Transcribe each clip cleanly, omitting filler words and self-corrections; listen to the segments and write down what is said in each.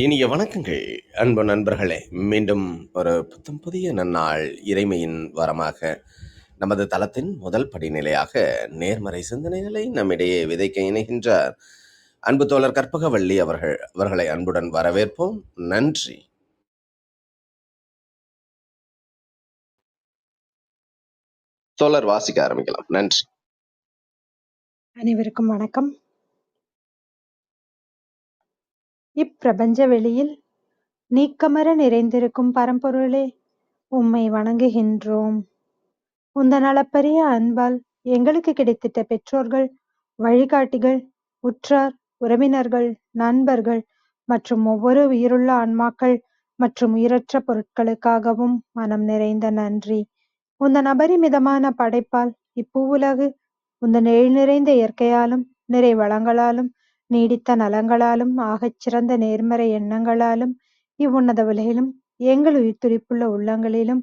இனிய வணக்கங்கள், அன்பு நண்பர்களே. மீண்டும் ஒரு புத்தம் புதிய நன்னாள் இறைமையின் வரமாக நமது தளத்தின் முதல் படிநிலையாக நேர்மறை சிந்தனைகளை நம்மிடையே விதைக்க இணைகின்றார் அன்பு தோழர் கற்பகவள்ளி அவர்களை அன்புடன் வரவேற்போம். நன்றி. தோழர் வாசிக்க ஆரம்பிக்கலாம். நன்றி. அனைவருக்கும் வணக்கம். இப்பிரபஞ்ச வெளியில் நீக்கமற நிறைந்திருக்கும் பரம்பொருளே, உம்மை வணங்குகின்றோம். உந்தன் அளப்பரிய அன்பால் எங்களுக்கு கிடைத்திட்ட பெற்றோர்கள், வழிகாட்டிகள், உற்றார், உறவினர்கள், நண்பர்கள் மற்றும் ஒவ்வொரு உயிருள்ள ஆன்மாக்கள் மற்றும் உயிரற்ற பொருட்களுக்காகவும் மனம் நிறைந்த நன்றி. உந்தன் அபரிமிதமான படைப்பால் இப்பூவுலகு உந்தன் நிறைந்த இயற்கையாலும் நிறை வளங்களாலும் நீடித்த நலங்களாலும் ஆகச் சிறந்த நேர்மறை எண்ணங்களாலும் இவ்வுன்னத உலகிலும் எங்கள் உயிர்த்துடிப்புள்ள உள்ளங்களிலும்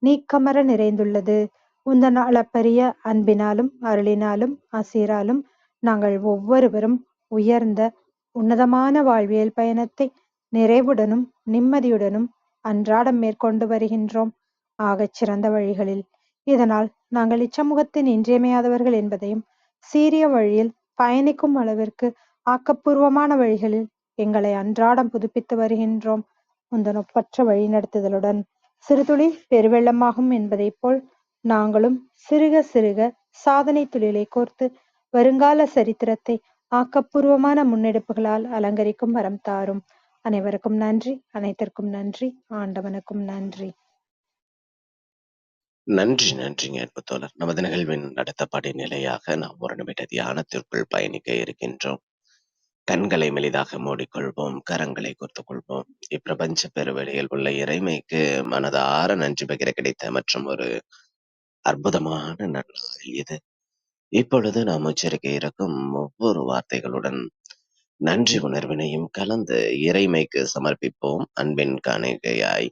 நீக்கமற நிறைந்துள்ளது. உந்தன் அளப்பரிய அன்பினாலும் அருளினாலும் ஆசீராலும் நாங்கள் ஒவ்வொருவரும் உயர்ந்த உன்னதமான வாழ்வியல் பயணத்தை நிறைவுடனும் நிம்மதியுடனும் அன்றாடம் மேற்கொண்டு வருகின்றோம், ஆகச் சிறந்த வழிகளில். இதனால் நாங்கள் இச்சமூகத்தின் இன்றியமையாதவர்கள் என்பதையும், சீரிய வழியில் பயணிக்கும் அளவிற்கு ஆக்கப்பூர்வமான வழிகளில் எங்களை அன்றாடம் புதுப்பித்து வருகின்றோம். உந்தன் ஒப்பற்ற வழிநடத்துதலுடன் சிறுதுளி பெருவெள்ளமாகும் என்பதைப் போல் நாங்களும் சிறுக சிறுக சாதனை துளிலை கோர்த்து வருங்கால சரித்திரத்தை ஆக்கப்பூர்வமான முன்னெடுப்புகளால் அலங்கரிக்கும் வரம் தாரும். அனைவருக்கும் நன்றி, அனைத்திற்கும் நன்றி, ஆண்டவனுக்கும் நன்றி. நன்றிங்க அன்பு தோழர். நமது நிகழ்வின் அடுத்த படிநிலையாக நாம் ஒரு நிமிட தியானத்திற்குள் பயணிக்க இருக்கின்றோம். கண்களை மெலிதாக மூடிக்கொள்வோம், கரங்களை கோர்த்துக் கொள்வோம். இப்பிரபஞ்ச பெருவெளியில் உள்ள இறைமைக்கு மனதார நன்றி பகிர கிடைத்த மற்றும் ஒரு அற்புதமான நன்னாள் இது. இப்பொழுது நாம் உச்சரிக்க இருக்கும் ஒவ்வொரு வார்த்தைகளுடன் நன்றி உணர்வினையும் கலந்து இறைமைக்கு சமர்ப்பிப்போம். அன்பின் காணிக்கையாய்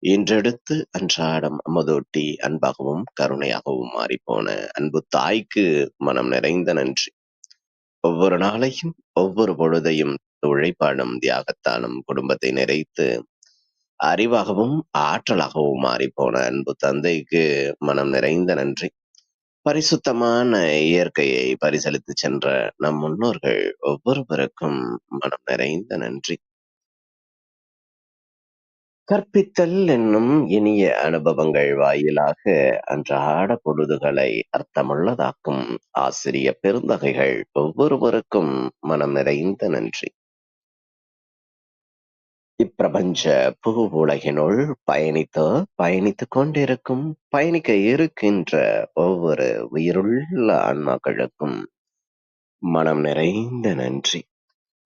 இன்றெடுத்து அன்றாடம் அமுதூட்டி அன்பாகவும் கருணையாகவும் மாறிப்போன அன்பு தாய்க்கு மனம் நிறைந்த நன்றி. ஒவ்வொரு நாளையும் ஒவ்வொரு பொழுதையும் உழைப்பாடும் தியாகத்தாலும் குடும்பத்தை நிறைத்து அறிவாகவும் ஆற்றலாகவும் மாறிப்போன அன்பு தந்தைக்கு மனம் நிறைந்த நன்றி. பரிசுத்தமான இயற்கையை பரிசளித்து சென்ற நம் முன்னோர்கள் ஒவ்வொருவருக்கும் மனம் நிறைந்த நன்றி. கற்பித்தல் என்னும் இனிய அனுபவங்கள் வாயிலாக அன்றாட பொழுதுகளை அர்த்தமுள்ளதாக்கும் ஆசிரிய பெருந்தகைகள் ஒவ்வொருவருக்கும் மனம் நிறைந்த நன்றி. இப்பிரபஞ்ச புகு உலகினுள் பயணித்துக் கொண்டிருக்கும், பயணிக்க இருக்கின்ற ஒவ்வொரு உயிருள்ள ஆன்மாக்களுக்கும் மனம் நிறைந்த நன்றி.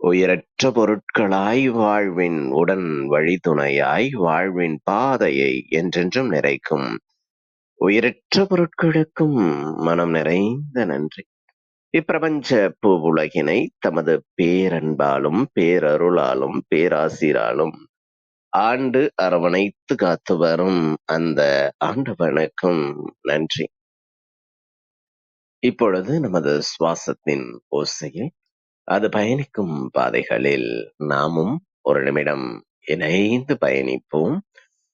உயிரற்ற பொருட்களாய் வாழ்வின் உடன் வழித்துணையாய் வாழ்வின் பாதையை என்றென்றும் நிறைக்கும் உயிரற்ற பொருட்களுக்கும் மனம் நிறைந்த நன்றி. இப்பிரபஞ்ச பூவுலகினை தமது பேரன்பாலும் பேரருளாலும் பேராசிராலும் ஆண்டு அரவணைத்து காத்து வரும் அந்த ஆண்டவனுக்கும் நன்றி. இப்பொழுது நமது சுவாசத்தின் ஓசையில் அது பயணிக்கும் பாதைகளில் நாமும் ஒரு நிமிடம் இணைந்து பயணிப்போம்.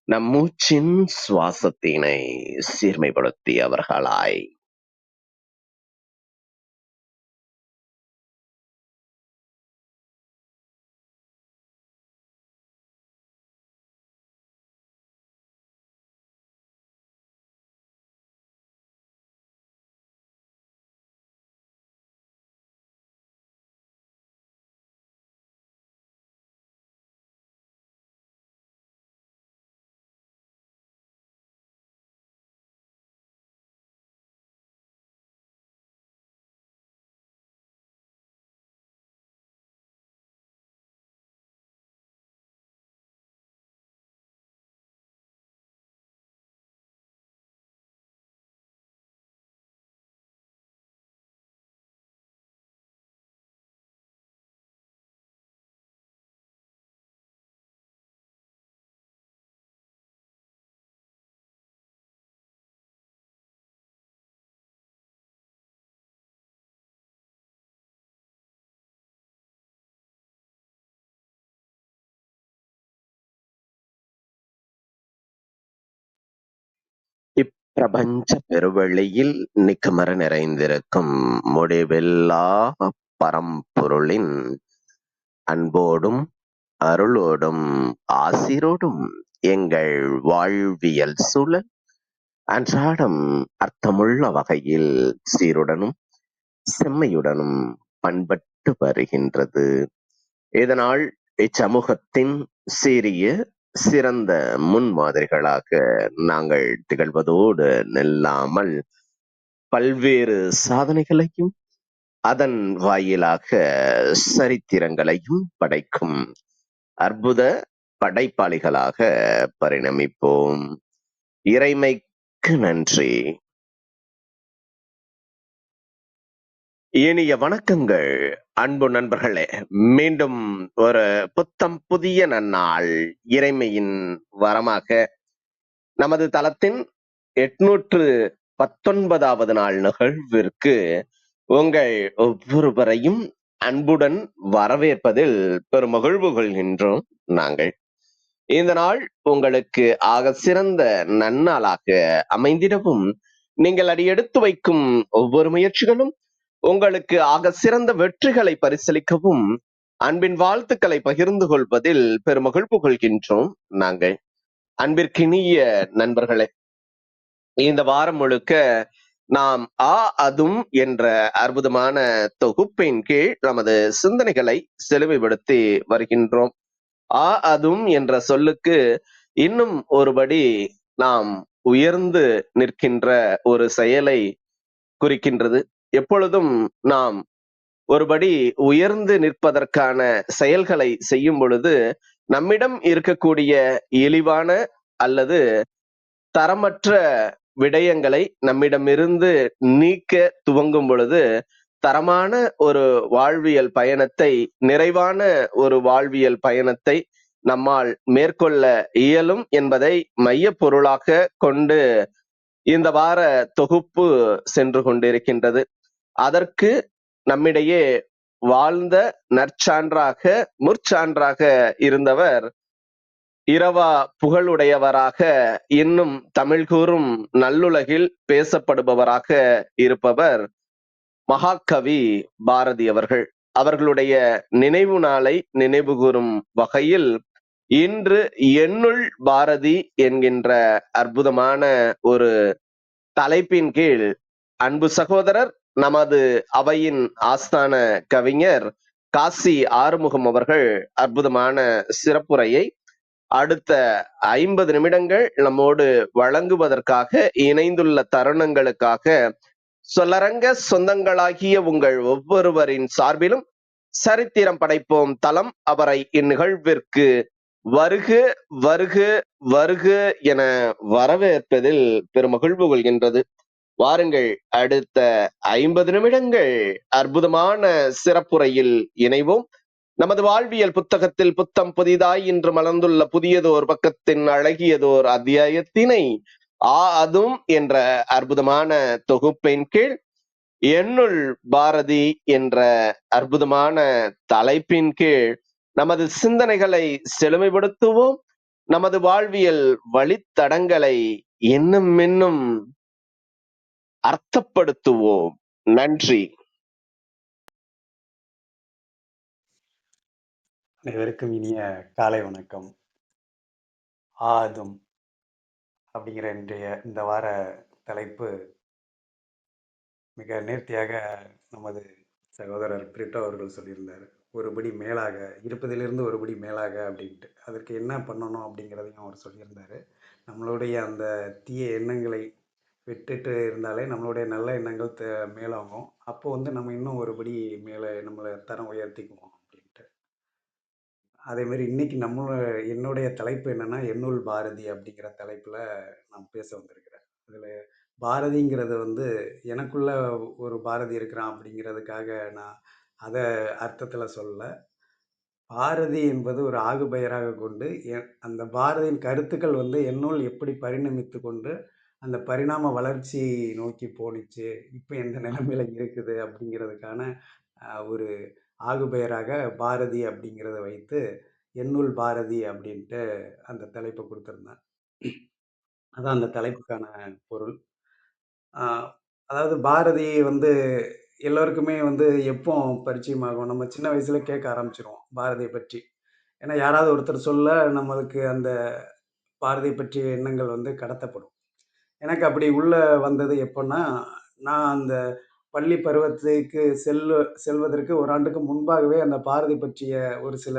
நம் மூச்சின் சுவாசத்தினை சீர்மைப்படுத்தியவர்களாய் பிரபஞ்ச பெருவெளியில் நிக்கமர நிறைந்திருக்கும் முடிவில்லா பரம்பொருளின் அன்போடும், அருளோடும், ஆசிரோடும் எங்கள் வாழ்வியல் சூழல் அன்றாடம் அர்த்தமுள்ள வகையில் சீருடனும், செம்மையுடனும் பண்பட்டு வருகின்றது. இதனால் இச்சமூகத்தின் சீரிய, சிறந்த முன்மாதிரிகளாக நாங்கள் திகழ்வதோடு நில்லாமல், பல்வேறு சாதனைகளையும், அதன் வாயிலாக சரித்திரங்களையும் படைக்கும் அற்புத படைப்பாளிகளாக பரிணமிப்போம். இறைமைக்கு நன்றி. இனிய வணக்கங்கள் அன்பு நண்பர்களே. மீண்டும் ஒரு புத்தம் புதிய நன்னாள் இறைமையின் வரமாக நமது தளத்தின் 819வது நாள் நிகழ்விற்கு உங்கள் ஒவ்வொருவரையும் அன்புடன் வரவேற்பதில் பெருமகிழ்வு கொள்கின்றோம் நாங்கள். இந்த நாள் உங்களுக்கு ஆக சிறந்த நன்னாளாக அமைந்திடவும், நீங்கள் அடியெடுத்து வைக்கும் ஒவ்வொரு முயற்சிகளும் உங்களுக்கு ஆக சிறந்த வெற்றிகளை பரிசளிக்கவும் அன்பின் வாழ்த்துக்களை பகிர்ந்து கொள்வதில் பெருமகிழ்வு கொள்கின்றோம் நாங்கள். அன்பிற்கினிய நண்பர்களே, இந்த வாரம் முழுக்க நாம் அதும் என்ற அற்புதமான தொகுப்பின் கீழ் நமது சிந்தனைகளை செழுமைப்படுத்தி வருகின்றோம். அதும் என்ற சொல்லுக்கு இன்னும் ஒருபடி நாம் உயர்ந்து நிற்கின்ற ஒரு செயலை குறிக்கின்றது. எப்பொழுதும் நாம் ஒருபடி உயர்ந்து நிற்பதற்கான செயல்களை செய்யும் பொழுது நம்மிடம் இருக்கக்கூடிய இழிவான அல்லது தரமற்ற விடயங்களை நம்மிடமிருந்து நீக்க துவங்கும் பொழுது தரமான ஒரு வாழ்வியல் பயணத்தை, நிறைவான ஒரு வாழ்வியல் பயணத்தை நம்மால் மேற்கொள்ள இயலும் என்பதை மைய பொருளாக கொண்டு இந்த வார தொகுப்பு சென்று கொண்டிருக்கின்றது. அதற்கு நம்மிடையே வாழ்ந்த நற்சான்றாக, முற்சான்றாக இருந்தவர், இரவா புகழுடையவராக, இன்னும் தமிழ் கூறும் நல்லுலகில் பேசப்படுபவராக இருப்பவர் மகாகவி பாரதி அவர்கள். அவர்களுடைய நினைவு நாளை நினைவு கூறும் வகையில் இன்று என்னுள் பாரதி என்கின்ற அற்புதமான ஒரு தலைப்பின் கீழ் அன்பு சகோதரர், நமது அவையின் ஆஸ்தான கவிஞர் காசி ஆறுமுகம் அவர்கள் அற்புதமான சிறப்புரையை அடுத்த 50 நிமிடங்கள் நம்மோடு வழங்குவதற்காக இணைந்துள்ள தருணங்களுக்காக சொல்லரங்க சொந்தங்களாகிய உங்கள் ஒவ்வொருவரின் சார்பிலும் சரித்திரம் படைப்போம் தளம் அவரை இந்நிகழ்விற்கு வருக வருக வருக என வரவேற்பதில் பெருமகிழ்வு கொள்கின்றது. வாருங்கள், அடுத்த 50 நிமிடங்கள் அற்புதமான சிறப்புரையில் இணைவோம். நமது வாழ்வியல் புத்தகத்தில் புத்தம் புதிதாய் இன்று மலர்ந்துள்ள புதியதோர் பக்கத்தின் அழகியதோர் அத்தியாயத்தினை அதும் என்ற அற்புதமான தொகுப்பின் கீழ் என்னுள் பாரதி என்ற அற்புதமான தலைப்பின் கீழ் நமது சிந்தனைகளை செழுமைப்படுத்துவோம். நமது வாழ்வியல் வழித்தடங்களை இன்னும் இன்னும் அர்த்தப்படுத்துவோம். நன்றி. அனைவருக்கும் இனிய காலை வணக்கம். ஆதும் அப்படிங்கிற இன்றைய இந்த வார தலைப்பு மிக நேர்த்தியாக நமது சகோதரர் பிரிட்டோ அவர்கள் சொல்லியிருந்தார். ஒருபடி மேலாக இருப்பதிலிருந்து ஒருபடி மேலாக அப்படின்ட்டு அதற்கு என்ன பண்ணணும் அப்படிங்கிறதையும் அவர் சொல்லியிருந்தார். நம்மளுடைய அந்த தீய எண்ணங்களை விட்டுட்டு இருந்தாலே நம்மளுடைய நல்ல எண்ணங்கள் மேலாகும். அப்போ நம்ம இன்னும் ஒருபடி மேலே நம்மளை தரம் உயர்த்திக்குவோம் அப்படின்ட்டு. அதேமாரி இன்னைக்கு என்னுடைய தலைப்பு என்னன்னா, எண்ணுள் பாரதி அப்படிங்கிற தலைப்பில் நான் பேச வந்திருக்கிறேன். அதில் பாரதிங்கிறது எனக்குள்ள ஒரு பாரதி இருக்கிறான் அப்படிங்கிறதுக்காக நான் அதை அர்த்தத்தில் சொல்லலை. பாரதி என்பது ஒரு ஆகுபெயராக கொண்டு அந்த பாரதியின் கருத்துக்கள் என்னுள் எப்படி பரிணமித்து கொண்டு அந்த பரிணாம வளர்ச்சி நோக்கி போணுச்சு, இப்போ எந்த நிலைமையில இருக்குது அப்படிங்கிறதுக்கான ஒரு ஆகுபெயராக பாரதி அப்படிங்கிறத வைத்து எண்ணுள் பாரதி அப்படின்ட்டு அந்த தலைப்பை கொடுத்துருந்தேன். அதான் அந்த தலைப்புக்கான பொருள். ஆ அதாவது பாரதி வந்து எல்லோருக்குமே வந்து எப்போ பரிச்சயமாகும்? நம்ம சின்ன வயசுல கேட்க ஆரம்பிச்சுருவோம், பாரதிய பற்றி. ஏன்னா, யாராவது ஒருத்தர் சொல்ல நம்மளுக்கு அந்த பாரதிய பற்றிய எண்ணங்கள் வந்து கடத்தப்படும். எனக்கு அப்படி உள்ள வந்தது எப்பன்னா, நான் அந்த பள்ளி பருவத்துக்கு செல்வதற்கு 1 ஆண்டுக்கு முன்பாகவே அந்த பாரதி பற்றிய ஒரு சில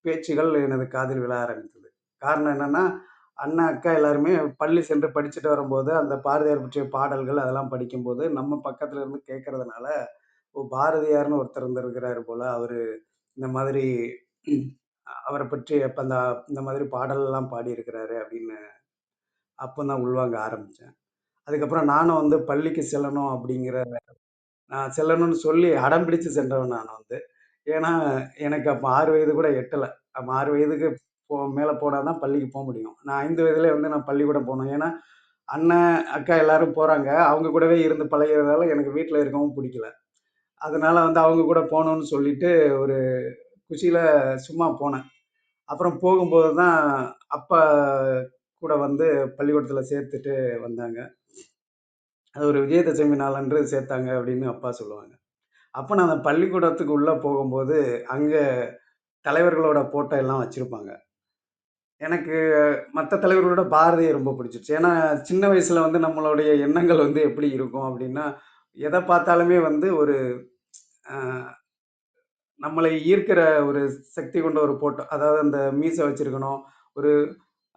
பேச்சுகள் எனது காதில் விழ ஆரம்பித்தது. காரணம் என்னன்னா, அண்ணன், அக்கா எல்லாருமே பள்ளி சென்று படிச்சுட்டு வரும்போது, அந்த பாரதியார் பற்றிய பாடல்கள் அதெல்லாம் படிக்கும்போது, நம்ம பக்கத்துல இருந்து கேட்கறதுனால, ஓ! பாரதியார்ன்னு ஒருத்தர் இருந்திருக்கிறாரு போல. அவரு இந்த மாதிரி அவர பற்றி அப்ப இந்த மாதிரி பாடல்லாம் பாடியிருக்கிறாரு அப்படின்னு அப்பதான் உள்வாங்க ஆரம்பிச்சேன். அதுக்கப்புறம் நானும் வந்து பள்ளிக்கு செல்லணும் அப்படிங்கிற நான் செல்லணும்னு சொல்லி அடம் பிடிச்சு சென்றவன் நான் வந்து. ஏன்னா, எனக்கு அப்ப 6 வயது கூட எட்டல. அப்ப 6 வயதுக்கு மேல போனா தான் பள்ளிக்கு முடியும். நான் 5 வயதிலே வந்து நான் பள்ளிக்கூடம் போனேன். ஏன்னா, அண்ணன், அக்கா எல்லாரும் போறாங்க. அவங்க கூடவே இருந்து பழகியதால எனக்கு வீட்ல இருக்கவும் புடிக்கல. அதனால வந்து அவங்க கூட போணும்னு சொல்லிட்டு ஒரு குஷியில சும்மா போனேன். அப்புறம் போகும்போது தான் அப்பா கூட வந்து பள்ளிக்கூடத்துல சேர்த்துட்டு வந்தாங்க. அது ஒரு விஜயதசமி நாளன்று சேர்த்தாங்க அப்படின்னு அப்பா சொல்லுவாங்க. அப்ப நான் அந்த பள்ளிக்கூடத்துக்கு உள்ள போகும்போது, அங்க தலைவர்களோட ஃபோட்டோ எல்லாம் வச்சிருப்பாங்க. எனக்கு மத்த தலைவர்களோட பாரதிய ரொம்ப பிடிச்சிருச்சு. ஏன்னா, சின்ன வயசுல வந்து நம்மளுடைய எண்ணங்கள் வந்து எப்படி இருக்கும் அப்படின்னா, எத பார்த்தாலுமே வந்து ஒரு அ நம்மளை ஈர்க்கிற ஒரு சக்தி கொண்ட ஒரு ஃபோட்டோ. அதாவது அந்த மீசை வச்சிருக்கணும். ஒரு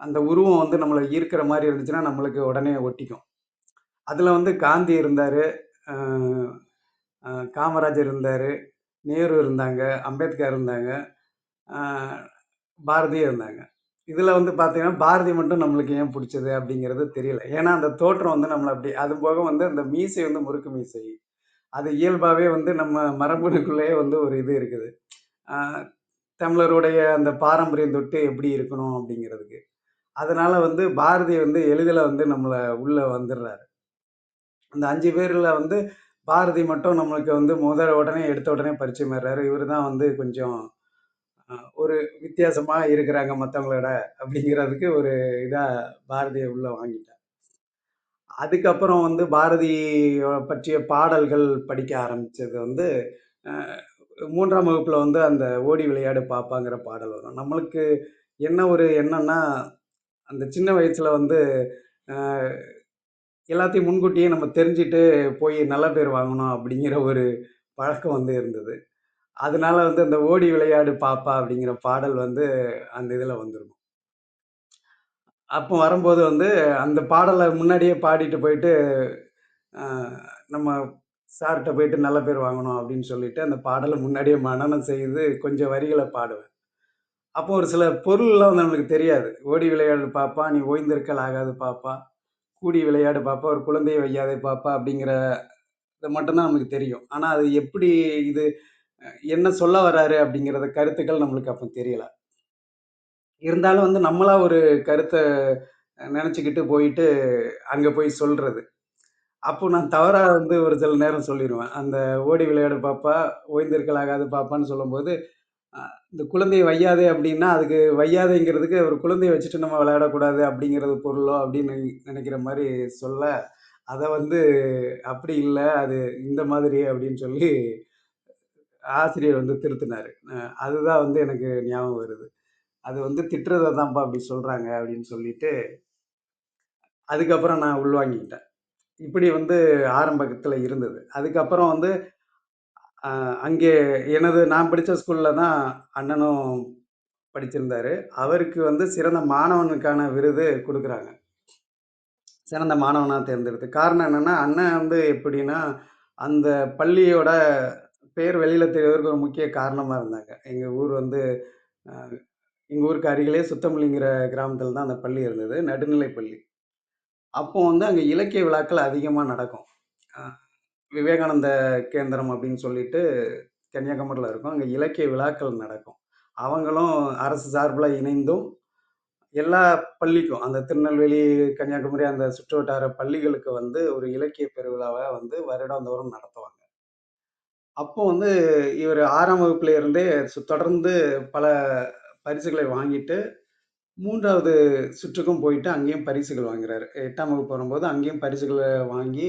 அந்த உருவம் வந்து நம்மள ஈர்க்கிற மாரி இருந்துச்சுன்னா, நம்மளுக்கு உடனே ஒட்டிக்கும். அதுல வந்து காந்தி இருந்தாரு. அ அ காமராஜர் இருந்தாரு. நேரு இருந்தாங்க. அம்பேத்கர் இருந்தாங்க. ஆ பாரதியும் இருந்தாங்க. இதுல வந்து பார்த்தீங்கன்னா, பாரதி மட்டும் நம்மளுக்கு ஏன் புடிச்சது அப்படிங்கிறது தெரியல. ஏன்னா, அந்த தோற்றம் வந்து நம்மள அப்படி அது போக வந்து அந்த மீசை வந்து முறுக்கு மீசை. அது இயல்பாவே வந்து நம்ம மரபணுக்குள்ளேயே வந்து ஒரு இது இருக்குது. ஆ தமிழருடைய அந்த பாரம்பரியம் தொட்டு எப்படி இருக்கணும் அப்படிங்கிறதுக்கு. அதனால வந்து பாரதி வந்து எளிதில வந்து நம்மள உள்ள வந்துர்றாரு. அந்த 5 பேர்ல வந்து பாரதி மட்டும் நம்மளுக்கு வந்து உடனே எடுத்த உடனே பரிச்சயமாயிறாரு. இவரு தான் வந்து கொஞ்சம் ஒரு வித்தியாசமா இருக்கிறாங்க மத்தவங்களோட அப்படிங்கிறதுக்கு ஒரு இதா பாரதிய உள்ள வாங்கிட்டேன். அதுக்கப்புறம் வந்து பாரதி பற்றிய பாடல்கள் படிக்க ஆரம்பிச்சது வந்து, அ 3ஆம் வகுப்புல வந்து அந்த "ஓடி விளையாடு பாப்பாங்கிற" பாடல் வரும். நம்மளுக்கு என்ன ஒரு எண்ணம்னா, அந்த சின்ன வயசுல வந்து அ எல்லாத்தையும் முன்கூட்டியே நம்ம தெரிஞ்சுட்டு போய் நல்ல பேர் வாங்கணும் அப்படிங்கிற ஒரு பழக்கம் வந்து இருந்தது. அதனால வந்து அந்த "ஓடி விளையாடு பாப்பா" அப்படிங்கிற பாடல் வந்து அந்த இதுல வந்துரும். அப்போ வரும்போது வந்து, அந்த பாடல முன்னாடியே பாடிட்டு போயிட்டு, அ நம்ம சார்ட்ட போயிட்டு நல்ல பேர் வாங்கணும் அப்படின்னு சொல்லிட்டு, அந்த பாடல முன்னாடியே மனனம் செய்து கொஞ்சம் வரிகள பாடுவேன். அப்போ ஒரு சில பொருள்லாம் வந்து நம்மளுக்கு தெரியாது. "ஓடி விளையாடு பாப்பா, நீ ஓய்ந்திருக்கல் ஆகாது பாப்பா, கூடி விளையாடு பாப்பா, ஒரு குழந்தையை வையாதே பாப்பா" அப்படிங்கிற இது மட்டும் தான் நமக்கு தெரியும். ஆனா அது எப்படி இது என்ன சொல்ல வர்றாரு அப்படிங்கிறத கருத்துக்கள் நம்மளுக்கு அப்ப தெரியல. இருந்தாலும் வந்து நம்மளா ஒரு கருத்த நெனச்சுக்கிட்டு போயிட்டு, அங்க போய் சொல்றது. அப்போ நான் தவறா வந்து ஒரு சில நேரம் சொல்லிருவேன். அந்த "ஓடி விளையாடு பாப்பா, ஓய்ந்திருக்கல் ஆகாது பாப்பான்னு" சொல்லும்போது, அ இந்த குழந்தையை வையாதே அப்டின்னா, அதுக்கு வையாதேங்கிறதுக்கு ஒரு குழந்தைய வச்சுட்டு நம்ம விளையாடக்கூடாது அப்டிங்கிறது பொருளோ அப்டின்னு நெனைக்கிற மாரி சொல்ல, அத வந்து "அப்படி இல்ல, அது இந்த மாதிரி" அப்டின்னு சொல்லி ஆசிரியர் வந்து திருத்துனாரு. அதுதான் வந்து எனக்கு ஞாபகம் வருது. அது வந்து திட்டுறத தான்ப்பா அப்டி சொல்றாங்க அப்டின்னு சொல்லிட்டு, அதுக்கப்புறம் நான் உள்வாங்கிக்கிட்டேன். இப்படி வந்து ஆரம்பத்துல இருந்தது. அதுக்கப்புறம் வந்து அ அங்கே நான் படிச்ச ஸ்கூல்ல தான் அண்ணனும் படிச்சிருந்தாரு. அவருக்கு வந்து சிறந்த மாணவனுக்கான விருது குடுக்குறாங்க. சிறந்த மாணவனா தேர்ந்தெடுத்து. காரணம் என்னன்னா, அண்ணன் வந்து எப்படின்னா, அந்த பள்ளியோட பேர் வெளியில தெரியறதுக்கு ஒரு முக்கிய காரணமா இருந்தாங்க. எங்க ஊர் வந்து அ எங்க ஊருக்கு அருகிலே சுத்தமல்லிங்கிற கிராமத்தில தான் அந்த பள்ளி இருந்தது. நடுநிலைப் பள்ளி. அப்போ வந்து அங்க இலக்கிய விழாக்கள் அதிகமா நடக்கும். அ விவேகானந்த கேந்திரம் அப்படின்னு சொல்லிட்டு கன்னியாகுமரியில இருக்கும். அங்க இலக்கிய விழாக்கள் நடக்கும். அவங்களும் அரசு சார்புல இணைந்தும் எல்லா பள்ளிக்கும், அந்த திருநெல்வேலி, கன்னியாகுமரி அந்த சுற்றுவட்டார பள்ளிகளுக்கு வந்து ஒரு இலக்கிய பெருவிழாவ வந்து வருடாந்தோறும் நடத்துவாங்க. அப்போ வந்து இவரு 6ஆம் வகுப்புல இருந்தே தொடர்ந்து பல பரிசுகளை வாங்கிட்டு, 3வது சுற்றுக்கும் போயிட்டு அங்கேயும் பரிசுகள் வாங்குறாரு. 8ஆம் வகுப்பு வரும்போது அங்கேயும் பரிசுகள வாங்கி,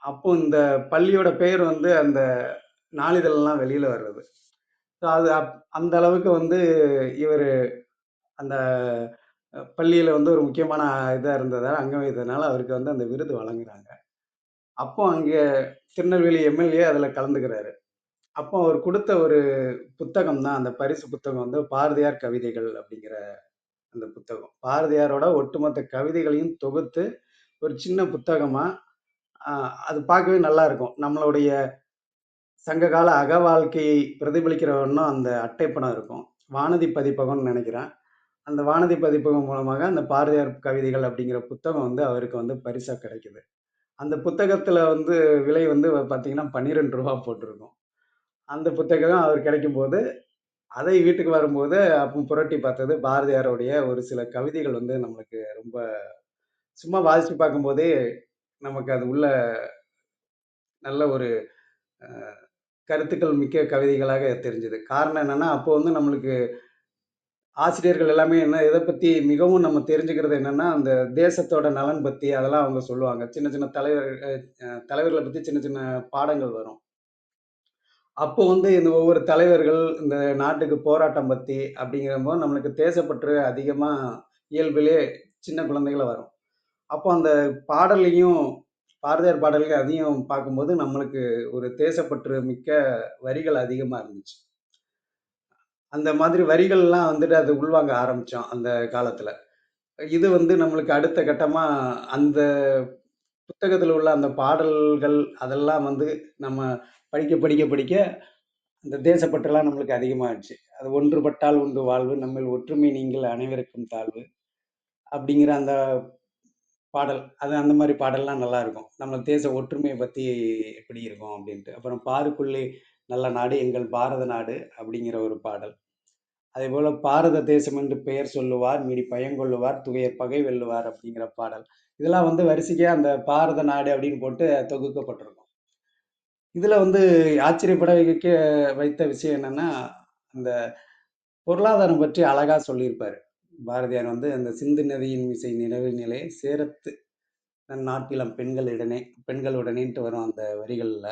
அப்போ இந்த பள்ளியோட பெயர் வந்து அந்த நாளிதழ்லாம் வெளியில வர்றது. ஸோ அது அந்த அளவுக்கு வந்து இவரு அந்த பள்ளியில வந்து ஒரு முக்கியமான இதா இருந்ததால, அங்கம் வகித்ததுனால அவருக்கு வந்து அந்த விருது வழங்குறாங்க. அப்போ அங்க திருநெல்வேலி எம்எல்ஏ அதுல கலந்துக்கிறாரு. அப்போ அவர் குடுத்த ஒரு புத்தகம் தான் அந்த பரிசு புத்தகம் வந்து பாரதியார் கவிதைகள் அப்படிங்கிற அந்த புத்தகம். பாரதியாரோட ஒட்டுமொத்த கவிதைகளையும் தொகுத்து ஒரு சின்ன புத்தகமா, அ அது பார்க்கவே நல்லா இருக்கும். நம்மளுடைய சங்ககால அக வாழ்க்கையை பிரதிபலிக்கிற வண்ணம் அந்த அட்டைப்படம் இருக்கும். வானதி பதிப்பகம்னு நெனைக்கிறேன். அந்த வானதி பதிப்பகம் மூலமாக அந்த பாரதியார் கவிதைகள் அப்படிங்கிற புத்தகம் வந்து அவருக்கு வந்து பரிசா கிடைக்குது. அந்த புத்தகத்துல வந்து விலை வந்து பார்த்தீங்கன்னா, ரூ. 12 போட்டிருக்கும். அந்த புத்தகம் அவர் கிடைக்கும்போது, அதை வீட்டுக்கு வரும்போது அப்ப புரட்டி பார்த்தது பாரதியாருடைய ஒரு சில கவிதைகள் வந்து நம்மளுக்கு ரொம்ப சும்மா வாசிச்சு பார்க்கும்போதே, நமக்கு அது உள்ள நல்ல ஒரு அ கருத்துக்கள் மிக்க கவிதைகளாக தெரிஞ்சது. காரணம் என்னன்னா, அப்போ வந்து நம்மளுக்கு ஆசிரியர்கள் எல்லாமே என்ன எத பத்தி மிகவும் நம்ம தெரிஞ்சுக்கிறது என்னன்னா, அந்த தேசத்தோட நலன் பத்தி அதெல்லாம் அவங்க சொல்லுவாங்க. சின்ன சின்ன தலைவர்கள பத்தி சின்ன சின்ன பாடங்கள் வரும். அப்போ வந்து இந்த ஒவ்வொரு தலைவர்கள், இந்த நாட்டுக்கு போராட்டம் பத்தி அப்படிங்கிறப்போ நம்மளுக்கு தேசப்பற்று அதிகமா இயல்பிலே சின்ன குழந்தைகள வரும். அப்போ அந்த பாடலையும் பாரதியார் பாடல்கள் அதையும் பார்க்கும்போது நம்மளுக்கு ஒரு தேசப்பற்று மிக்க வரிகள் அதிகமா இருந்துச்சு. அந்த மாதிரி வரிகள்லாம் வந்துட்டு அது உள்வாங்க ஆரம்பிச்சோம் அந்த காலத்துல. இது வந்து நம்மளுக்கு அடுத்த கட்டமா அந்த புத்தகத்துல உள்ள அந்த பாடல்கள் அதெல்லாம் வந்து நம்ம படிக்க அந்த தேசப்பற்றெல்லாம் நம்மளுக்கு அதிகமாயிடுச்சு. அது "ஒன்றுபட்டால் உண்டு வாழ்வு, நம்மில் ஒற்றுமை நீங்கில் அனைவருக்கும் தாழ்வு" அப்படிங்கிற அந்த பாடல். அது அந்த மாரி பாடல்லாம் நல்லாருக்கும். நம்ம தேச ஒற்றுமைய பத்தி எப்படி இருக்கும் அப்படின்ட்டு. அப்புறம் "பாருக்குள்ளே நல்ல நாடு எங்கள் பாரத நாடு" அப்படிங்கிற ஒரு பாடல். அதேபோல "பாரத தேசம் என்று பெயர் சொல்லுவார், மீறி பயங்கொள்ளுவார், துயர் பகை வெல்லுவார்" அப்படிங்கிற பாடல். இதெல்லாம் வந்து வரிசையா அந்த பாரத நாடு அப்படின்னு போட்டு தொகுக்கப்பட்டிருக்கும். இதுல வந்து ஆச்சரியப்பட வைத்த விஷயம் என்னன்னா, அந்த பொருளாதாரம் பற்றி அழகா சொல்லியிருப்பாரு. பாரதியார் வந்து அந்த "சிந்து நதியின் மிசை நிலவினிலே சேரத்து நன்னாட்டிலம் பெண்களுடனேன்ட்டு வரும் அந்த வரிகள்ல,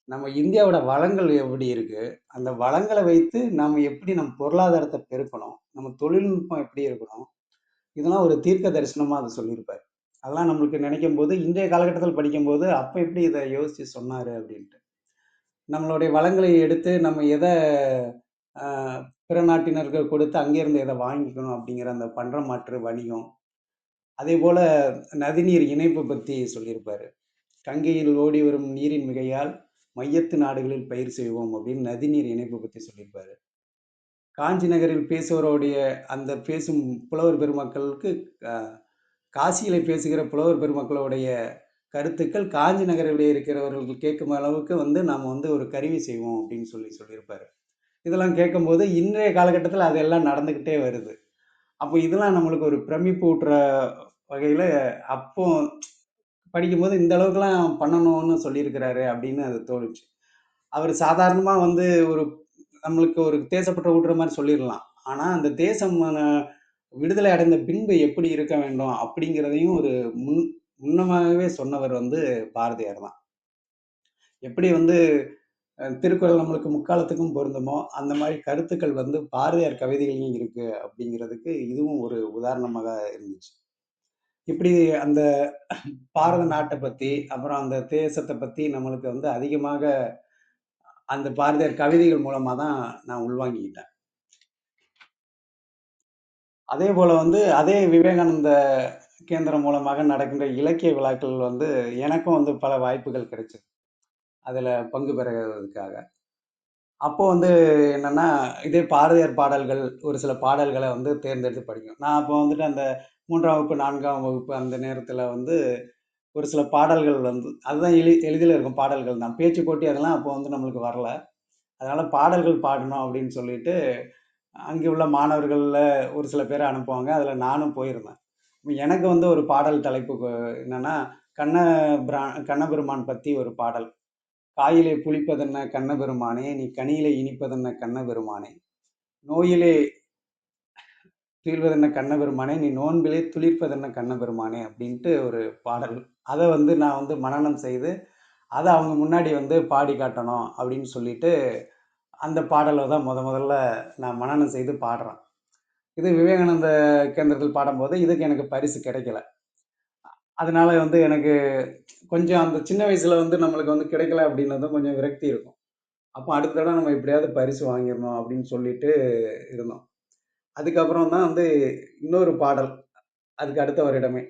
நம்ம இந்தியாவோட வளங்கள் எப்படி இருக்கு? அந்த வளங்கள வைத்து நாம எப்படி நம் பொருளாதாரத்த பெருக்கணும்? நம்ம தொழில்நுட்பம் எப்படி இருக்கணும்? இதெல்லாம் ஒரு தீர்க்க தரிசனமா அத சொல்லியிருப்பாரு. அதெல்லாம் நம்மளுக்கு நினைக்கும்போது, இன்றைய காலகட்டத்தில படிக்கும்போது, அப்ப எப்படி இத யோசிச்சு சொன்னாரு அப்படின்ட்டு. நம்மளுடைய வளங்களை எடுத்து நம்ம எத அ பிற நாட்டினர்கள் கொடுத்து அங்கேருந்து எத வாங்கிக்கணும் அப்படிங்கிற அந்த பண்ட மாற்று வணிகம். அதேபோல நதிநீர் இணைப்பு பத்தி சொல்லியிருப்பாரு. "கங்கையில் ஓடி வரும் நீரின் மிகையால் மையத்து நாடுகளில் பயிர் செய்வோம்" அப்படின்னு நதிநீர் இணைப்பு பத்தி சொல்லியிருப்பாரு. காஞ்சி நகரில் பேசுவோருடைய அந்த பேசும் புலவர் பெருமக்களுக்கு அ காசியில பேசுகிற புலவர் பெருமக்களுடைய கருத்துக்கள் காஞ்சி நகரிலே இருக்கிறவர்கள் கேட்கும் அளவுக்கு வந்து நாம வந்து ஒரு கருவி செய்வோம் அப்படின்னு சொல்லியிருப்பாரு. இதெல்லாம் கேட்கும்போது இன்றைய காலகட்டத்தில அதெல்லாம் நடந்துகிட்டே வருது. அப்போ இதெல்லாம் நம்மளுக்கு ஒரு பிரமிப்பு ஊட்டுற வகையில அப்போ படிக்கும்போது இந்த அளவுக்குலாம் பண்ணணும்னு சொல்லியிருக்கிறாரு அப்படின்னு அது தோணுச்சு. அவரு சாதாரணமா வந்து ஒரு நம்மளுக்கு ஒரு தேசப்பற்று ஊட்டுற மாரி சொல்லிறலாம். ஆனா அந்த தேசம் விடுதலை அடைந்த பின்பு எப்படி இருக்க வேண்டும் அப்படிங்கிறதையும் ஒரு முன் முன்னமாகவே சொன்னவர் வந்து பாரதியார் தான். எப்படி வந்து திருக்குறள் நம்மளுக்கு முக்காலத்துக்கும் பொருந்துமோ, அந்த மாரி கருத்துக்கள் வந்து பாரதியார் கவிதைகள்லயும் இருக்கு அப்படிங்கிறதுக்கு இதுவும் ஒரு உதாரணமாக இருந்துச்சு. இப்படி அந்த பாரத நாட்ட பத்தி, அப்புறம் அந்த தேசத்த பத்தி நம்மளுக்கு வந்து அதிகமாக அந்த பாரதியார் கவிதைகள் மூலமா தான் நான் உள்வாங்கிக்கிட்டேன். அதேபோல வந்து அதே விவேகானந்த கேந்திரம் மூலமாக நடக்கின்ற இலக்கிய விழாக்கள் வந்து எனக்கும் வந்து பல வாய்ப்புகள் கிடைச்சது. அதுல பங்கு பெறுவதற்காக. அப்போ வந்து என்னன்னா, இதே பாரதியார் பாடல்கள், ஒரு சில பாடல்கள வந்து தேர்ந்தெடுத்து படிக்கணும். நான் அப்போ வந்துட்டு அந்த 3ஆம் வகுப்பு, 4ஆம் வகுப்பு அந்த நேரத்துல வந்து ஒரு சில பாடல்கள் வந்து அதுதான் எளிதில இருக்கும் பாடல்கள் தான். பேச்சு போட்டி அதெல்லாம் அப்போ வந்து நம்மளுக்கு வரல. அதனால பாடல்கள் பாடணும் அப்படின்னு சொல்லிட்டு, அங்கே உள்ள மாணவர்கள்ல ஒரு சில பேர அனுப்புவாங்க. அதுல நானும் போயிருந்தேன். எனக்கு வந்து ஒரு பாடல் தலைப்பு என்னன்னா, கண்ண கண்ணபெருமான் பத்தி ஒரு பாடல். "காயிலே புளிப்பதென்ன கண்ணபெருமானே! நீ கனியிலே இனிப்பதென்ன கண்ணபெருமானே! நோயிலே துயில்வதென்ன கண்ணபெருமானே நீ நோன்பிலே துளிர்ப்பதென்ன கண்ணபெருமானே அப்படின்ட்டு ஒரு பாடல். அதை வந்து நான் வந்து மனனம் செய்து அதை அவங்க முன்னாடி வந்து பாடி காட்டணும் அப்படின்னு சொல்லிட்டு அந்த பாடலை தான் முதல்ல நான் மனனம் செய்து பாடுறேன். இது விவேகானந்த கேந்திரத்தில் பாடும்போது இதுக்கு எனக்கு பரிசு கிடைக்கல. அதனால வந்து எனக்கு கொஞ்சம் அந்த சின்ன வயசுல வந்து நம்மளுக்கு வந்து கிடைக்கல அப்படின்னதும் கொஞ்சம் விரக்தி இருக்கும். அப்போ அடுத்த தடவை நம்ம எப்படியாவது பரிசு வாங்கிடணும் அப்படின்னு சொல்லிட்டு இருந்தோம். அதுக்கப்புறம் தான் வந்து இன்னொரு பாடல் அதுக்கு அடுத்த வருடமே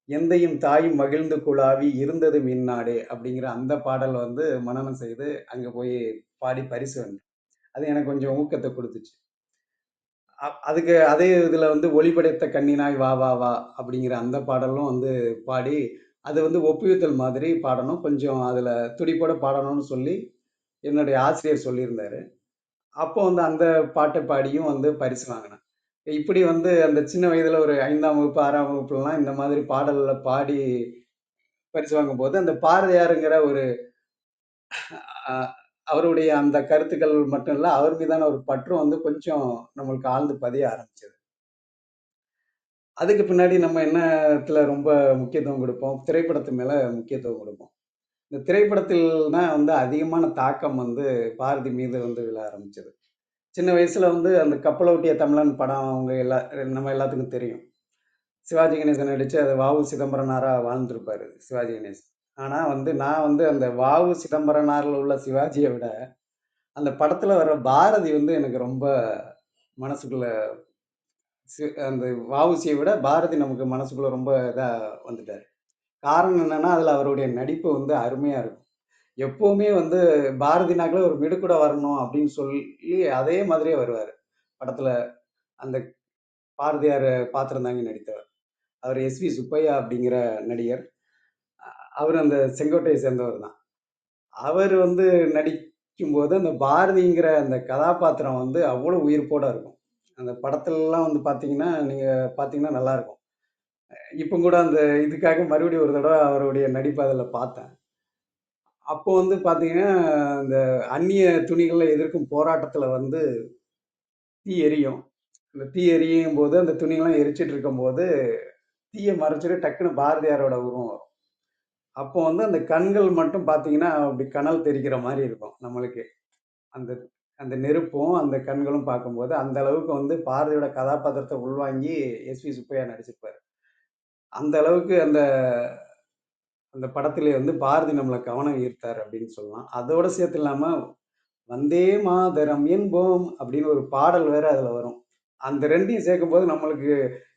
எந்தையும் தாயும் மகிழ்ந்து குழாவி இருந்தது மின்னாடே அப்படிங்கிற அந்த பாடல் வந்து மனனம் செய்து அங்க போய் பாடி பரிசு வென்றேன். அது எனக்கு கொஞ்சம் ஊக்கத்தை கொடுத்துச்சு. அதுக்கு அதே இதுல வந்து ஒளிபடைத்த கண்ணினாய் வா வா வா அப்படிங்கிற அந்த பாடலும் வந்து பாடி அது வந்து ஒப்புவித்தல் மாதிரி பாடணும், கொஞ்சம் அதுல துடிப்போட பாடணும்னு சொல்லி என்னுடைய ஆசிரியர் சொல்லியிருந்தாரு. அப்போ வந்து அந்த பாட்டை பாடியும் வந்து பரிசு வாங்கினேன். இப்படி வந்து அந்த சின்ன வயதுல ஒரு 5ஆம் வகுப்பு 6ஆம் வகுப்புலலாம் இந்த மாதிரி பாடல்ல பாடி பரிசு வாங்கும்போது அந்த பாரதியாருங்கிற ஒரு அஹ், அவருடைய அந்த கருத்துக்கள் மட்டும் இல்ல அவர் மீதான ஒரு பற்றும் வந்து கொஞ்சம் நம்மளுக்கு ஆழ்ந்து பதிய ஆரம்பிச்சது. அதுக்கு பின்னாடி நம்ம என்னத்துல ரொம்ப முக்கியத்துவம் கொடுப்போம், திரைப்படத்து மேல முக்கியத்துவம் கொடுப்போம். இந்த திரைப்படத்தில் தான் வந்து அதிகமான தாக்கம் வந்து பாரதி மீது வந்து விழ ஆரம்பிச்சது. சின்ன வயசுல வந்து அந்த கப்பலோட்டிய தமிழன் படம் அவங்க நம்ம எல்லாத்துக்கும் தெரியும். சிவாஜி கணேசன் நடிச்சு அது வ.உ. சிதம்பரனாரா வாழ்ந்திருப்பாரு சிவாஜி கணேசன். ஆனா வந்து நான் வந்து அந்த வ.உ. சிதம்பரனார்ல உள்ள சிவாஜிய விட, அந்த படத்துல வர்ற பாரதி வந்து எனக்கு ரொம்ப மனசுக்குள்ள அந்த வ.உ.சிய விட பாரதி நமக்கு மனசுக்குள்ள ரொம்ப இதா வந்துட்டாரு. காரணம் என்னன்னா, அதுல அவருடைய நடிப்பு வந்து அருமையா இருக்கும். எப்பவுமே வந்து பாரதினாலே ஒரு மிடுக்குட வரணும் அப்படின்னு சொல்லி அதே மாதிரியே வருவாரு. படத்துல அந்த பாரதியார் பாத்திரம் தாங்கி நடித்தவர். அவர் எஸ்.வி. சுப்பையா அப்படிங்கிற நடிகர். அவரு அந்த செங்கோட்டையை சேர்ந்தவர் தான். அவர் வந்து நடிக்கும்போது, அந்த பாரதிங்கிற அந்த கதாபாத்திரம் வந்து அவ்வளோ உயிர்ப்போட இருக்கும். அந்த படத்துலலாம் வந்து பார்த்தீங்கன்னா, நீங்க பார்த்தீங்கன்னா நல்லாருக்கும். இப்ப கூட அந்த இதுக்காக மறுபடியும் ஒரு தடவ அவருடைய நடிப்ப அதுல பார்த்தேன். அப்போ வந்து பார்த்தீங்கன்னா, அந்த அந்நிய துணிகள எதிர்க்கும் போராட்டத்துல வந்து தீ எரியும். அந்த தீ எரியும்போது, அந்த துணியெல்லாம் எரிச்சுட்டு இருக்கும்போது, தீய மறைச்சுட்டு டக்குனு பாரதியாரோட உருவம் வரும். அப்போ வந்து அந்த கண்கள் மட்டும் பார்த்தீங்கன்னா, அப்படி கனல் தெறிக்கிற மாரி இருக்கும் நம்மளுக்கே. அந்த அந்த நெருப்பும், அந்த கண்களும் பார்க்கும்போது, அந்த அளவுக்கு வந்து பாரதியோட கதாபாத்திரத்த உள்வாங்கி எஸ்.வி. சுப்பையா நடிச்சிருப்பாரு. அந்த அளவுக்கு அந்த அந்த படத்திலே வந்து பாரதி நம்மள கவனம் ஈர்த்தார் அப்படின்னு சொல்லலாம். அதோட சேர்த்து இல்லாம, "வந்தே மாதரம் என்போம்" அப்படின்னு ஒரு பாடல் வேற அதுல வரும். அந்த 2யும் சேர்க்கும்போது நம்மளுக்கு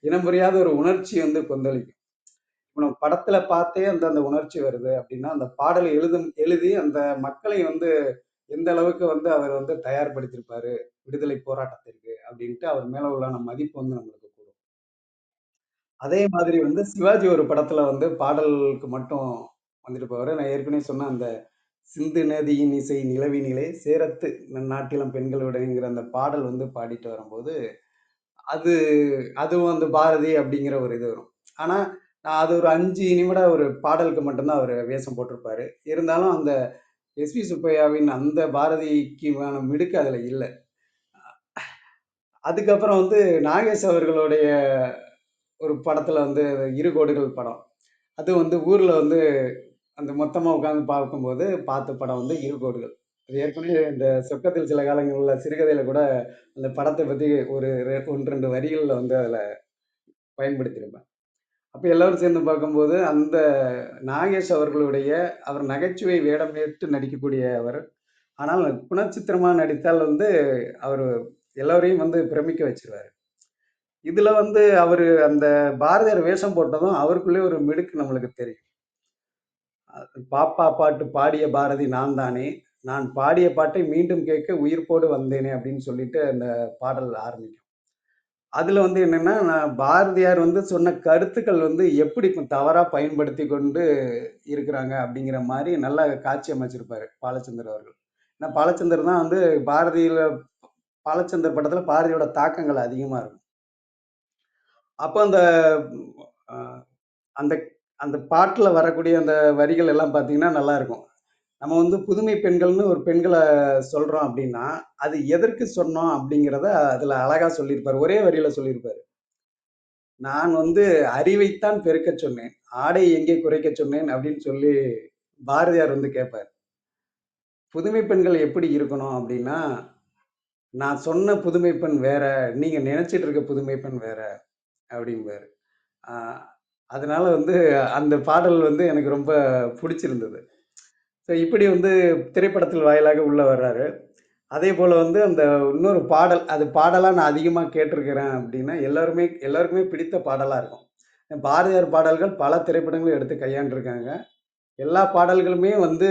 இனம் புரியாத ஒரு உணர்ச்சி வந்து கொந்தளிக்கும். இப்ப நம்ம படத்துல பார்த்தே அந்த அந்த உணர்ச்சி வருது அப்படின்னா, அந்த பாடலை எழுதி அந்த மக்களை வந்து எந்த அளவுக்கு வந்து அவர் வந்து தயார்படுத்தியிருப்பாரு, விடுதலை போராட்டத்திற்கு அப்படின்ட்டு அவர் மேல உள்ளான மதிப்பு வந்து நம்மளுக்கு கூடும். அதே மாதிரி வந்து சிவாஜி ஒரு படத்துல வந்து பாடலுக்கு மட்டும் வந்துட்டு போவாரு. நான் ஏற்கனவே சொன்ன அந்த "சிந்து நதியின் இசை நிலவினிலே சேரத்து நன்னாட்டிலம் பெண்களுடனேங்கிற" அந்த பாடல் வந்து பாடிட்டு வரும்போது, அது அதுவும் அந்த பாரதி அப்படிங்கிற ஒரு இது வரும். ஆனா, நான் அது ஒரு 5 நிமிட ஒரு பாடலுக்கு மட்டும் தான் அவரு வேஷம் போட்டிருப்பாரு. இருந்தாலும் அந்த எஸ்.வி. சுப்பையாவின் அந்த பாரதிக்குமான மிடுக்கு அதுல இல்ல. அதுக்கப்புறம் வந்து நாகேஷ் அவர்களுடைய ஒரு படத்துல வந்து "இரு கோடுகள்" படம். அது வந்து ஊர்ல வந்து அந்த மொத்தமா உட்கார்ந்து பார்க்கும்போது பார்த்த படம் வந்து "இரு கோடுகள்". அது ஏற்கனவே இந்த சொர்க்கத்தில் சில காலங்கள்ல சிறுகதையில கூட அந்த படத்த பத்தி ஒரு 1, 2 வரிகள்ல வந்து அதுல பயன்படுத்தியிருப்பேன். அப்ப எல்லாரும் சேர்ந்து பார்க்கும்போது, அந்த நாகேஷ் அவர்களுடைய அவர் நகைச்சுவை வேடமேற்று நடிக்கக்கூடியவர். ஆனால் குணச்சித்திரமா நடித்தால் வந்து அவரு எல்லோரையும் வந்து பிரமிக்க வச்சுருவாரு. இதுல வந்து அவரு அந்த பாரதியார் வேஷம் போட்டதும் அவருக்குள்ளே ஒரு மிடுக்கு நம்மளுக்கு தெரியும். "பாப்பா பாட்டு பாடிய பாரதி நான் தானே, நான் பாடிய பாட்டை மீண்டும் கேட்க உயிர்ப்போடு வந்தேனே" அப்படின்னு சொல்லிட்டு அந்த பாடல் ஆரம்பிக்கும். அதுல வந்து என்னன்னா, நான் பாரதியார் வந்து சொன்ன கருத்துக்கள் வந்து எப்படி தவறா பயன்படுத்திக் கொண்டு இருக்கிறாங்க அப்படிங்கிற மாரி நல்லா காட்சி அமைச்சிருப்பாரு பாலச்சந்தர் அவர்கள். ஏன்னா பாலச்சந்தர் தான் வந்து பாரதியில பாலச்சந்தர் படத்துல பாரதியோட தாக்கங்கள் அதிகமா இருக்கும். அப்ப அந்த அ அந்த அந்த பாட்டுல வரக்கூடிய அந்த வரிகள் எல்லாம் பார்த்தீங்கன்னா, நல்லா இருக்கும். நம்ம வந்து புதுமை பெண்கள்னு ஒரு பெண்களை சொல்றோம் அப்படின்னா, அது எதற்கு சொன்னோம் அப்படிங்கிறத அதுல அழகா சொல்லியிருப்பாரு. ஒரே வரியில சொல்லியிருப்பாரு. "நான் வந்து அறிவைத்தான் பெருக்கச் சொன்னேன். ஆடை எங்கே குறைக்கச் சொன்னேன்" அப்படின்னு சொல்லி பாரதியார் வந்து கேட்பாரு. புதுமை பெண்கள் எப்படி இருக்கணும் அப்படின்னா, "நான் சொன்ன புதுமை பெண் வேற, நீங்க நினைச்சிட்டு இருக்க புதுமை பெண் வேற" அப்படிம்பாரு. ஆ அதனால வந்து அந்த பாடல் வந்து எனக்கு ரொம்ப புடிச்சிருந்தது. ஸோ இப்படி வந்து திரைப்படத்தில் வாயிலாக உள்ள வர்றாரு. அதேபோல வந்து அந்த இன்னொரு பாடல், அது பாடலா நான் அதிகமா கேட்டிருக்கிறேன் அப்படின்னா, எல்லாருக்குமே பிடித்த பாடலா இருக்கும். பாரதியார் பாடல்கள் பல திரைப்படங்களும் எடுத்து கையாண்டுருக்காங்க. எல்லா பாடல்களுமே வந்து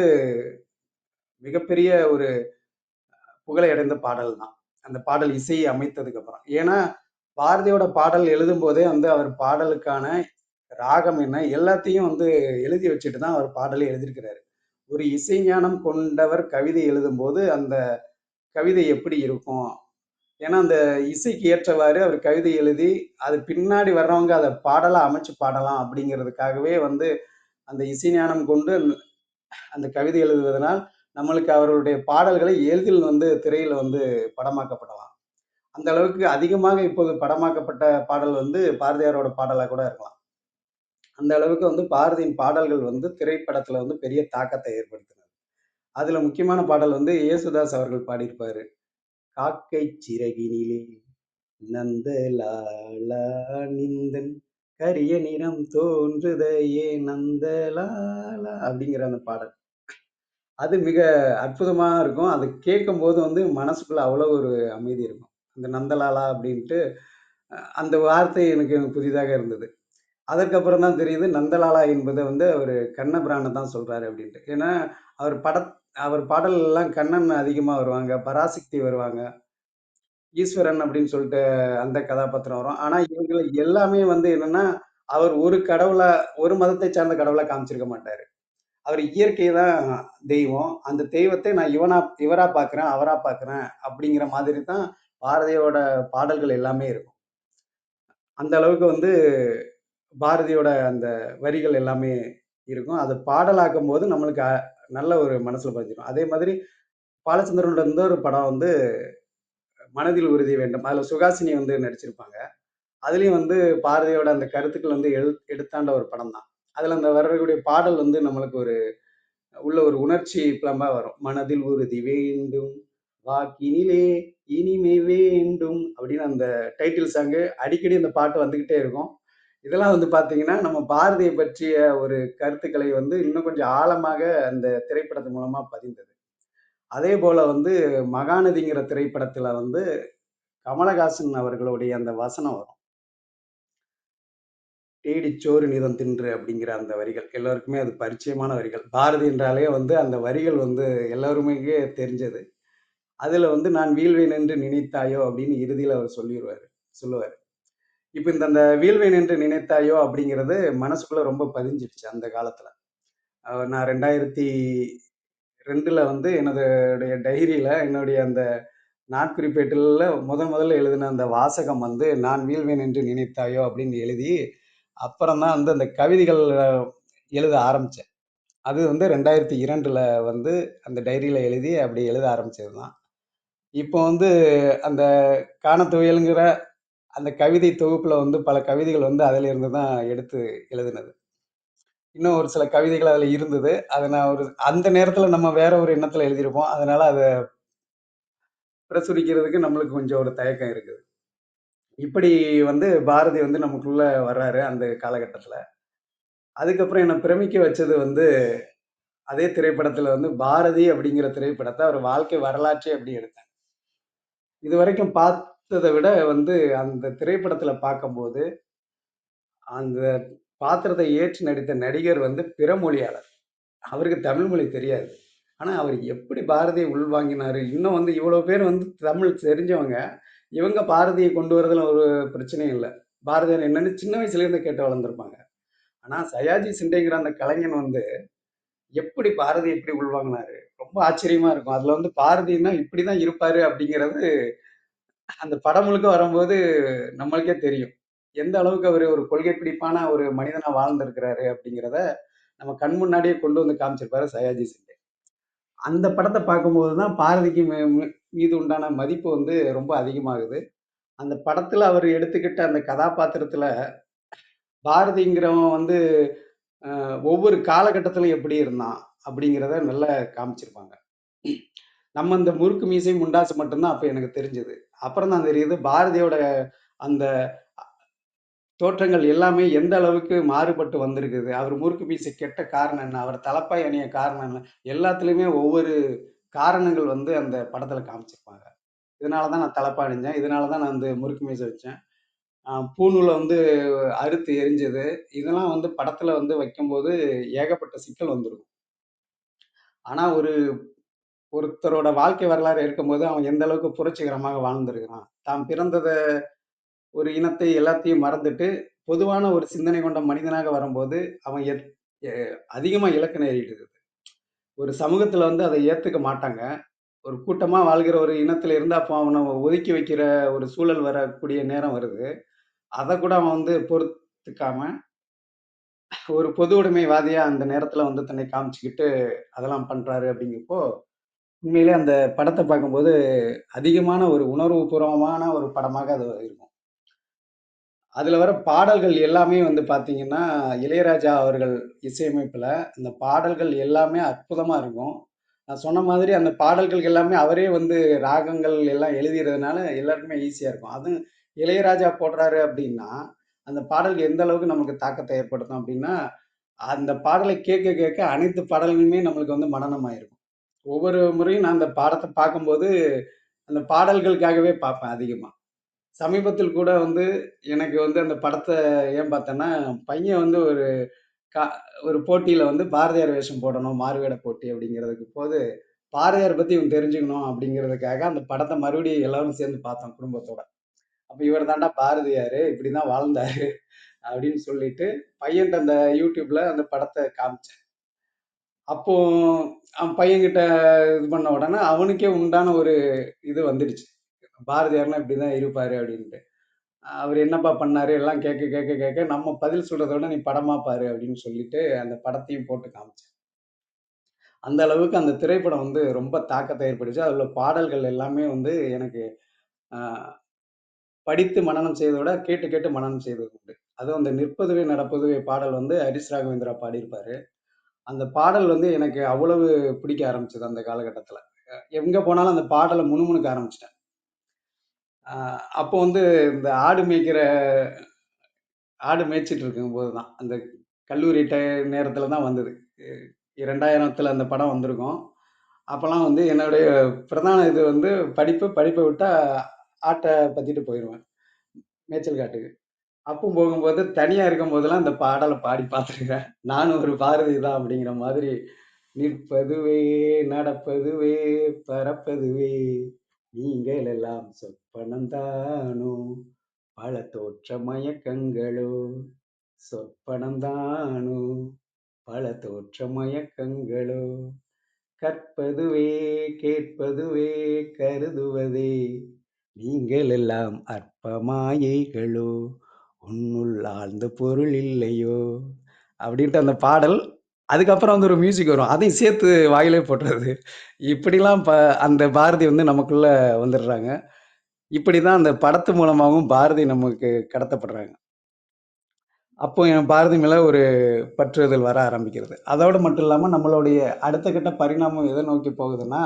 மிகப்பெரிய ஒரு புகழை அடைந்த பாடல் தான். அந்த பாடல் இசையை அமைத்ததுக்கு அப்புறம். ஏன்னா, பாரதியோட பாடல் எழுதும்போதே வந்து அவர் பாடலுக்கான ராகம் என்ன எல்லாத்தையும் வந்து எழுதி வச்சுட்டு தான் அவர் பாடலே எழுதியிருக்கிறாரு. ஒரு இசை ஞானம் கொண்டவர் கவிதை எழுதும்போது, அந்த கவிதை எப்படி இருக்கும்? ஏன்னா, அந்த இசைக்கு ஏற்றவாறு அவர் கவிதை எழுதி, அது பின்னாடி வர்றவங்க அத பாடலா அமைச்சு பாடலாம் அப்படிங்கிறதுக்காகவே வந்து அந்த இசை ஞானம் கொண்டு அந்த கவிதை எழுதுவதனால், நம்மளுக்கு அவர்களுடைய பாடல்களை எளிதில் வந்து திரையில வந்து படமாக்கப்படலாம். அந்த அளவுக்கு அதிகமாக இப்போது படமாக்கப்பட்ட பாடல் வந்து பாரதியாரோட பாடலா கூட இருக்கலாம். அந்த அளவுக்கு வந்து பாரதியின் பாடல்கள் வந்து திரைப்படத்துல வந்து பெரிய தாக்கத்தை ஏற்படுத்தினது. அதுல முக்கியமான பாடல் வந்து இயேசுதாஸ் அவர்கள் பாடியிருப்பாரு. "காக்கை சிறகினிலே நந்தலாலா நிந்தன் கரிய நிறம் தோன்றுதையே நந்தலாலா" அப்படிங்கிற அந்த பாடல். அது மிக அற்புதமா இருக்கும். அத கேட்கும்போது வந்து மனசுக்குள்ள அவ்வளோ ஒரு அமைதி இருக்கும். அந்த நந்தலாலா அப்படின்ட்டு அந்த வார்த்தை எனக்கு புதிதாக இருந்தது. அதற்கப்புறம் தான் தெரியுது நந்தலாலா என்பது வந்து அவரு கண்ணபிரான தான் சொல்றாரு அப்படின்ட்டு. ஏன்னா, அவர் படத் அவர் பாடல்கள்லாம் கண்ணன் அதிகமா வருவாங்க. பராசக்தி வருவாங்க. ஈஸ்வரன் அப்படின்னு சொல்லிட்டு அந்த கதாபாத்திரம் வரும். ஆனா இவர்கள் எல்லாமே வந்து என்னன்னா, அவர் ஒரு மதத்தை சார்ந்த கடவுளா காமிச்சிருக்க மாட்டாரு. அவர் இயற்கை தான் தெய்வம். அந்த தெய்வத்தை நான் இவரா பார்க்கிறேன், அவரா பார்க்கிறேன் அப்படிங்கிற மாதிரி தான் பாரதியோட பாடல்கள் எல்லாமே இருக்கும். அந்த அளவுக்கு வந்து பாரதியோட அந்த வரிகள் எல்லாமே இருக்கும். அத பாடலாக்கும்போது நம்மளுக்கு நல்ல ஒரு மனசுல பதிஞ்சிரும். அதே மாதிரி பாலச்சந்தரோட இன்னொரு படம் வந்து மனதில் உறுதி வேண்டும். அதுல சுஹாசினி வந்து நடிச்சிருப்பாங்க. அதுலயும் வந்து பாரதியோட அந்த கருத்துக்கள் வந்து எடுத்தாண்ட ஒரு படம் தான். அதுல அந்த வரக்கூடிய பாடல் வந்து நம்மளுக்கு உள்ள ஒரு உணர்ச்சி பிளம்பா வரும். "மனதில் உறுதி வேண்டும், வாக்கினிலே இனிமை வேண்டும்" அப்படின்னு அந்த டைட்டில் சாங்கு அடிக்கடி அந்த பாட்டு வந்துகிட்டே இருக்கும். இதெல்லாம் வந்து பார்த்தீங்கன்னா, நம்ம பாரதிய பற்றிய ஒரு கருத்துக்களை வந்து இன்னும் கொஞ்சம் ஆழமாக அந்த திரைப்படத்து மூலமா பதிந்தது. அதேபோல வந்து மகாநதிங்கிற திரைப்படத்துல வந்து கமலஹாசன் அவர்களுடைய அந்த வசனம் வரும். "தேடிச் சோறு நிதம் தின்று" அப்படிங்கிற அந்த வரிகள். எல்லோருக்குமே அது பரிச்சயமான வரிகள். பாரதி என்றாலே வந்து அந்த வரிகள் வந்து எல்லோருமே தெரிஞ்சது. அதுல வந்து "நான் வீழ்வேன் என்று நினைத்தாயோ" அப்படின்னு இறுதியில அவர் சொல்லுவாரு. இப்ப அந்த "வீழ்வேன் என்று நினைத்தாயோ" அப்படிங்கிறது மனசுக்குள்ள ரொம்ப பதிஞ்சிடுச்சு அந்த காலத்துல. நான் 2002ல வந்து டைரியில என்னுடைய அந்த நாட்குறிப்பேட்டுல முதல்ல எழுதின அந்த வாசகம் வந்து "நான் வீழ்வேன் என்று நினைத்தாயோ" அப்படின்னு எழுதி, அப்புறம் தான் வந்து அந்த கவிதைகள் எழுத ஆரம்பிச்சேன். அது வந்து 2002ல வந்து அந்த டைரியில எழுதி அப்படி எழுத ஆரம்பிச்சது தான். இப்போ வந்து அந்த கானத்துவையல்ங்கிற அந்த கவிதை தொகுப்புல வந்து பல கவிதைகள் வந்து அதிலிருந்து தான் எடுத்து எழுதினது. இன்னும் ஒரு சில கவிதைகள் அதுல இருந்தது. அத நான் அந்த நேரத்துல நம்ம வேற ஒரு எண்ணத்துல எழுதியிருப்போம். அதனால அத பிரசுரிக்கிறதுக்கு நம்மளுக்கு கொஞ்சம் ஒரு தயக்கம் இருக்குது. இப்படி வந்து பாரதி வந்து நமக்குள்ள வர்றாரு அந்த காலகட்டத்துல. அதுக்கப்புறம் என்ன பிரமிக்க வச்சது வந்து, அதே திரைப்படத்துல வந்து பாரதி அப்படிங்கிற திரைப்படத்த அவர் வாழ்க்கை வரலாற்றே அப்படி எடுத்தாங்க. இதுவரைக்கும் பார்த்தத விட வந்து அந்த திரைப்படத்துல பார்க்கும்போது, அந்த பாத்திரத்தை ஏற்று நடித்த நடிகர் வந்து பிற மொழியாளர். அவருக்கு தமிழ் மொழி தெரியாது. ஆனா, அவர் எப்படி பாரதிய உள்வாங்கினாரு. இன்னும் வந்து இவ்வளோ பேர் வந்து தமிழ் தெரிஞ்சவங்க. இவங்க பாரதிய கொண்டு வரதுல ஒரு பிரச்சனையும் இல்ல. பாரதியார் என்னன்னு சின்ன வயசுலேருந்து கேட்டு வளர்ந்துருப்பாங்க. ஆனா, சயாஜி சிண்டேங்கிற அந்த கலைஞன் வந்து எப்படி பாரதிய எப்படி உள்வாங்குனாரு? ரொம்ப ஆச்சரியமா இருக்கும். அதுல வந்து பாரதின்னா இப்படிதான் இருப்பாரு அப்படிங்கிறது அந்த படம் முழுக்க வரும்போது நம்மளுக்கே தெரியும். எந்த அளவுக்கு அவரு ஒரு கொள்கை பிடிப்பான ஒரு மனிதனா வாழ்ந்திருக்கிறாரு அப்படிங்கிறத நம்ம கண் முன்னாடியே கொண்டு வந்து காமிச்சிருப்பாரு சயாஜி சிண்டே. அந்த படத்தை பார்க்கும்போது தான் பாரதிக்கு மீது உண்டான மதிப்பு வந்து ரொம்ப அதிகமாகுது. அந்த படத்துல அவர் எடுத்துக்கிட்ட அந்த கதாபாத்திரத்துல பாரதிங்கிறவன் வந்து ஒவ்வொரு காலகட்டத்திலும் எப்படி இருந்தான் அப்படிங்கிறத நல்லா காமிச்சிருப்பாங்க. நம்ம இந்த முறுக்கு மீசை முண்டாசு மட்டும்தான் அப்ப எனக்கு தெரிஞ்சது. அப்புறம் தான் தெரியுது பாரதியோட அந்த தோற்றங்கள் எல்லாமே எந்த அளவுக்கு மாறுபட்டு வந்திருக்குது. அவர் முறுக்கு மீசை கெட்ட காரணம் என்ன? அவர் தலப்பாய் அணிய காரணம் என்ன? எல்லாத்துலயுமே ஒவ்வொரு காரணங்கள் வந்து அந்த படத்துல காமிச்சிருப்பாங்க. இதனால தான் நான் தலப்பா அணிஞ்சேன். இதனால தான் நான் வந்து முறுக்கு மீசை வச்சேன். பூணூல வந்து அறுத்து எரிஞ்சது. இதெல்லாம் வந்து படத்துல வந்து வைக்கும்போது ஏகப்பட்ட சிக்கல் வந்துரும். ஆனா ஒருத்தரோட வாழ்க்கை வரலாறு இருக்கும்போது அவன் எந்த அளவுக்கு புரட்சிகரமாக வாழ்ந்திருக்கிறான். தாம் பிறந்தத ஒரு இனத்தை எல்லாத்தையும் மறந்துட்டு, பொதுவான ஒரு சிந்தனை கொண்ட மனிதனாக வரும்போது, அவன் எத் எ அதிகமா இழக்க நேரிடுது. ஒரு சமூகத்துல வந்து அத ஏத்துக்க மாட்டாங்க. ஒரு கூட்டமா வாழ்கிற ஒரு இனத்துல இருந்து, அப்போ அவன ஒதுக்கி வைக்கிற ஒரு சூழல் வரக்கூடிய நேரம் வருது. அதக்கூட அவன் வந்து பொறுத்துக்காம, ஒரு பொது உடைமைவாதியா அந்த நேரத்துல வந்து தன்னை காமிச்சுக்கிட்டு, அதெல்லாம் பண்றாரு அப்படிங்கிறப்போ, உண்மையிலே அந்த படத்த பார்க்கும்போது, அதிகமான ஒரு உணர்வுபூர்வமான ஒரு படமாக அது இருக்கும். அதுல வர பாடல்கள் எல்லாமே வந்து பார்த்தீங்கன்னா, இளையராஜா அவர்கள் இசையமைப்புல, அந்த பாடல்கள் எல்லாமே அற்புதமா இருக்கும். நான் சொன்ன மாதிரி அந்த பாடல்கள் எல்லாமே அவரே வந்து ராகங்கள் எல்லாம் எழுதிறதுனால எல்லாருக்குமே ஈஸியா இருக்கும். அதுவும் இளையராஜா போடுறாரு அப்படின்னா, அந்த பாடல் எந்த அளவுக்கு நமக்கு தாக்கத்த ஏற்படுத்தும் அப்படின்னா, அந்த பாடலை கேட்க கேட்க அனைத்து பாடல்களுமே நம்மளுக்கு வந்து மனனமாயிருக்கும். ஒவ்வொரு முறையும் நான் அந்த பாடத்த பார்க்கும்போது, அந்த பாடல்களுக்காகவே பார்ப்பேன் அதிகமா. சமீபத்தில் கூட வந்து எனக்கு வந்து அந்த படத்த ஏன் பார்த்தேன்னா, பையன் வந்து கா ஒரு போட்டியில வந்து பாரதியார் வேஷம் போடணும், மாறுவேட போட்டி அப்படிங்கிறதுக்கு போது, பாரதியார பத்தி இவன் தெரிஞ்சுக்கணும் அப்படிங்கிறதுக்காக அந்த படத்த மறுபடியும் எல்லாரும் சேர்ந்து பார்த்தோம் குடும்பத்தோட. அப்ப இவர் தான்டா பாரதியாரு, இப்படிதான் வாழ்ந்தாரு அப்படின்னு சொல்லிட்டு, பையன்ட்ட அந்த YouTubeல அந்த படத்த காமிச்சேன். அப்போ அவன் பையன்கிட்ட இது பண்ண உடனே அவனுக்கே உண்டான ஒரு இது வந்துடுச்சு. பாரதியார்னா இப்படிதான் இருப்பாரு அப்படின்ட்டு. அவரு என்னப்பா பண்ணாரு? எல்லாம் கேட்க, கேட்க, கேட்க நம்ம பதில் சொல்றத விட நீ படமா பாரு அப்படின்னு சொல்லிட்டு, அந்த படத்தையும் போட்டு காமிச்சேன். அந்த அளவுக்கு அந்த திரைப்படம் வந்து ரொம்ப தாக்கத்த ஏற்படுச்சு. அதுல பாடல்கள் எல்லாமே வந்து எனக்கு அ படித்து மனனம் செய்தத விட, கேட்டு, கேட்டு மனனம் செய்தது உண்டு. அதுவும் அந்த "நிற்பதுவே நடப்பதுவே" பாடல் வந்து ஹரிஸ் ராகவேந்திரா பாடியிருப்பாரு. அந்த பாடல் வந்து எனக்கு அவ்வளவு பிடிக்க ஆரம்பிச்சது அந்த காலகட்டத்தில. எங்க போனாலும் அந்த பாடல முணுமுணுக்க ஆரம்பிச்சுட்டேன். அ அப்போ வந்து இந்த ஆடு மேய்ச்சிட்டு இருக்கும்போது தான். அந்த கல்லூரி நேரத்தில தான் வந்தது. 2000த்துல அந்த படம் வந்திருக்கும். அப்பலாம் வந்து என்னுடைய பிரதான இது வந்து படிப்பு. படிப்ப விட்டா ஆட்ட பத்திட்டு போயிருவேன். மேய்ச்சல் காட்டுக்கு. அப்போ போகும்போது தனியா இருக்கும்போதெல்லாம் இந்த பாடல பாடி பார்த்துருக்கிறேன். நானும் ஒரு பாரதி தான் அப்படிங்கிற மாதிரி. நிற்பதுவே, நடப்பதுவே, பறப்பதுவே, நீங்கள் எல்லாம் சொப்பனம் தானோ, பல தோற்ற மயக்கங்களோ, சொப்பனம் தானோ, பல தோற்ற மயக்கங்களோ, கற்பதுவே, கேட்பதுவே, கருதுவதே, நீங்கள் எல்லாம் அற்ப மாயைகளோ, உன்னுள் ஆழ்ந்த பொருள் இல்லையோ அப்படின்ட்டு அந்த பாடல். அதுக்கப்புறம் வந்து ஒரு மியூசிக் வரும். அதையும் சேர்த்து வாயிலே போட்டுறது. இப்படிலாம் அந்த பாரதி வந்து நமக்குள்ள வந்துடுறாங்க. இப்படிதான் அந்த படத்து மூலமாவும் பாரதி நமக்கு கடத்தப்படுறாங்க. அப்போ என் பாரதி மேல ஒரு பற்றுதல் வர ஆரம்பிக்கிறது. அதோட மட்டும் இல்லாம நம்மளுடைய அடுத்த கட்ட பரிணாமம் எத நோக்கி போகுதுன்னா,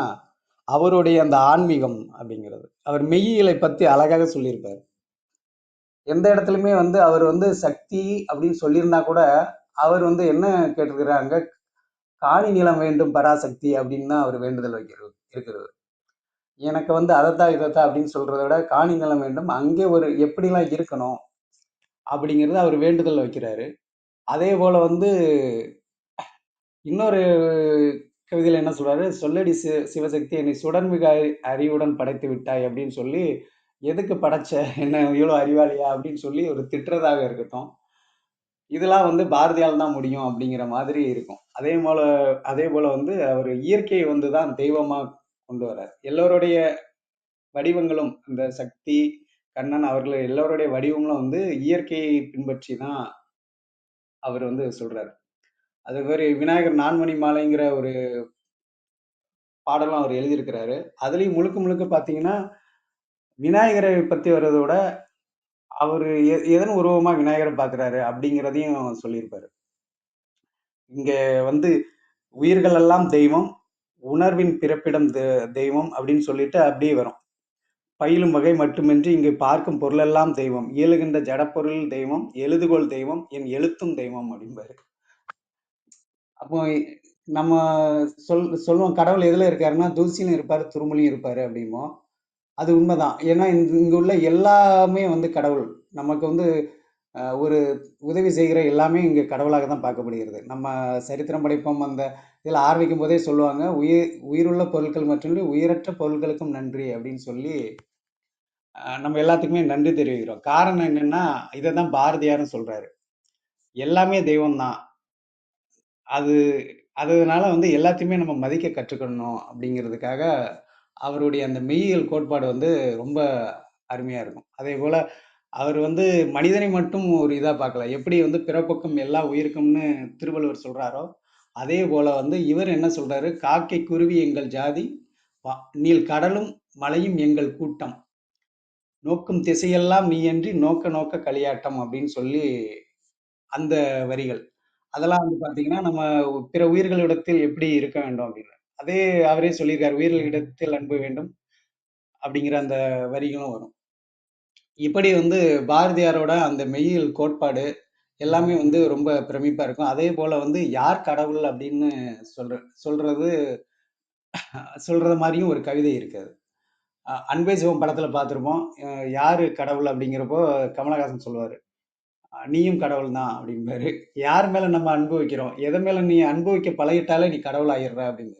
அவருடைய அந்த ஆன்மீகம் அப்படிங்கிறது. அவர் மெய்யியலை பத்தி அழகாக சொல்லியிருப்பாரு. எந்த இடத்துலயுமே வந்து அவர் வந்து சக்தி அப்படின்னு சொல்லியிருந்தா கூட, அவர் வந்து என்ன கேட்டிருக்கிறாங்க, "காணி நிலம் வேண்டும் பராசக்தி" அப்படின்னு தான் அவர் வேண்டுதல் இருக்கிறது. எனக்கு வந்து அதத்தான், இதத்தான் அப்படின்னு சொல்றத விட, காணி நிலம் வேண்டும். அங்கே ஒரு எப்படிலாம் இருக்கணும் அப்படிங்கிறத அவர் வேண்டுதல் வைக்கிறாரு. அதேபோல வந்து இன்னொரு கவிதையில என்ன சொல்றாரு, "சொல்லடி சிவசக்தி என்னை சுடர்மிகு அறிவுடன் படைத்து விட்டாய்" அப்படின்னு சொல்லி, "எதுக்கு படைச்ச? என்ன இவ்வளோ அறிவாளியா?" அப்படின்னு சொல்லி ஒரு திட்டுறதாக இருக்கட்டும். இதெல்லாம் வந்து பாரதியால தான் முடியும் அப்படிங்கிற மாதிரி இருக்கும். அதேபோல வந்து அவரு இயற்கையை வந்து தான் தெய்வமா கொண்டு வர்றாரு. எல்லோருடைய வடிவங்களும் இந்த சக்தி, கண்ணன் அவர்கள் எல்லோருடைய வடிவங்களும் வந்து இயற்கையை பின்பற்றி தான் அவர் வந்து சொல்றாரு. அதே மாரி விநாயகர் நான்மணி மாலைங்கிற ஒரு பாடலும் அவர் எழுதியிருக்கிறாரு. அதுலயும் முழுக்க முழுக்க பார்த்தீங்கன்னா, விநாயகரை பத்தி வர்றத விட, அவரு எதன் உருவமா விநாயகர பார்க்கிறாரு அப்படிங்கிறதையும் சொல்லியிருப்பாரு. இங்க வந்து உயிர்கள் எல்லாம் தெய்வம், உணர்வின் பிறப்பிடம் தெய்வம் அப்படின்னு சொல்லிட்டு அப்படியே வரும். பயிலும் வகை மட்டுமின்றி இங்கு பார்க்கும் பொருளெல்லாம் தெய்வம். இயலுகின்ற ஜடப்பொருள் தெய்வம், எழுதுகோல் தெய்வம், என் எழுத்தும் தெய்வம் அப்படிம்பாரு. அப்போ நம்ம சொல்லுவோம் கடவுள் எதுல இருக்காருன்னா, தூசியிலும் இருப்பாரு, துரும்புலயும் இருப்பாரு அப்படிம்போம். அது உண்மைதான். ஏன்னா இங்க உள்ள எல்லாமே வந்து கடவுள். நமக்கு வந்து ஒரு உதவி செய்கிற எல்லாமே இங்க கடவுளாக தான் பார்க்கப்படுகிறது. நம்ம சரித்திரம் படைப்போம் அந்த இதில ஆரம்பிக்கும் போதே சொல்லுவாங்க, உயிருள்ள பொருட்கள் மட்டுமின்றி உயிரற்ற பொருட்களுக்கும் நன்றி அப்படின்னு சொல்லி, நம்ம எல்லாத்துக்குமே நன்றி தெரிவிக்கிறோம். காரணம் என்னன்னா, இத தான் பாரதியாரும் சொல்றாரு. எல்லாமே தெய்வம் தான். அது அதனால வந்து எல்லாத்தையுமே நம்ம மதிக்க கற்றுக்கணும் அப்படிங்கிறதுக்காக, அவருடைய அந்த மெய்யியல் கோட்பாடு வந்து ரொம்ப அருமையா இருக்கும். அதேபோல அவர் வந்து மனிதனை மட்டும் ஒரு இதா பார்க்கல. எப்படி வந்து பிறப்புக்கும் எல்லா உயிருக்கும்னு திருவள்ளுவர் சொல்றாரோ, அதே போல வந்து இவர் என்ன சொல்றாரு, "காக்கை குருவி எங்கள் ஜாதி, நீள் கடலும் மலையும் எங்கள் கூட்டம். நோக்கும் திசையெல்லாம் நீயன்றி நோக்க நோக்க களியாட்டம்" அப்படின்னு சொல்லி அந்த வரிகள். அதெல்லாம் வந்து பார்த்தீங்கன்னா, நம்ம பிற உயிர்களிடத்தில் எப்படி இருக்க வேண்டும் அப்படின்னு. அதே அவரே சொல்லியிருக்காரு, "உயிர்களிடத்தில் அன்பு வேண்டும்" அப்படிங்கிற அந்த வரிகளும் வரும். இப்படி வந்து பாரதியாரோட அந்த மெய்யியல் கோட்பாடு எல்லாமே வந்து ரொம்ப பிரமிப்பா இருக்கும். அதேபோல வந்து யார் கடவுள் அப்படின்னு சொல்றது சொல்றது மாரியும் ஒரு கவிதை இருக்கு அது. அன்பே சிவம் படத்துல பார்த்திருப்போம். யாரு கடவுள் அப்படிங்கிறப்போ கமலஹாசன் சொல்லுவாரு. "நீயும் கடவுள் தான்" அப்படிம்பாரு. யார் மேல நம்ம அன்பு வைக்கிறோம்? எதன் மேல நீ அன்பு வைக்க பழகிட்டாலே நீ கடவுள் ஆயிடுற அப்படின்னு.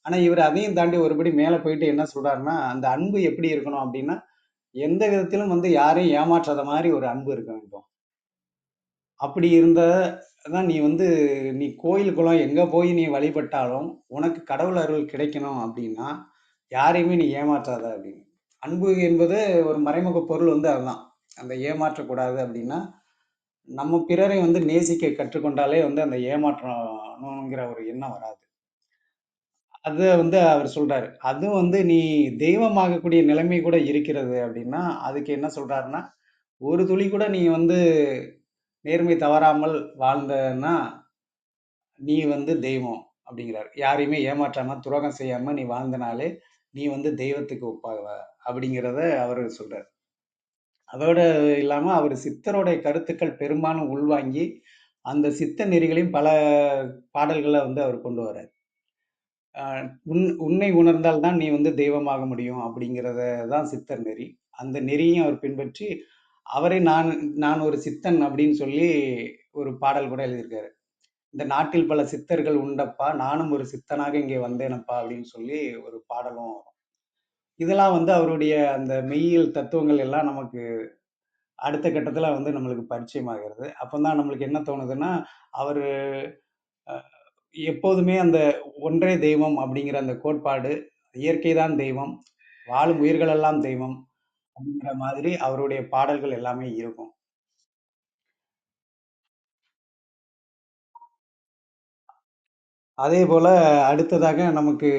ஆனா இவரு அதையும் தாண்டி ஒருபடி மேல போயிட்டு என்ன சொல்றாருன்னா, அந்த அன்பு எப்படி இருக்கணும் அப்படின்னா, எந்த விதத்திலும் வந்து யாரையும் ஏமாற்றாத மாரி ஒரு அன்பு இருக்க வேண்டும். அப்படி இருந்தா தான் நீ வந்து நீ கோயில், குளம் எங்க போய் நீ வழிபட்டாலும், உனக்கு கடவுள் அருள் கிடைக்கணும் அப்படின்னா, யாரையுமே நீ ஏமாற்றாத அப்படின்னு. அன்பு என்பது ஒரு மறைமுக பொருள் வந்து அதுதான். அந்த ஏமாற்றக்கூடாது அப்படின்னா, நம்ம பிறரை வந்து நேசிக்க கற்றுக்கொண்டாலே வந்து அந்த ஏமாற்றணுங்கிற ஒரு எண்ணம் வராது. அத வந்து அவர் சொல்றாரு. அதுவும் வந்து நீ தெய்வமாகக்கூடிய நிலைமை கூட இருக்கிறது அப்படின்னா, அதுக்கு என்ன சொல்றாருன்னா, ஒரு துளி கூட நீ வந்து நேர்மை தவறாமல் வாழ்ந்தன்னா, நீ வந்து தெய்வம் அப்படிங்கிறாரு. யாரையுமே ஏமாற்றாம, துரோகம் செய்யாம நீ வாழ்ந்தனாலே, நீ வந்து தெய்வத்துக்கு ஒப்பாகுவ அப்படிங்கிறத அவரு சொல்றாரு. அதோட இல்லாம அவரு சித்தருடைய கருத்துக்கள் பெரும்பாலும் உள்வாங்கி, அந்த சித்த நெறிகளையும் பல பாடல்கள்ல வந்து அவர் கொண்டு வராரு. அ உன்னை உணர்ந்தால் தான் நீ வந்து தெய்வமாக முடியும் அப்படிங்கிறத தான் சித்தர் நெறி. அந்த நெறியும் அவர் பின்பற்றி, அவரே நான் நான் ஒரு சித்தன் அப்படின்னு சொல்லி ஒரு பாடல் கூட எழுதியிருக்காரு. இந்த நாட்டில் பல சித்தர்கள் உண்டப்பா, நானும் ஒரு சித்தனாக இங்கே வந்தேனப்பா அப்படின்னு சொல்லி ஒரு பாடலும் வரும். இதெல்லாம் வந்து அவருடைய அந்த மெய்யியல் தத்துவங்கள் எல்லாம் நமக்கு அடுத்த கட்டத்துல வந்து நம்மளுக்கு பரிச்சயமாகிறது. அப்பதான் நம்மளுக்கு என்ன தோணுதுன்னா, அவரு அ எப்போதுமே அந்த ஒன்றே தெய்வம் அப்படிங்கிற அந்த கோட்பாடு, இயற்கை தான் தெய்வம், வாழும் உயிர்கள் எல்லாம் தெய்வம் அப்படிங்கிற மாதிரி அவருடைய பாடல்கள் எல்லாமே இருக்கும். அதேபோல அடுத்ததாக நமக்கு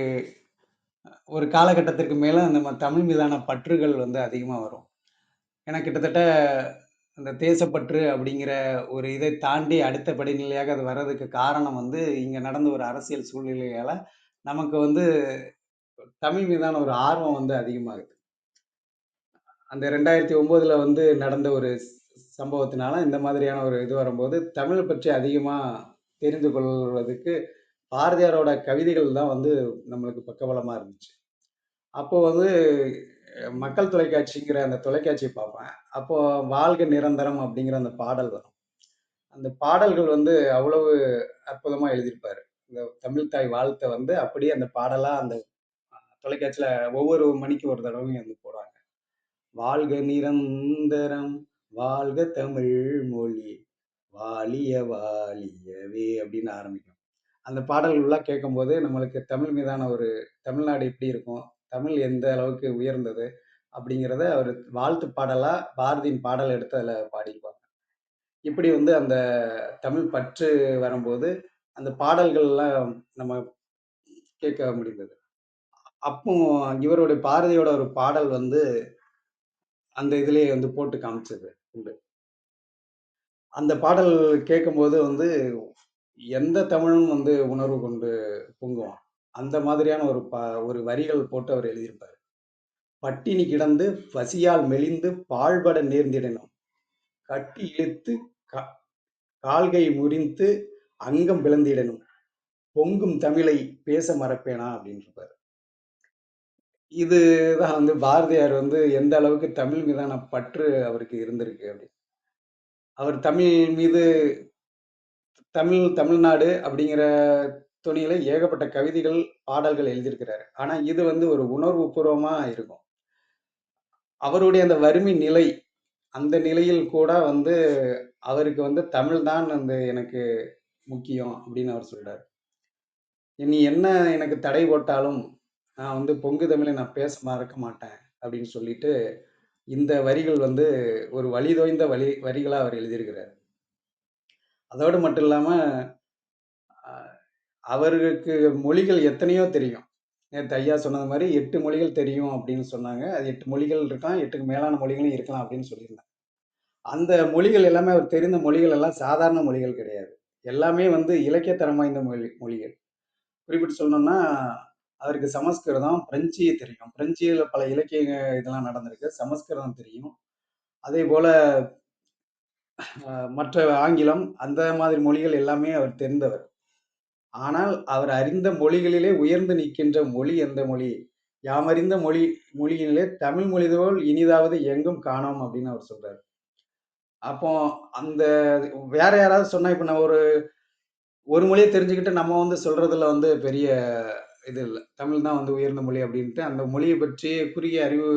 ஒரு காலகட்டத்திற்கு மேல நம்ம தமிழ் மீதான பற்றுகள் வந்து அதிகமா வரும். ஏன்னா கிட்டத்தட்ட இந்த தேசப்பற்று அப்படிங்கிற ஒரு இதை தாண்டி அடுத்த படிநிலையாக அது வர்றதுக்கு காரணம் வந்து, இங்க நடந்த ஒரு அரசியல் சூழ்நிலையால நமக்கு வந்து தமிழ் மீதான ஒரு ஆர்வம் வந்து அதிகமாகுது. அந்த 2009ல வந்து நடந்த ஒரு சம்பவத்தினால இந்த மாதிரியான ஒரு இது வரும்போது, தமிழ் பற்றி அதிகமா தெரிந்து கொள்வதற்கு பாரதியாரோட கவிதைகள் தான் வந்து நம்மளுக்கு பக்கபலமா இருந்துச்சு. அப்போ வந்து மக்கள் தொலைக்காட்சிங்கிற அந்த தொலைக்காட்சிய பார்ப்பேன். அப்போ "வாழ்க நிரந்தரம்" அப்படிங்கிற அந்த பாடல் வரும். அந்த பாடல்கள் வந்து அவ்வளவு அற்புதமா எழுதியிருப்பாரு. இந்த தமிழ் தாய் வாழ்த்த வந்து அப்படியே அந்த பாடலா அந்த தொலைக்காட்சியில ஒவ்வொரு மணிக்கு ஒரு தடவையும் வந்து போடுவாங்க. "வாழ்க நிரந்தரம், வாழ்க தமிழ் மொழி, வாழிய வாழியவே" அப்படின்னு ஆரம்பிக்கும். அந்த பாடல்கள்லாம் கேட்கும்போது நம்மளுக்கு தமிழ் மீதான ஒரு தமிழ்நாடு எப்படி இருக்கும்? தமிழ் எந்த அளவுக்கு உயர்ந்தது? அப்படிங்கிறத ஒரு வாழ்த்து பாடலா பாரதியின் பாடல் எடுத்து அதில பாடியிருப்பாங்க. இப்படி வந்து அந்த தமிழ் பற்று வரும்போது, அந்த பாடல்கள்லாம் நம்ம கேட்க முடிந்தது. அப்போ இவருடைய பாரதியோட ஒரு பாடல் வந்து அந்த இதுலயே வந்து போட்டு காமிச்சது உண்டு. அந்த பாடல் கேட்கும்போது வந்து எந்த தமிழும் வந்து உணர்வு கொண்டு பொங்குவான். அந்த மாதிரியான ஒரு வரிகள் போட்டு அவர் எழுதியிருப்பாரு. பட்டினி கிடந்து பசியால் மெலிந்து பாழ்பட நேர்ந்திடனும் கட்டி இழுத்து கால்கை முறிந்து அங்கம் பிளந்திடனும் பொங்கும் தமிழை பேச மறப்பேனா அப்படின்னு இருப்பாரு. இதுதான் வந்து பாரதியார் வந்து எந்த அளவுக்கு தமிழ் மீதான பற்று அவருக்கு இருந்திருக்கு அப்படின்னு. அவர் தமிழ் மீது தமிழ்நாடு அப்படிங்கிற துணியில ஏகப்பட்ட கவிதைகள், பாடல்கள் எழுதியிருக்கிறாரு. ஆனா இது வந்து ஒரு உணர்வு பூர்வமா இருக்கும். அவருடைய அந்த வறுமை நிலை, அந்த நிலையில் கூட வந்து அவருக்கு வந்து தமிழ் தான் வந்து எனக்கு முக்கியம் அப்படின்னு அவர் சொல்றாரு. "நீ என்ன எனக்கு தடை போட்டாலும், நான் வந்து பொங்கு தமிழை நான் பேச மறக்க மாட்டேன்" அப்படின்னு சொல்லிட்டு, இந்த வரிகள் வந்து ஒரு வழிதோய்ந்த வரிகளா அவர் எழுதியிருக்கிறார். அதோடு மட்டும் இல்லாம, அ அவருக்கு மொழிகள் எத்தனையோ தெரியும். நேத்து ஐயா சொன்னது மாரி 8 மொழிகள் தெரியும் அப்படின்னு சொன்னாங்க. அது 8 மொழிகள் இருக்கலாம், 8க்கு மேலான மொழிகளும் இருக்கலாம் அப்படின்னு சொல்லியிருந்தாங்க. அந்த மொழிகள் எல்லாமே அவர் தெரிந்த மொழிகள் எல்லாம் சாதாரண மொழிகள் கிடையாது. எல்லாமே வந்து இலக்கியத்தரம் வாய்ந்த மொழிகள். குறிப்பிட்டு சொல்லணும்னா, அவருக்கு சமஸ்கிருதம், பிரெஞ்சு தெரியும். பிரெஞ்சுல பல இலக்கிய இதெல்லாம் நடந்திருக்கு. சமஸ்கிருதம் தெரியும். அதேபோல மற்ற ஆங்கிலம், அந்த மாதிரி மொழிகள் எல்லாமே அவர் தெரிந்தவர். ஆனால் அவர் அறிந்த மொழிகளிலே உயர்ந்து நிற்கின்ற மொழி எந்த மொழி? யாமறிந்த மொழியினிலே தமிழ் மொழிபோல் இனிதாவது எங்கும் காணோம் அப்படின்னு அவர் சொல்றாரு. அப்போ அந்த வேற யாராவது சொன்னா, இப்ப நான் ஒரு மொழிய தெரிஞ்சுக்கிட்டு நம்ம வந்து சொல்றதுல வந்து பெரிய இது இல்ல. தமிழ் தான் வந்து உயர்ந்த மொழி அப்படின்ட்டு, அந்த மொழிய பற்றி குறுகிய அறிவு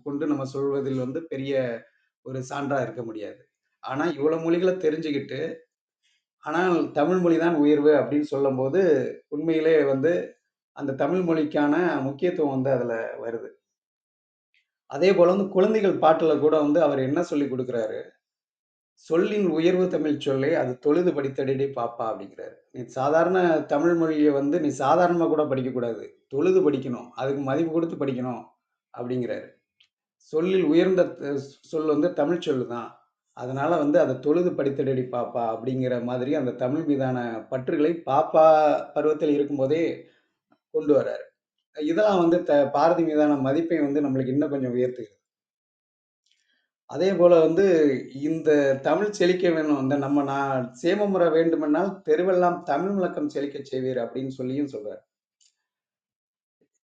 கொண்டு நம்ம சொல்வதில் வந்து பெரிய ஒரு சான்றா இருக்க முடியாது. ஆனா இவ்வளவு மொழிகள தெரிஞ்சுக்கிட்டு, ஆனால் தமிழ் மொழி தான் உயர்வு அப்படின்னு சொல்லும்போது, உண்மையிலே வந்து அந்த தமிழ் மொழிக்கான முக்கியத்துவம் வந்து அதுல வருது. அதேபோல வந்து குழந்தைகள் பாட்டுல கூட வந்து அவர் என்ன சொல்லிக் குடுக்குறாரு, "சொல்லின் உயர்வு தமிழ்ச் சொல்லே அது தொழுது படித்தடிடே பாப்பா" அப்படிங்கிறாரு. நீ சாதாரண தமிழ் மொழிய வந்து நீ சாதாரணமா கூட படிக்கக்கூடாது. தொழுது படிக்கணும். அதுக்கு மதிப்பு குடுத்து படிக்கணும் அப்படிங்கிறாரு. சொல்லில் உயர்ந்த சொல் வந்து தமிழ் சொல்லு தான். அதனால வந்து அத தொழுது படித்திடடி பாப்பா அப்படிங்கிற மாதிரி அந்த தமிழ் மீதான பற்றுகளை பாப்பா பருவத்தில் இருக்கும்போதே கொண்டு வராரு. இதெல்லாம் வந்து பாரதி மீதான மதிப்பை வந்து நம்மளுக்கு இன்னும் கொஞ்சம் உயர்த்துது. அதேபோல வந்து இந்த தமிழ் செழிக்க வேணும். இந்த நம்ம சேமமுற வேண்டுமென்றால் தெருவெல்லாம் தமிழ் முழக்கம் செழிக்கச் செய்வீர் அப்படின்னு சொல்லியும் சொல்றாரு.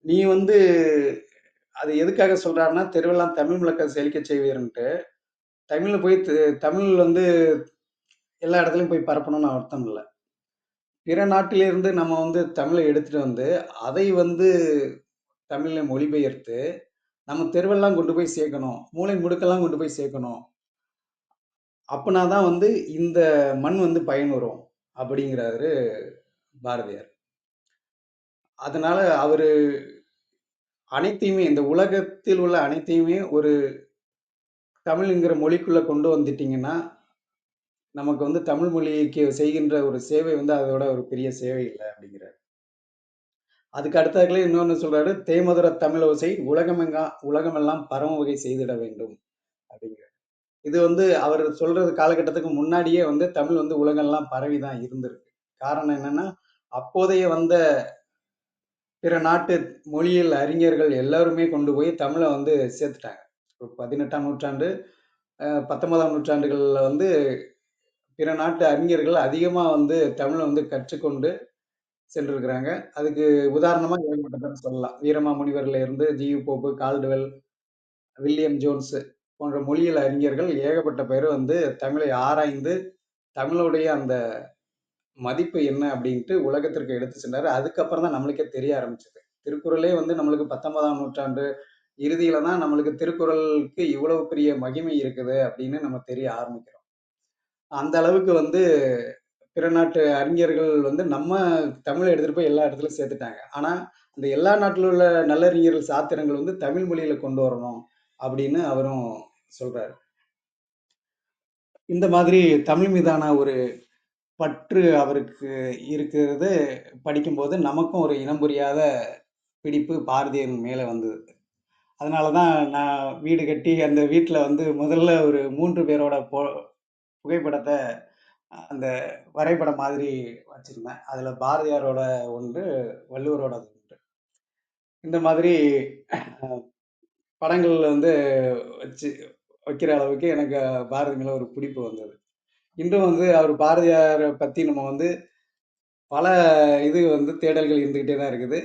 நீ வந்து அது எதுக்காக சொல்றாருன்னா, தெருவெல்லாம் தமிழ் முழக்கம் செழிக்கச் செய்வீர்ன்ட்டு. தமிழ்ல போய் தமிழ் வந்து எல்லா இடத்துலயும் போய் பரப்பணும்னு அர்த்தம் இல்ல. பிற நாட்டிலிருந்து நம்ம வந்து தமிழ எடுத்துட்டு வந்து, அதை வந்து தமிழ்ல மொழிபெயர்த்து, நம்ம தெருவெல்லாம் கொண்டு போய் சேர்க்கணும். மூலை முடுக்கெல்லாம் கொண்டு போய் சேர்க்கணும். அப்பனா தான் வந்து இந்த மண் வந்து பயனுறும். அப்படிங்கிறாரு பாரதியார். அதனால அவரு அனைத்தையுமே இந்த உலகத்தில் உள்ள அனைத்தையுமே ஒரு தமிழ்ங்கிற மொழிக்குள்ள கொண்டு வந்துட்டீங்கன்னா, நமக்கு வந்து தமிழ் மொழிக்கு செய்கின்ற ஒரு சேவை வந்து அதோட ஒரு பெரிய சேவை இல்ல அப்படிங்கிறாரு. அதுக்கு அடுத்தாக்குல இன்னொன்னு சொல்றாரு, "தேமதுர தமிழோசை உலகமெல்லாம் பரவும் வகை செய்திட வேண்டும்" அப்படிங்கிறாரு. இது வந்து அவர் சொல்றது காலகட்டத்துக்கு முன்னாடியே வந்து தமிழ் வந்து உலகெல்லாம் பரவி தான் இருந்திருக்கு. காரணம் என்னன்னா, அப்போதைய வந்த பிற நாட்டு மொழியியல் அறிஞர்கள் எல்லாருமே கொண்டு போய் தமிழ வந்து சேர்த்துட்டாங்க. 18ஆம் நூற்றாண்டு, 19ஆம் நூற்றாண்டுகள்ல வந்து பிற நாட்டு அறிஞர்கள் அதிகமா வந்து தமிழ வந்து கற்றுக்கொண்டு சென்றிருக்கிறாங்க. அதுக்கு உதாரணமா ஏகப்பட்ட பேர் சொல்லலாம். வீரமாமுனிவர்ல இருந்து GU. Pope, Caldwell, William Jones போன்ற மொழியியல் அறிஞர்கள் ஏகப்பட்ட பேர் வந்து தமிழை ஆராய்ந்து, தமிழுடைய அந்த மதிப்பு என்ன அப்படின்ட்டு உலகத்திற்கு எடுத்து சென்றாரு. அதுக்கப்புறம் தான் நம்மளுக்கே தெரிய ஆரம்பிச்சது. திருக்குறளே வந்து நம்மளுக்கு 19ஆம் நூற்றாண்டு இறுதியில தான் நம்மளுக்கு திருக்குறளுக்கு இவ்வளவு பெரிய மகிமை இருக்குது அப்படின்னு நம்ம தெரிய ஆரம்பிக்கிறோம். அந்த அளவுக்கு வந்து பிற நாட்டு அறிஞர்கள் வந்து நம்ம தமிழ எடுத்துட்டு போய் எல்லா இடத்துலயும் சேர்த்துட்டாங்க. ஆனா, அந்த எல்லா நாட்டில உள்ள நல்லறிஞர்கள் சாத்திரங்கள் வந்து தமிழ் மொழியில கொண்டு வரணும் அப்படின்னு அவரும் சொல்றாரு. இந்த மாதிரி தமிழ் மீதான ஒரு பற்று அவருக்கு இருக்கிறது படிக்கும்போது நமக்கும் ஒரு இனம் புரியாத பிடிப்பு பாரதியின் மேலே வந்தது. அதனால தான் நான் வீடு கட்டி அந்த வீட்டில் வந்து முதல்ல ஒரு 3 பேரோட புகைப்படத்தை அந்த வரைபடம் மாதிரி வச்சிருந்தேன். அதில் பாரதியாரோட ஒன்று, வள்ளுவரோட ஒன்று. இந்த மாதிரி படங்கள் வந்து வச்சு வைக்கிற அளவுக்கு எனக்கு பாரதி மேலே ஒரு பிடிப்பு வந்தது. இன்றும் வந்து அவர் பாரதியாரை பற்றி நம்ம வந்து பல இது வந்து தேடல்கள் இருந்துக்கிட்டே தான் இருக்குது.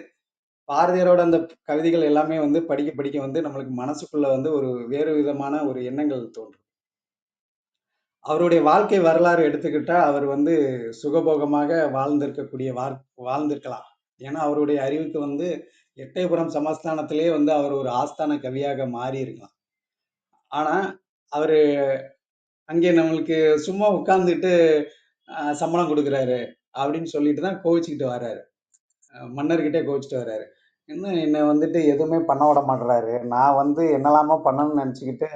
பாரதியாரோட அந்த கவிதைகள் எல்லாமே வந்து படிக்க படிக்க வந்து நம்மளுக்கு மனசுக்குள்ள வந்து ஒரு வேறு விதமான ஒரு எண்ணங்கள் தோன்றும். அவருடைய வாழ்க்கை வரலாறு எடுத்துக்கிட்டா அவர் வந்து சுகபோகமாக வாழ்ந்திருக்கலாம். ஏன்னா அவருடைய அறிவுக்கு வந்து எட்டயபுரம் சமஸ்தானத்திலே வந்து அவர் ஒரு ஆஸ்தான கவியாக மாறி இருக்கலாம். ஆனா அவரு அங்கே நம்மளுக்கு சும்மா உட்கார்ந்துட்டு சம்பளம் கொடுக்குறாரு அப்படின்னு சொல்லிட்டு தான் கோவிச்சுக்கிட்டு வர்றாரு. மன்னர்கிட்டே கோவிச்சுட்டு வர்றாரு. இன்னும் என்னை வந்துட்டு எதுவுமே பண்ண விட மாட்டுறாரு. நான் வந்து என்னெல்லாமோ பண்ணணும்னு நினச்சிக்கிட்டு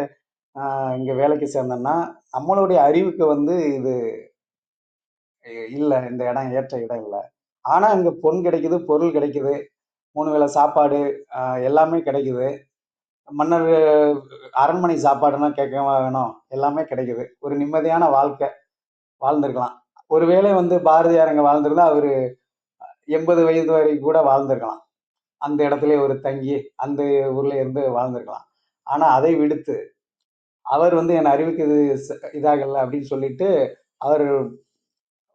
இங்கே வேலைக்கு சேர்ந்தேன்னா நம்மளுடைய அறிவுக்கு வந்து இது இல்லை, இந்த இடம் ஏற்ற இடம் இல்லை. ஆனால் இங்கே பொன் கிடைக்குது, பொருள் கிடைக்குது, 3 வேளை சாப்பாடு எல்லாமே கிடைக்குது. மன்னர் அரண்மனை சாப்பாடுன்னா கேட்கவா வேணும், எல்லாமே கிடைக்குது. ஒரு நிம்மதியான வாழ்க்கை வாழ்ந்திருக்கலாம். ஒருவேளை வந்து பாரதியார் அங்கே வாழ்ந்திருந்தா அவர் 80 வயது வரை கூட வாழ்ந்திருக்கலாம். அந்த இடத்துல ஒரு தங்கி அந்த ஊர்ல இருந்து வாழ்ந்திருக்கலாம். ஆனா அதை விடுத்து அவர் வந்து என் அறிவுக்கு இது இதாகல அப்படின்னு சொல்லிட்டு அவர்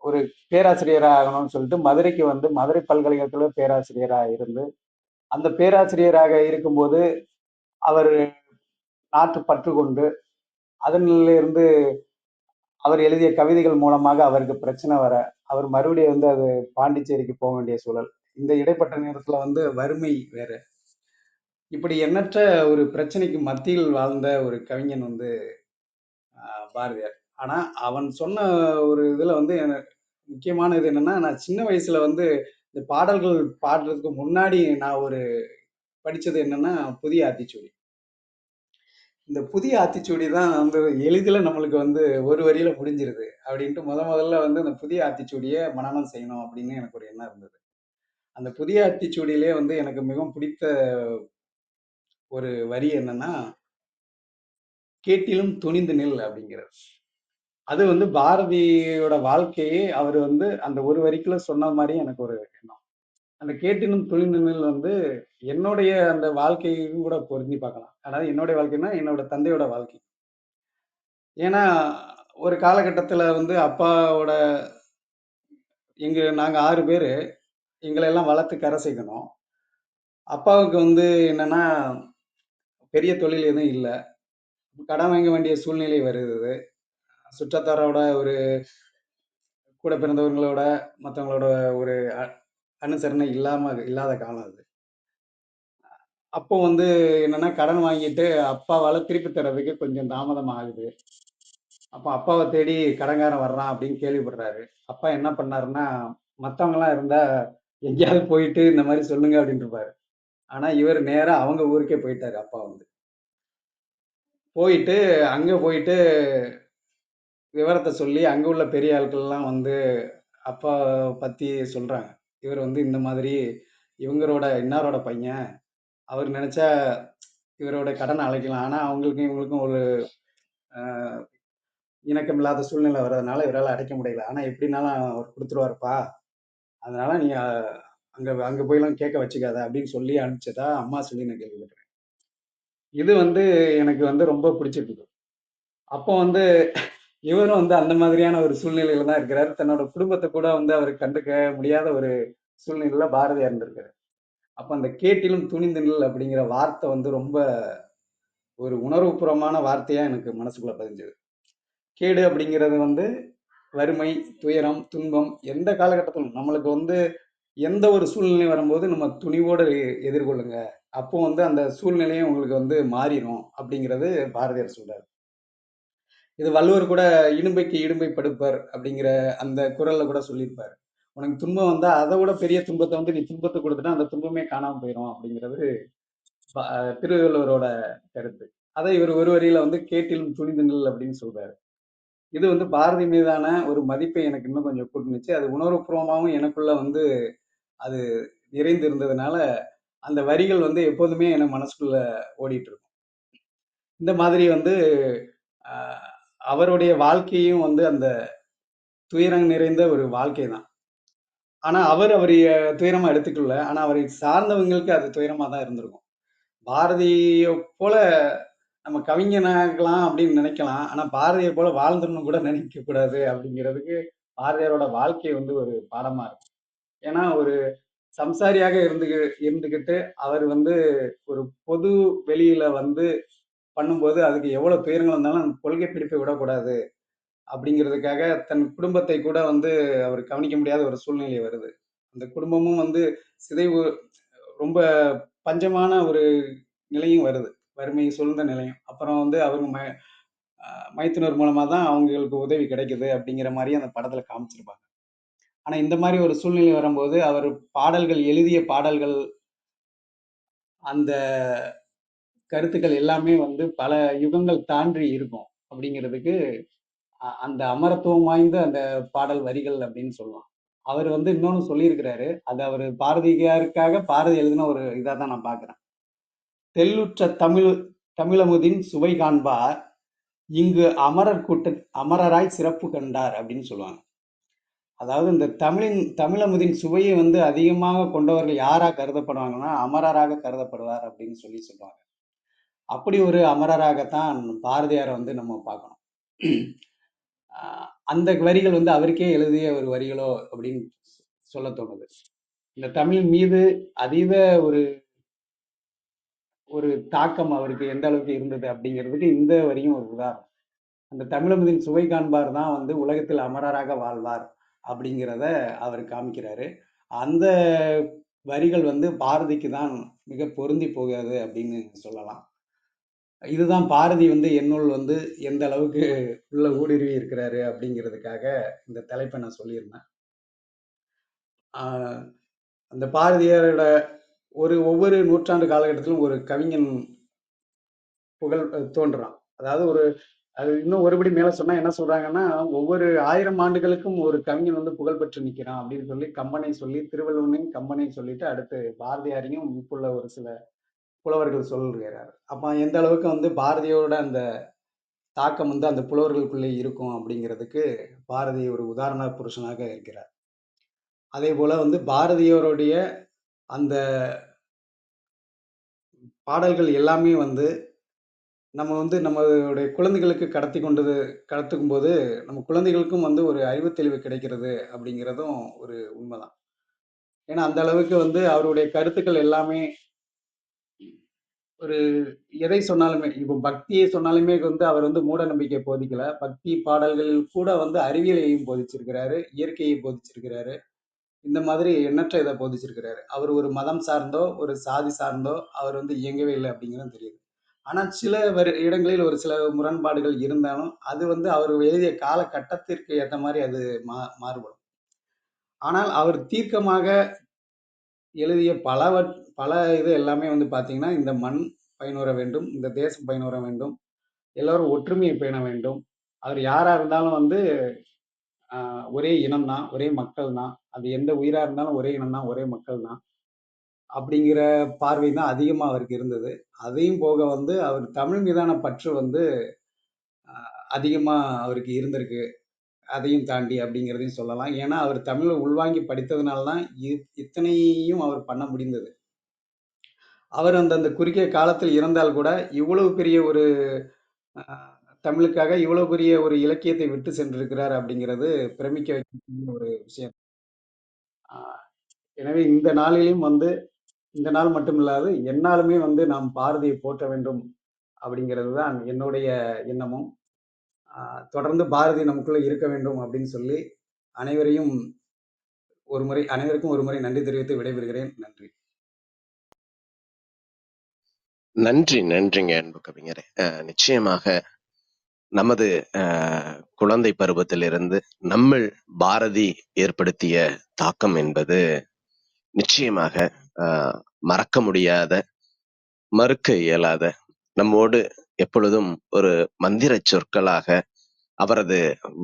ஒரு பேராசிரியராக ஆகணும்னு சொல்லிட்டு மதுரைக்கு வந்து மதுரை பல்கலைக்கழகத்துல பேராசிரியராக இருந்து அந்த பேராசிரியராக இருக்கும்போது அவர் நாட்டு பற்று கொண்டு அதனிலிருந்து அவர் எழுதிய கவிதைகள் மூலமாக அவருக்கு பிரச்சனை வர அவர் மறுபடியும் வந்து அது பாண்டிச்சேரிக்கு போக வேண்டிய சூழல். இந்த இடைப்பட்ட நேரத்துல வந்து வறுமை வேற, இப்படி எண்ணற்ற ஒரு பிரச்சனைக்கு மத்தியில் வாழ்ந்த ஒரு கவிஞன் வந்து பாரதியார். ஆனா அவன் சொன்ன ஒரு இதுல வந்து எனக்கு முக்கியமான இது என்னன்னா, நான் சின்ன வயசுல வந்து இந்த பாடல்கள் பாடுறதுக்கு முன்னாடி நான் ஒரு படிச்சது என்னன்னா புதிய ஆத்திச்சூடி. இந்த புதிய ஆத்திச்சூடி தான் வந்து எளிதில் நம்மளுக்கு வந்து ஒரு வரியில முடிஞ்சிருது அப்படின்ட்டு முதல்ல வந்து அந்த புதிய ஆத்திச்சூடியை மனனம் செய்யணும் அப்படின்னு எனக்கு ஒரு எண்ணம் இருந்தது. அந்த புதிய ஆத்திச்சூடியிலே வந்து எனக்கு மிகவும் பிடித்த ஒரு வரி என்னன்னா, கேட்டிலும் துணிந்து நில் அப்படிங்கிறது. அது வந்து பாரதியோட வாழ்க்கையே அவர் வந்து அந்த ஒரு வரிக்குள்ள சொன்ன மாதிரி எனக்கு ஒரு எண்ணம். அந்த கேட்டினும் துணிந்து நில் வந்து என்னுடைய அந்த வாழ்க்கையும் கூட பொருந்தி பார்க்கலாம். அதாவது என்னுடைய வாழ்க்கைன்னா என்னோட தந்தையோட வாழ்க்கை. ஏன்னா ஒரு காலகட்டத்துல வந்து அப்பாவோட நாங்க 6 பேரு எங்களை எல்லாம் வளர்த்து கரை சேர்க்கணும். அப்பாவுக்கு வந்து என்னன்னா பெரிய தொழில் எதுவும் இல்ல. கடன் வாங்க வேண்டிய சூழ்நிலை வருது. சுற்றத்தாரோட ஒரு கூட பிறந்தவங்களோட மத்தவங்களோட ஒரு அனுசரணை இல்லாத காலம் அது. அப்போ வந்து என்னன்னா கடன் வாங்கிட்டு அப்பாவால திருப்பி தர்றதுக்கு கொஞ்சம் தாமதம் ஆகுது. அப்ப அப்பாவை தேடி கடன்காரன் வர்றான் அப்படின்னு கேள்விப்படுறாரு. அப்பா என்ன பண்ணாருன்னா, மத்தவங்க எல்லாம் இருந்தா எங்கேயாவது போயிட்டு இந்த மாதிரி சொல்லுங்க அப்படின்னு இருப்பாரு. ஆனா இவர் நேரா அவங்க ஊருக்கே போயிட்டாரு. அப்பா வந்து போயிட்டு அங்க போயிட்டு விவரத்தை சொல்லி அங்க உள்ள பெரிய ஆட்கள் எல்லாம் வந்து அப்பா பத்தி சொல்றாங்க. இவர் வந்து இந்த மாதிரி இவங்களோட இன்னாரோட பையன், அவர் நினைச்சா இவரோட கடனை அழைக்கலாம். ஆனா அவங்களுக்கும் இவங்களுக்கும் ஒரு இணக்கம் இல்லாத சூழ்நிலை வர்றதுனால இவரால் அடைக்க முடியல. ஆனா எப்படின்னாலும் அவர் கொடுத்துருவாருப்பா, அதனால நீங்க அங்க அங்க போயெல்லாம் கேட்க வச்சுக்காத அப்படின்னு சொல்லி அனுப்பிச்சதா அம்மா சொல்லி நான் கேள்விப்பட்டேன். இது வந்து எனக்கு வந்து ரொம்ப பிடிச்சிருக்குது. அப்போ வந்து இவரும் வந்து அந்த மாதிரியான ஒரு சூழ்நிலையில தான் இருக்கிறாரு. தன்னோட குடும்பத்தை கூட வந்து அவர் கண்டுக்க முடியாத ஒரு சூழ்நிலையில பாரதியார் இருந்திருக்காரு. அப்ப அந்த கேட்டிலும் துணிந்து நில் அப்படிங்கிற வார்த்தை வந்து ரொம்ப ஒரு உணர்வுபூர்வமான வார்த்தையா எனக்கு மனசுக்குள்ள பதிஞ்சது. கேடு அப்படிங்கிறது வந்து வறுமை, துயரம், துன்பம் எந்த காலகட்டத்திலும் நம்மளுக்கு வந்து எந்த ஒரு சூழ்நிலை வரும்போது நம்ம துணிவோடு எதிர்கொள்ளுங்க. அப்போ வந்து அந்த சூழ்நிலையும் உங்களுக்கு வந்து மாறிடும் அப்படிங்கிறது பாரதியார் சொல்றாரு. இது வள்ளுவர் கூட இடும்பைக்கு இடும்பை படுப்பர் அப்படிங்கிற அந்த குறள்ல கூட சொல்லியிருப்பாரு. உனக்கு துன்பம் வந்தா அதை விட பெரிய துன்பத்தை வந்து நீ துன்பத்தை கொடுத்துட்டா அந்த துன்பமே காணாம போயிடும் அப்படிங்கிறது திருவள்ளுவரோட கருத்து. அதை இவர் ஒரு வரியில வந்து கேட்டிலும் துணிந்து நில் அப்படின்னு சொல்றாரு. இது வந்து பாரதி மீதான ஒரு மதிப்பை எனக்கு இன்னும் கொஞ்சம் கூட்டுனுச்சு. அது உணர்வுபூர்வமாகவும் எனக்குள்ள வந்து அது நிறைந்து இருந்ததுனால அந்த வரிகள் வந்து எப்போதுமே என் மனசுக்குள்ள ஓடிட்டு இருக்கும். இந்த மாதிரி வந்து அவருடைய வாழ்க்கையும் வந்து அந்த துயரம் நிறைந்த ஒரு வாழ்க்கை தான். ஆனா அவருடைய துயரமா எடுத்துக்கல. ஆனா அவரை சார்ந்தவங்களுக்கு அது துயரமா தான் இருந்திருக்கும். பாரதிய போல நம்ம கவிஞனாகலாம் அப்படின்னு நினைக்கலாம். ஆனா பாரதியை போல வாழ்ந்துடணும் கூட நினைக்க கூடாது அப்படிங்கிறதுக்கு பாரதியாரோட வாழ்க்கை வந்து ஒரு பாடமா இருக்கும். ஏன்னா ஒரு சம்சாரியாக இருந்துகிட்டு அவர் வந்து ஒரு பொது வெளியில வந்து பண்ணும்போது அதுக்கு எவ்வளவு துயரங்கள் இருந்தாலும் அந்த கொள்கை பிடிப்பை விடக்கூடாது அப்படிங்கிறதுக்காக தன் குடும்பத்தை கூட வந்து அவர் கவனிக்க முடியாத ஒரு சூழ்நிலை வருது. அந்த குடும்பமும் வந்து சிதைவு, ரொம்ப பஞ்சமான ஒரு நிலையும் வருது, வறுமை சூழ்ந்த நிலையும். அப்புறம் வந்து அவங்க மைத்துனர் மூலமா தான் அவங்களுக்கு உதவி கிடைக்குது அப்படிங்கிற மாதிரி அந்த படத்துல காமிச்சிருப்பாங்க. ஆனா இந்த மாதிரி ஒரு சூழ்நிலை வரும்போது அவர் பாடல்கள், எழுதிய பாடல்கள், அந்த கருத்துக்கள் எல்லாமே வந்து பல யுகங்கள் தாண்டி இருக்கும் அப்படிங்கிறதுக்கு அந்த அமரத்துவம் வாய்ந்த அந்த பாடல் வரிகள் அப்படின்னு சொல்லலாம். அவர் வந்து இன்னொன்னு சொல்லியிருக்கிறாரு. அது அவர் பாரதியாருக்காக பாரதி எழுதின ஒரு இதா தான் நான் பார்க்கிறேன். தெள்ளுற்ற தமிழமுதின் சுவை காண்பார், இங்கு அமரர் கூட்ட அமரராய் சிறப்பு கண்டார் அப்படின்னு சொல்லுவாங்க. அதாவது இந்த தமிழமுதின் சுவையை வந்து அதிகமாக கொண்டவர்கள் யாரா கருதப்படுவாங்கன்னா அமரராக கருதப்படுவார் அப்படின்னு சொல்லுவாங்க. அப்படி ஒரு அமரராகத்தான் பாரதியாரை வந்து நம்ம பார்க்கணும். அந்த வரிகள் வந்து அவருக்கே எழுதிய ஒரு வரிகளோ அப்படின்னு சொல்ல தோணுது. இந்த தமிழ் மீது அதீத ஒரு ஒரு தாக்கம் அவருக்கு எந்த அளவுக்கு இருந்தது அப்படிங்கிறதுக்கு இந்த வரியும் ஒரு உதாரணம். அந்த தமிழமுதின் சுவை காண்பார் தான் வந்து உலகத்தில் அமரராக வாழ்வார் அப்படிங்கிறத அவர் காமிக்கிறாரு. அந்த வரிகள் வந்து பாரதிக்கு தான் மிக பொருந்தி போகிறது அப்படின்னு சொல்லலாம். இதுதான் பாரதி வந்து என்னுள் வந்து எந்த அளவுக்கு உள்ள ஊடுருவி இருக்கிறாரு அப்படிங்கிறதுக்காக இந்த தலைப்பை நான் சொல்லியிருந்தேன். அந்த பாரதியாரோட ஒவ்வொரு நூற்றாண்டு காலகட்டத்திலும் ஒரு கவிஞன் புகழ் தோன்றுறான். அதாவது அது இன்னும் ஒருபடி மேல சொன்னா என்ன சொல்றாங்கன்னா, ஒவ்வொரு 1000 ஆண்டுகளுக்கும் ஒரு கவிஞன் வந்து புகழ் பெற்று நிற்கிறான் அப்படின்னு சொல்லி கம்பனை சொல்லி, திருவள்ளுவனையும் கம்பனை சொல்லிட்டு அடுத்து பாரதியாரையும் இப்புள்ள ஒரு சில புலவர்கள் சொல்கிறார். அப்ப எந்த அளவுக்கு வந்து பாரதியோட அந்த தாக்கம் வந்து அந்த புலவர்களுக்குள்ளே இருக்கும் அப்படிங்கிறதுக்கு பாரதி ஒரு உதாரண புருஷனாக இருக்கிறார். அதே போல வந்து பாரதியாருடைய அந்த பாடல்கள் எல்லாமே வந்து நம்ம வந்து நம்மளுடைய குழந்தைகளுக்கு கடத்துக்கும் போது நம்ம குழந்தைகளுக்கும் வந்து ஒரு அறிவு தெளிவு கிடைக்கிறது அப்படிங்கிறதும் ஒரு உண்மைதான். ஏன்னா அந்த அளவுக்கு வந்து அவருடைய கருத்துக்கள் எல்லாமே ஒரு எதை சொன்னாலுமே, இப்போ பக்தியை சொன்னாலுமே வந்து அவர் வந்து மூட நம்பிக்கை போதிக்கல. பக்தி பாடல்களில் கூட வந்து அறிவியலையும் போதிச்சிருக்கிறாரு, இயற்கையை போதிச்சிருக்கிறாரு. இந்த மாதிரி எண்ணற்ற இதை போதிச்சிருக்கிறாரு. அவர் ஒரு மதம் சார்ந்தோ, ஒரு சாதி சார்ந்தோ அவர் வந்து இயங்கவே இல்லை அப்படிங்கிறது தெரியுது. ஆனா சில இடங்களில் ஒரு சில முரண்பாடுகள் இருந்தாலும், அது வந்து அவர் எழுதிய காலகட்டத்திற்கு ஏத்த மாதிரி அது மாறுபடும். ஆனால் அவர் தீர்க்கமாக எழுதிய பல இது எல்லாமே வந்து பார்த்தீங்கன்னா, இந்த மண் பயனுற வேண்டும், இந்த தேசம் பயனுற வேண்டும், எல்லாரும் ஒற்றுமையை பேண வேண்டும். அவர் யாரா இருந்தாலும் வந்து ஒரே இனம் தான், ஒரே மக்கள் தான். அது எந்த உயிரா இருந்தாலும் ஒரே இனம் தான், ஒரே மக்கள் தான். அப்படிங்கிற பார்வை தான் அதிகமா அவருக்கு இருந்தது. அதையும் போக வந்து அவர் தமிழ் மீதான பற்று வந்து அதிகமா அவருக்கு இருந்திருக்கு. அதையும் தாண்டி அப்படிங்கிறதையும் சொல்லலாம். ஏன்னா அவர் தமிழ உள்வாங்கி படித்ததுனால தான் இத்தனையும் அவர் பண்ண முடிந்தது. அவர் அந்த குறுகிய காலத்தில் இறந்தால் கூட இவ்வளவு பெரிய ஒரு தமிழுக்காக இவ்வளவு பெரிய ஒரு இலக்கியத்தை விட்டு சென்றிருக்கிறார் அப்படிங்கிறது பிரமிக்க வைக்கக்கூடிய ஒரு விஷயம். எனவே இந்த நாளிலும் வந்து இந்த நாள் மட்டும் இல்லாது எந்நாளுமே வந்து நாம் பாரதியை போற்ற வேண்டும் அப்படிங்கிறது தான் என்னுடைய எண்ணமும். தொடர்ந்து பாரதி நமக்குள்ள இருக்க வேண்டும் அப்படின்னு சொல்லி அனைவருக்கும் ஒரு முறை நன்றி தெரிவித்து விடைபெறுகிறேன். நன்றி. நன்றிங்க அன்பு கவிஞரே. நிச்சயமாக நமது குழந்தை பருவத்திலிருந்து நம்மில் பாரதி ஏற்படுத்திய தாக்கம் என்பது நிச்சயமாக மறக்க முடியாத, மறுக்க இயலாத, நம்மோடு எப்பொழுதும் ஒரு மந்திர சொற்களாக அவரது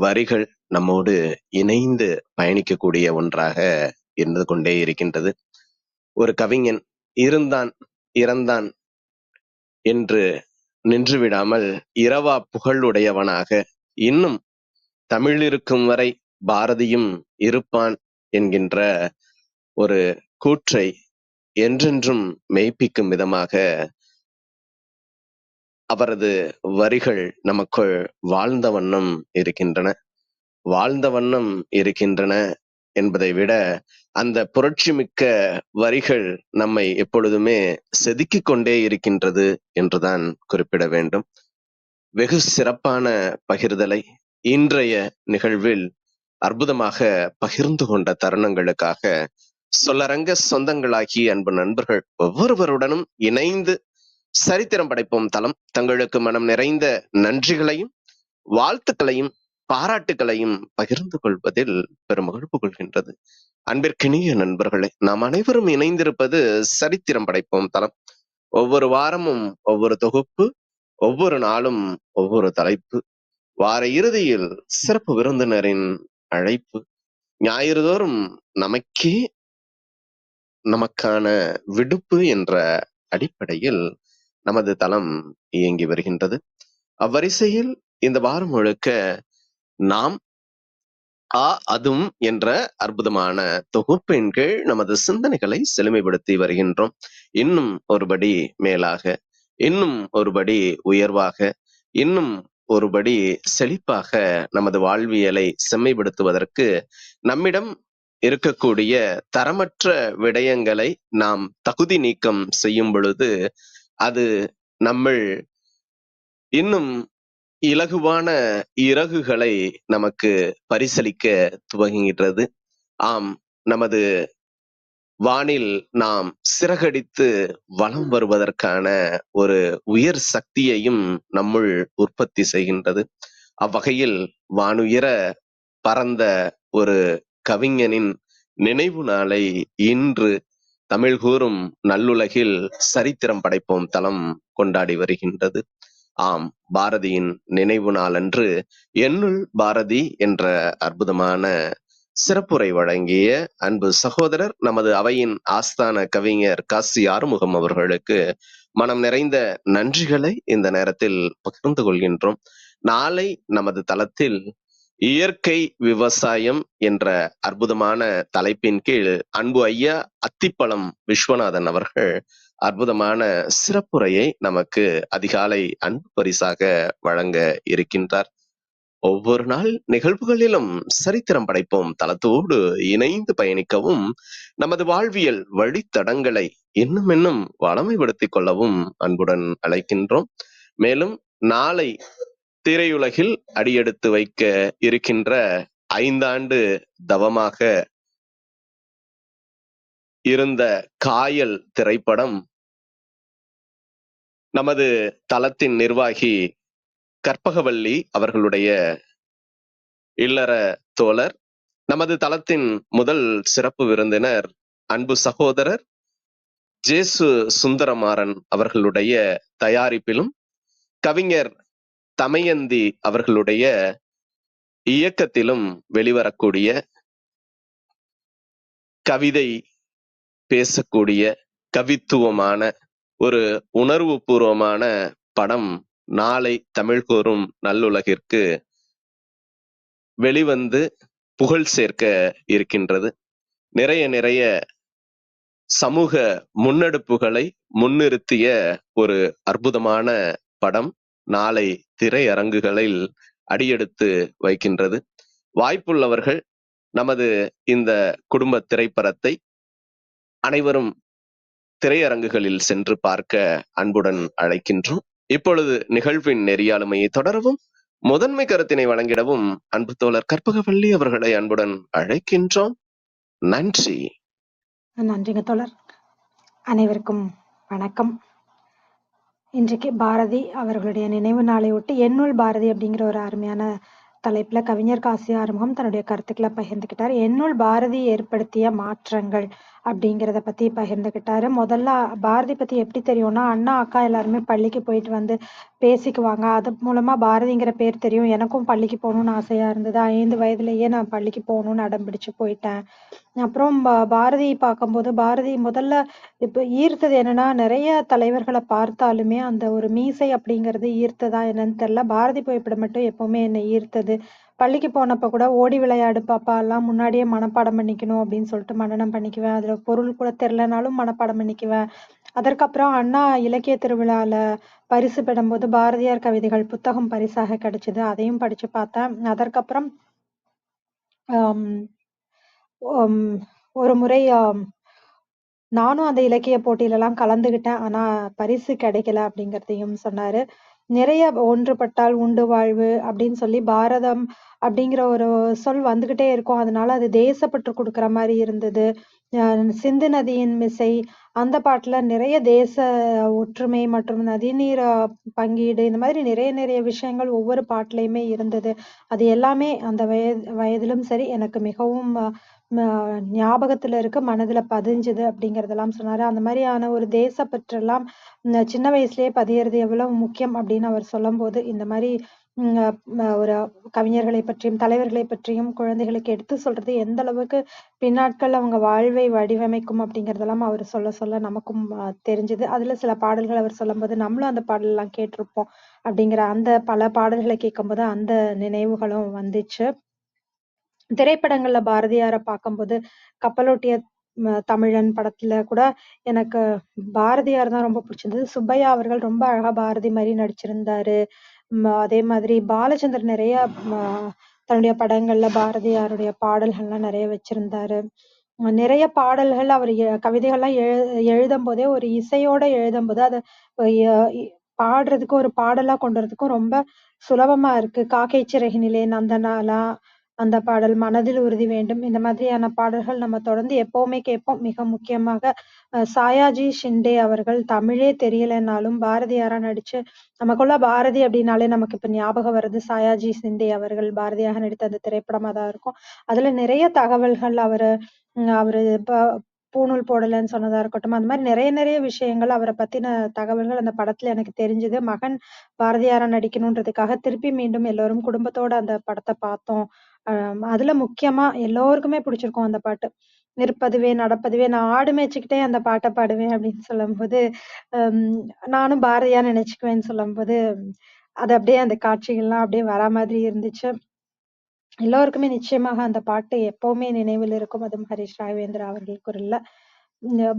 வரிகள் நம்மோடு இணைந்து பயணிக்கக்கூடிய ஒன்றாக இருந்து கொண்டே இருக்கின்றது. ஒரு கவிஞன் இருந்தான் இறந்தான் என்று நின்றுவிடாமல் இரவா புகழுடையவனாக இன்னும் தமிழ் இருக்கும் வரை பாரதியும் இருப்பான் என்கின்ற ஒரு கூற்றை என்றென்றும் மெய்ப்பிக்கும் விதமாக அவரது வரிகள் நமக்குள் வாழ்ந்த வண்ணம் இருக்கின்றன. வாழ்ந்த வண்ணம் இருக்கின்றன என்பதை விட அந்த புரட்சிமிக்க வரிகள் நம்மை எப்பொழுதுமே செதுக்கிக் கொண்டே இருக்கின்றது என்றுதான் குறிப்பிட வேண்டும். வெகு சிறப்பான பகிர்தலை இன்றைய நிகழ்வில் அற்புதமாக பகிர்ந்து கொண்ட தருணங்களுக்காக சொல்லரங்க சொந்தங்களாகிய அன்பு நண்பர்கள் ஒவ்வொருவருடனும் இணைந்து சரித்திரம் படைப்போம் தளம் தங்களுக்கு மனம் நிறைந்த நன்றிகளையும் வாழ்த்துக்களையும் பாராட்டுகளையும் பகிர்ந்து கொள்வதில் பெருமகிழ்வு கொள்கின்றது. அன்பிற்கினிய நண்பர்களே, நாம் அனைவரும் இணைந்திருப்பது சரித்திரம் படைப்போம் தளம். ஒவ்வொரு வாரமும் ஒவ்வொரு தொகுப்பு, ஒவ்வொரு நாளும் ஒவ்வொரு தலைப்பு, வார இறுதியில் சிறப்பு விருந்தினரின் அழைப்பு, ஞாயிறுதோறும் நமக்கே நமக்கான விடுப்பு என்ற அடிப்படையில் நமது தளம் இயங்கி வருகின்றது. அவ்வரிசையில் இந்த வாரம் முழுக்க நாம் அதுவும் என்ற அற்புதமான தொகுப்பின் கீழ் நமது சிந்தனைகளை செழுமைப்படுத்தி வருகின்றோம். இன்னும் ஒருபடி மேலாக, இன்னும் ஒருபடி உயர்வாக, இன்னும் ஒருபடி செழிப்பாக நமது வாழ்வியலை செம்மைப்படுத்துவதற்கு நம்மிடம் இருக்கக்கூடிய தரமற்ற விடயங்களை நாம் தகுதி நீக்கம் செய்யும் பொழுது அது நம்மள் இன்னும் இலகுவான இறகுகளை நமக்கு பரிசளிக்க துவங்குகின்றது. ஆம், நமது வானில் நாம் சிறகடித்து வலம் வருவதற்கான ஒரு உயர் சக்தியையும் நம்முள் உற்பத்தி செய்கின்றது. அவ்வகையில் வானுயர பறந்த ஒரு கவிஞனின் நினைவு நாளை இன்று தமிழ் கூறும் நல்லுலகில் சரித்திரம் படைப்போம் தளம் கொண்டாடி வருகின்றது. ஆம், பாரதியின் நினைவு நாள் அன்று என்னுள் பாரதி என்ற அற்புதமான சிறப்புரை வழங்கிய அன்பு சகோதரர் நமது அவையின் ஆஸ்தான கவிஞர் காசி ஆறுமுகம் அவர்களுக்கு மனம் நிறைந்த நன்றிகளை இந்த நேரத்தில் பகிர்ந்து கொள்கின்றோம். நாளை நமது தளத்தில் இயற்கை விவசாயம் என்ற அற்புதமான தலைப்பின் கீழ் அன்பு ஐயா அத்திப்பழம் விஸ்வநாதன் அவர்கள் அற்புதமான சிறப்புரையை நமக்கு அதிகாலை அன்பு பரிசாக வழங்க இருக்கின்றார். ஒவ்வொரு நாள் நிகழ்வுகளிலும் சரித்திரம் படைப்போம் தளத்தோடு இணைந்து பயணிக்கவும் நமது வாழ்வியல் வழித்தடங்களை இன்னும் வளமைப்படுத்திக் கொள்ளவும் அன்புடன் அழைக்கின்றோம். மேலும் நாளை திரையுலகில் அடியெடுத்து வைக்க இருக்கின்ற 5 ஆண்டு தவமாக இருந்த காயல் திரைப்படம் நமது தளத்தின் நிர்வாகி கற்பகவல்லி அவர்களுடைய இல்லற தோழர், நமது தளத்தின் முதல் சிறப்பு விருந்தினர் அன்பு சகோதரர் ஜேசு சுந்தரமாறன் அவர்களுடைய தயாரிப்பிலும் கவிஞர் தமயந்தி அவர்களுடைய இயக்கத்திலும் வெளிவரக்கூடிய கவிதை பேசக்கூடிய கவித்துவமான ஒரு உணர்வு பூர்வமான படம் நாளை தமிழ் கூறும் நல்லுலகிற்கு வெளிவந்து புகழ் சேர்க்க இருக்கின்றது. நிறைய சமூக முன்னெடுப்புகளை முன்னிறுத்திய ஒரு அற்புதமான படம் நாளை திரையரங்குகளில் அடியெடுத்து வைக்கின்றது. வாய்ப்புள்ளவர்கள் நமது இந்த குடும்ப திரைப்படத்தை அனைவரும் திரையரங்குகளில் சென்று பார்க்க அன்புடன் அழைக்கின்றோம். இப்பொழுது நிகழ்வின் நெறியாளுமையை தொடரவும் முதன்மை கருத்தினை வழங்கிடவும் அன்பு தோழர் கற்பகவல்லி அவர்களை அன்புடன் அழைக்கின்றோம். நன்றி. நன்றிங்க தோழர். அனைவருக்கும் வணக்கம். இன்றைக்கு பாரதி அவர்களுடைய நினைவு நாளை ஒட்டி என்னுள் பாரதி அப்படிங்கிற ஒரு அருமையான தலைப்புல கவிஞர் காசி ஆறுமுகம் தன்னுடைய கருத்துக்களை பகிர்ந்துக்கிட்டார். என்னுள் பாரதி ஏற்படுத்திய மாற்றங்கள் அப்படிங்கிறத பத்தி பகிர்ந்துக்கிட்டாரு. முதல்ல பாரதி பத்தி எப்படி தெரியும்னா, அண்ணா, அக்கா எல்லாருமே பள்ளிக்கு போயிட்டு வந்து பேசிக்குவாங்க. அது மூலமா பாரதிங்கிற பேர் தெரியும். எனக்கும் பள்ளிக்கு போகணும்னு ஆசையா இருந்தது. 5 வயதிலேயே நான் பள்ளிக்கு போகணும்னு அடம் பிடிச்சு போயிட்டேன். அப்புறம் பாரதி பார்க்கும்போது, பாரதி முதல்ல இப்ப ஈர்த்தது என்னன்னா, நெறைய தலைவர்கள பார்த்தாலுமே, அந்த ஒரு மீசை அப்படிங்கிறது ஈர்த்ததா என்னன்னு தெரியல. பாரதி புகைப்படம் மட்டும் எப்பவுமே என்னை ஈர்த்தது. பள்ளிக்கு போனப்ப கூட "ஓடி விளையாடு பாப்பாலாம்" முன்னாடியே மனப்பாடம் பண்ணிக்கணும் அப்படின்னு சொல்லிட்டு மனனம் பண்ணிக்குவேன். அதுல பொருள் கூட தெரியலனாலும் மனப்பாடம் பண்ணிக்குவேன். அதற்கப்புறம் அண்ணா இலக்கிய திருவிழால பரிசு பெறும்போது பாரதியார் கவிதைகள் புத்தகம் பரிசாக கிடைச்சது. அதையும் படிச்சு பார்த்தேன். அதற்கப்புறம் அம் ஒம் ஒரு முறை நானும் அந்த இலக்கிய போட்டியிலலாம் கலந்துகிட்டேன். ஆனா பரிசு கிடைக்கல அப்படிங்கிறதையும் சொன்னாரு. நிறைய "ஒன்றுபட்டால் உண்டு வாழ்வு" அப்படின்னு சொல்லி பாரதம் அப்படிங்கிற ஒரு சொல் வந்துகிட்டே இருக்கும். அதனால அது தேசப்பற்று குடுக்குற மாரி இருந்தது. அ "சிந்து நதியின் மிசை" அந்த பாட்டுல நிறைய தேச ஒற்றுமை மற்றும் நதிநீர் பங்கீடு இந்த மாதிரி நிறைய நிறைய விஷயங்கள் ஒவ்வொரு பாட்டுலயுமே இருந்தது. அது எல்லாமே அந்த வயதிலும் சரி எனக்கு மிகவும் ம ஞாபகத்துல இருக்கு. மனதுல பதிஞ்சுது அப்படிங்கிறதெல்லாம் சொன்னாரு. அந்த மாரியான ஒரு தேசப்பற்றெல்லாம் சின்ன வயசுலயே பதியறது எவ்வளவு முக்கியம் அப்படின்னு அவர் சொல்லும்போது, இந்த மாரி ம் அ ம ஒரு கவிஞர்களை பற்றியும், தலைவர்களை பற்றியும் குழந்தைகளுக்கு எடுத்து சொல்றது எந்த அளவுக்கு பின்னாட்கள்ல அவங்க வாழ்வை வடிவமைக்கும் அப்படிங்கிறதெல்லாம் அவரு சொல்ல சொல்ல நமக்கும் தெரிஞ்சது. அதுல சில பாடல்கள் அவர் சொல்லும்போது, நம்மளும் அந்த பாடல்லாம் கேட்டிருப்போம். அப்படிங்கிற அந்த பல பாடல்கள கேட்கும்போது அந்த நினைவுகளும் வந்துச்சு. திரைப்படங்கள்ல பாரதியார பார்க்கும்போது, கப்பலோட்டிய தமிழன் படத்துல கூட எனக்கு பாரதியார் தான் ரொம்ப பிடிச்சிருந்தது. சுப்பையா அவர்கள் ரொம்ப அழகா பாரதி மாரி நடிச்சிருந்தாரு. அதே மாதிரி பாலச்சந்தர் நெறைய ம தன்னுடைய படங்கள்ல பாரதியாருடைய பாடல்கள்லாம் நெறைய வச்சிருந்தாரு. நிறைய பாடல்கள் அவர் கவிதைகள்லாம் எழுதும்போதே ஒரு இசையோட எழுதும்போது, அத எ இ பாடுறதுக்கு ஒரு பாடலா கொண்டு வரதுக்கும் ரொம்ப சுலபமா இருக்கு. "காக்கை சிறகினிலே நந்தனாலா" அந்த பாடல், "மனதில் உறுதி வேண்டும்" இந்த மாதிரியான பாடல்கள் நம்ம தொடர்ந்து எப்பவுமே கேட்போம். மிக முக்கியமாக சாயாஜி ஷிண்டே அவர்கள் தமிழே தெரியலனாலும் பாரதியாரா நடிச்சு நமக்குள்ள பாரதி அப்படின்னாலே நமக்கு இப்ப ஞாபகம் வர்றது சாயாஜி ஷிண்டே அவர்கள் பாரதியாக நடித்த அந்த திரைப்படமா தான் இருக்கும். அதுல நிறைய தகவல்கள் அவரு பூணூல் போடலன்னு சொன்னதா இருக்கட்டும், அந்த மாரி நிறைய நிறைய விஷயங்கள் அவர பத்தின தகவல்கள் அந்த படத்துல எனக்கு தெரிஞ்சது. மகன் பாரதியாரா நடிக்கணுன்றதுக்காக திருப்பி மீண்டும் எல்லோரும் குடும்பத்தோட அந்த படத்த பார்த்தோம். அதுல முக்கியமா எல்லோருக்குமே பிடிச்சிருக்கும் அந்த பாட்டு. "நிற்பதுவே நடப்பதுவே நான் ஆடு மேய்ச்சுக்கிட்டே அந்த பாட்ட பாடுவேன்" அப்படின்னு சொல்லும்போது, அம் நானும் பாரதியார் நினைச்சுக்குவேன்னு சொல்லும்போது, அது அப்படியே அந்த காட்சிகள்லாம் அப்படியே வரா மாதிரி இருந்துச்சு. எல்லோருக்குமே நிச்சயமாக அந்த பாட்டு எப்பவுமே நினைவில் இருக்கும். அதுவும் ஹரிஷ் ராகவேந்திரா அவர்கள் குரல்ல.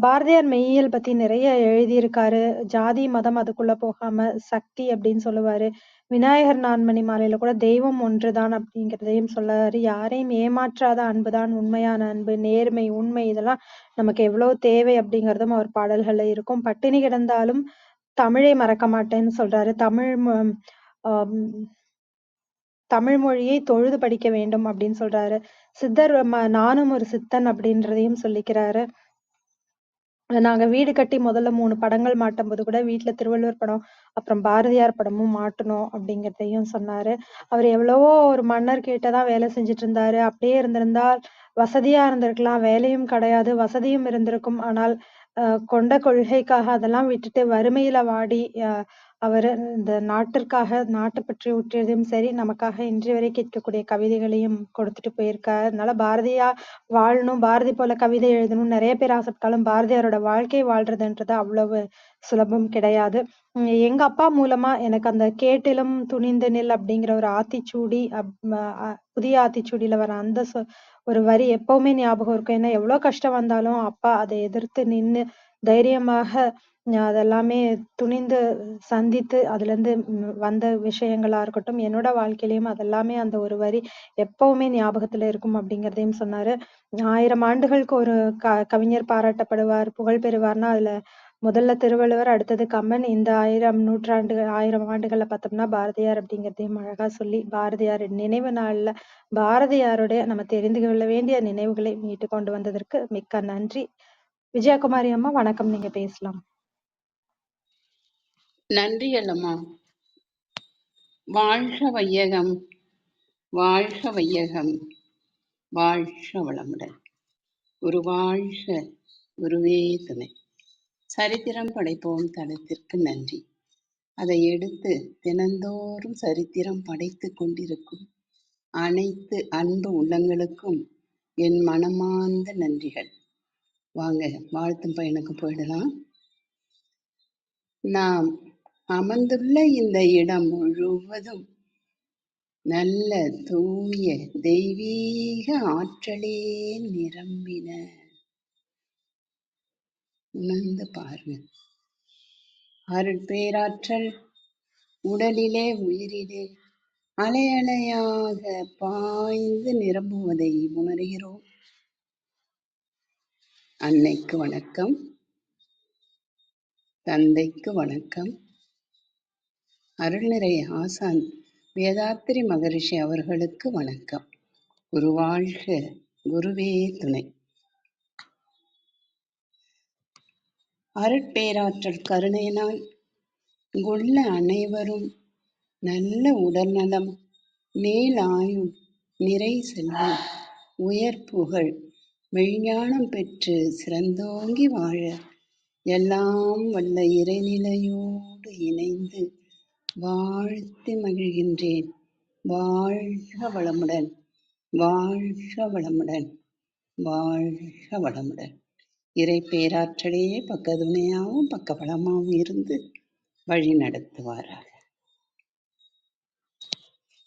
பாரதியார் மெய்யியல் பத்தி நிறைய எழுதியிருக்காரு. ஜாதி, மதம் அதுக்குள்ள போகாம சக்தி அப்படின்னு சொல்லுவாரு. விநாயகர் நான்மணி மாலையில கூட தெய்வம் ஒன்றுதான் அப்படிங்கிறதையும் சொல்லுவாரு. யாரையும் ஏமாற்றாத அன்புதான் உண்மையான அன்பு, நேர்மை, உண்மை இதெல்லாம் நமக்கு எவ்வளவு தேவை அப்படிங்கிறதும் அவர் பாடல்கள்ல இருக்கும். பட்டினி கிடந்தாலும் தமிழை மறக்க மாட்டேன்னு சொல்றாரு. ஆம் தமிழ் மொழியை தொழுது படிக்க வேண்டும் அப்படின்னு சொல்றாரு. சித்தர் நானும் ஒரு சித்தன் அப்படின்றதையும் சொல்லிக்கிறாரு. நாங்க வீடு கட்டி முதல்ல 3 படங்கள் மாட்டும்போது கூட வீட்ல திருவள்ளுவர் படம், அப்புறம் பாரதியார் படமும் மாட்டுனோம் அப்படிங்கிறதையும் சொன்னாரு. அவரு எவ்வளவோ ஒரு மன்னர் கிட்ட தான் வேலை செஞ்சுட்டு இருந்தாரு. அப்படியே இருந்திருந்தால் வசதியா இருந்திருக்கலாம். வேலையும் கிடையாது, வசதியும் இருந்திருக்கும். ஆனால் அ கொண்ட கொள்கைக்காக அதெல்லாம் விட்டுட்டு வறுமையில வாடி அவரு இந்த நாட்டிற்காக நாட்டுப்பற்று ஊற்றியதும் சரி, நமக்காக இன்று வரை கேட்கக்கூடிய கவிதைகளையும் கொடுத்துட்டு போயிருக்காரு. அதனால பாரதியா வாழணும், பாரதி போல கவிதை எழுதணும்னு நெறைய பேர் ஆசைப்பட்டாலும், பாரதியாரோட வாழ்க்கை வாழ்றதுன்றது அவ்வளவு சுலபம் கிடையாது. எங்க அப்பா மூலமா எனக்கு அந்த "கேட்டிலும் துணிந்து நில்" அப்படிங்கிற ஒரு ஆத்திச்சூடி புதிய ஆத்திச்சூடியில வர அந்த ஒரு வரி எப்பவுமே ஞாபகம் இருக்கும். ஏன்னா எவ்ளோ கஷ்டம் வந்தாலும் அப்பா அத எதிர்த்து நின்னு தைரியமாக அதெல்லாமே துணிந்து சந்தித்து அதுலருந்து வந்த விஷயங்களா இருக்கட்டும், என்னோட வாழ்க்கையிலயும் அதெல்லாமே அந்த ஒரு வரி எப்பவுமே ஞாபகத்துல இருக்கும் அப்படிங்கிறதையும் சொன்னாரு. 1000 ஆண்டுகளுக்கு ஒரு கவிஞர் பாராட்டப்படுவார், புகழ் பெறுவார்ன்னா, அதுல முதல்ல திருவள்ளுவர், அடுத்தது கம்பன். இந்த 1000 நூற்றாண்டுகள் 1000 ஆண்டுகள்ல பார்த்தோம்னா பாரதியார் அப்படிங்கிறதையும் அழகா சொல்லி, பாரதியார் நினைவு நாள்ல பாரதியாருடைய நம்ம தெரிந்து கொள்ள வேண்டிய நினைவுகளை மீட்டு கொண்டு வந்ததற்கு மிக்க நன்றி. விஜயகுமாரி அம்மா வணக்கம். நீங்க பேசலாம். நன்றி அல்லம்மா. வாழ்க வையகம், வாழ்க வையகம், வாழ்க வளமுடன். ஒரு வாழ்க குருவே துணை. சரித்திரம் படைப்போம் தளத்திற்கு நன்றி. அதை எடுத்து தினந்தோறும் சரித்திரம் படைத்துக் கொண்டிருக்கும் அனைத்து அன்பு உள்ளங்களுக்கும் என் மனமார்ந்த நன்றிகள். வாங்க வாழ்த்தும் பயனுக்கு போயிடலாம். நாம் அமர்ந்துள்ள இந்த இடம் முழுவதும் நல்ல தூய தெய்வீக ஆற்றலே நிரம்பின. உணர்ந்து பாருங்க. அருட்பேராற்றல் உடலிலே உயிரிலே அலை அலையாக பாய்ந்து நிரம்புவதை உணர்கிறோம். அன்னைக்கு வணக்கம், தந்தைக்கு வணக்கம், அருள்நிறை ஆசான் வேதாத்திரி மகரிஷி அவர்களுக்கு வணக்கம். குருவாழ்க, குருவே துணை. அருட்பேராற்றல் கருணையினால் இங்குள்ள அனைவரும் நல்ல உடல்நலம், நீளாயுள், நிறை செல்வம், உயர் புகழ், மெய்ஞானம் பெற்று சிறந்தோங்கி வாழ எல்லாம் வல்ல இறைநிலையோடு இணைந்து வாழ்த்தி மகிழ்கின்றேன். வாழ்க வளமுடன், வாழ்க வளமுடன், வாழ்க வளமுடன். இறை பேராற்றலே பக்கதுணையாகவும் பக்கபலமாகவும் இருந்து வழி நடத்துவாராக.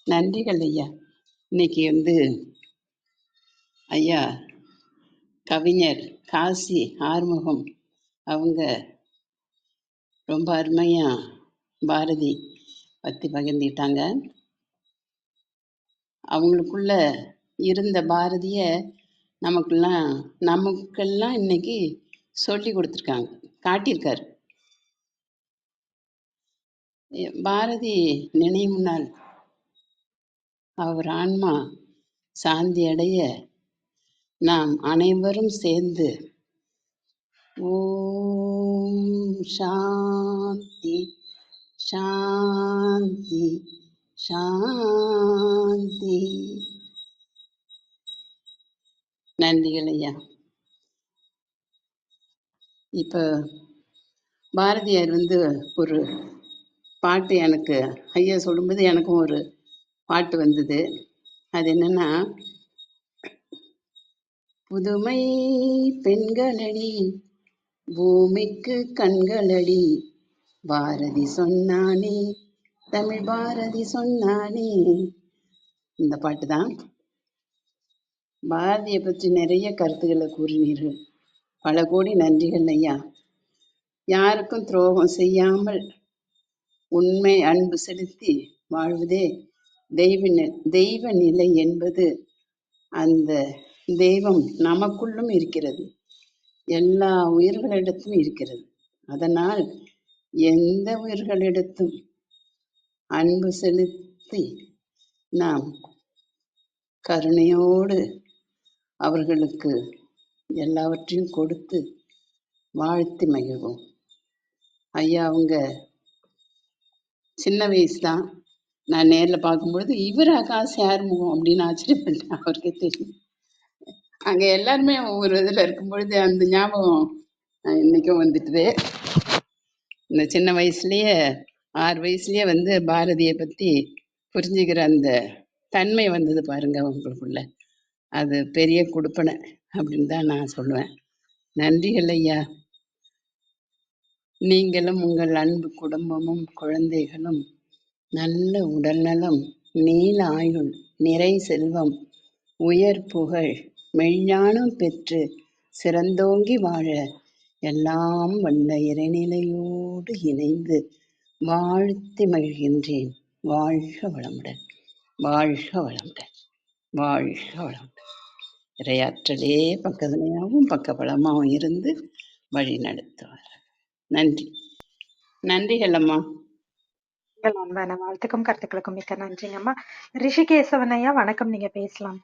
நன்றிகள் ஐயா. இன்னைக்கு ஐயா கவிஞர் காசி ஆறுமுகம் அவங்க ரொம்ப அருமையா பாரதி பத்தி பகிர்ந்துட்டாங்க. அவங்களுக்குள்ள இருந்த பாரதிய நமக்கெல்லாம் இன்னைக்கு சொல்லி கொடுத்துருக்காங்க, காட்டியிருக்காரு. பாரதி நினைவு நாள் அவர் ஆன்மா சாந்தி அடைய நாம் அனைவரும் சேர்ந்து ஓம் சாந்தி சாந்தி சாந்தி. நன்றிகள் ஐயா. இப்போ பாரதியார் ஒரு பாட்டு எனக்கு ஐயா சொல்லும்போது எனக்கும் ஒரு பாட்டு வந்தது. அது என்னன்னா, புதுமை பெண்களடி பூமிக்கு கண்களடி பாரதி சொன்னானே, தமிழ் பாரதி சொன்னானே. இந்த பாட்டு தான். பாரதியை பற்றி நிறைய கருத்துக்களை கூறினீர்கள். பல கோடி நன்றிகள் ஐயா. யாருக்கும் துரோகம் செய்யாமல் உண்மை அன்பு செலுத்தி வாழ்வதே தெய்வ நிலை என்பது அந்த தெய்வம் நமக்குள்ளும் இருக்கிறது, எல்லா உயிர்களிடத்தும் இருக்கிறது. அதனால் எந்த உயிர்களிடத்தும் அன்பு செலுத்தி நாம் கருணையோடு அவர்களுக்கு எல்லாவற்றையும் கொடுத்து வாழ்த்தி மகிழ்வோம். ஐயா அவங்க சின்ன வயசு தான். நான் நேரில் பார்க்கும்பொழுது இவரா காசி ஆறுமுகம் அப்படின்னு ஆச்சரியப்பட்டேன். அவருக்கே தெரியும். அங்கே எல்லாருமே ஒவ்வொரு இதில் இருக்கும் பொழுது அந்த ஞாபகம் இன்னைக்கும் வந்துட்டுது. இந்த சின்ன வயசுலயே 6 வயசுலயே பாரதியை பற்றி புரிஞ்சுக்கிற அந்த தன்மை வந்தது பாருங்க உங்களுக்குள்ள. அது பெரிய கொடுப்பனை அப்படின்னு தான் நான் சொல்லுவேன். நன்றிகள் ஐயா. நீங்களும் உங்கள் அன்பு குடும்பமும் குழந்தைகளும் நல்ல உடல்நலம், நீல ஆயுள், நிறை செல்வம், உயர் புகழ், மெய்ஞானம் பெற்று சிறந்தோங்கி வாழ எல்லாம் வல்ல இறைநிலையோடு இணைந்து வாழ்த்தி மகிழ்கின்றேன். வாழ்க வளமுடன், வாழ்க வளமுடன், வாழ்க வளமுடன். இறையாற்றலே பக்கதுணையாகவும் பக்கபலமாகவும் இருந்து வழி நடத்துவார். நன்றி. நன்றிகள் அம்மா. உங்கள் அன்பான வாழ்த்துக்கும் கருத்துக்களுக்கும் மிக்க நன்றிங்கம்மா. ரிஷிகேசவன் ஐயா வணக்கம், நீங்க பேசலாம்.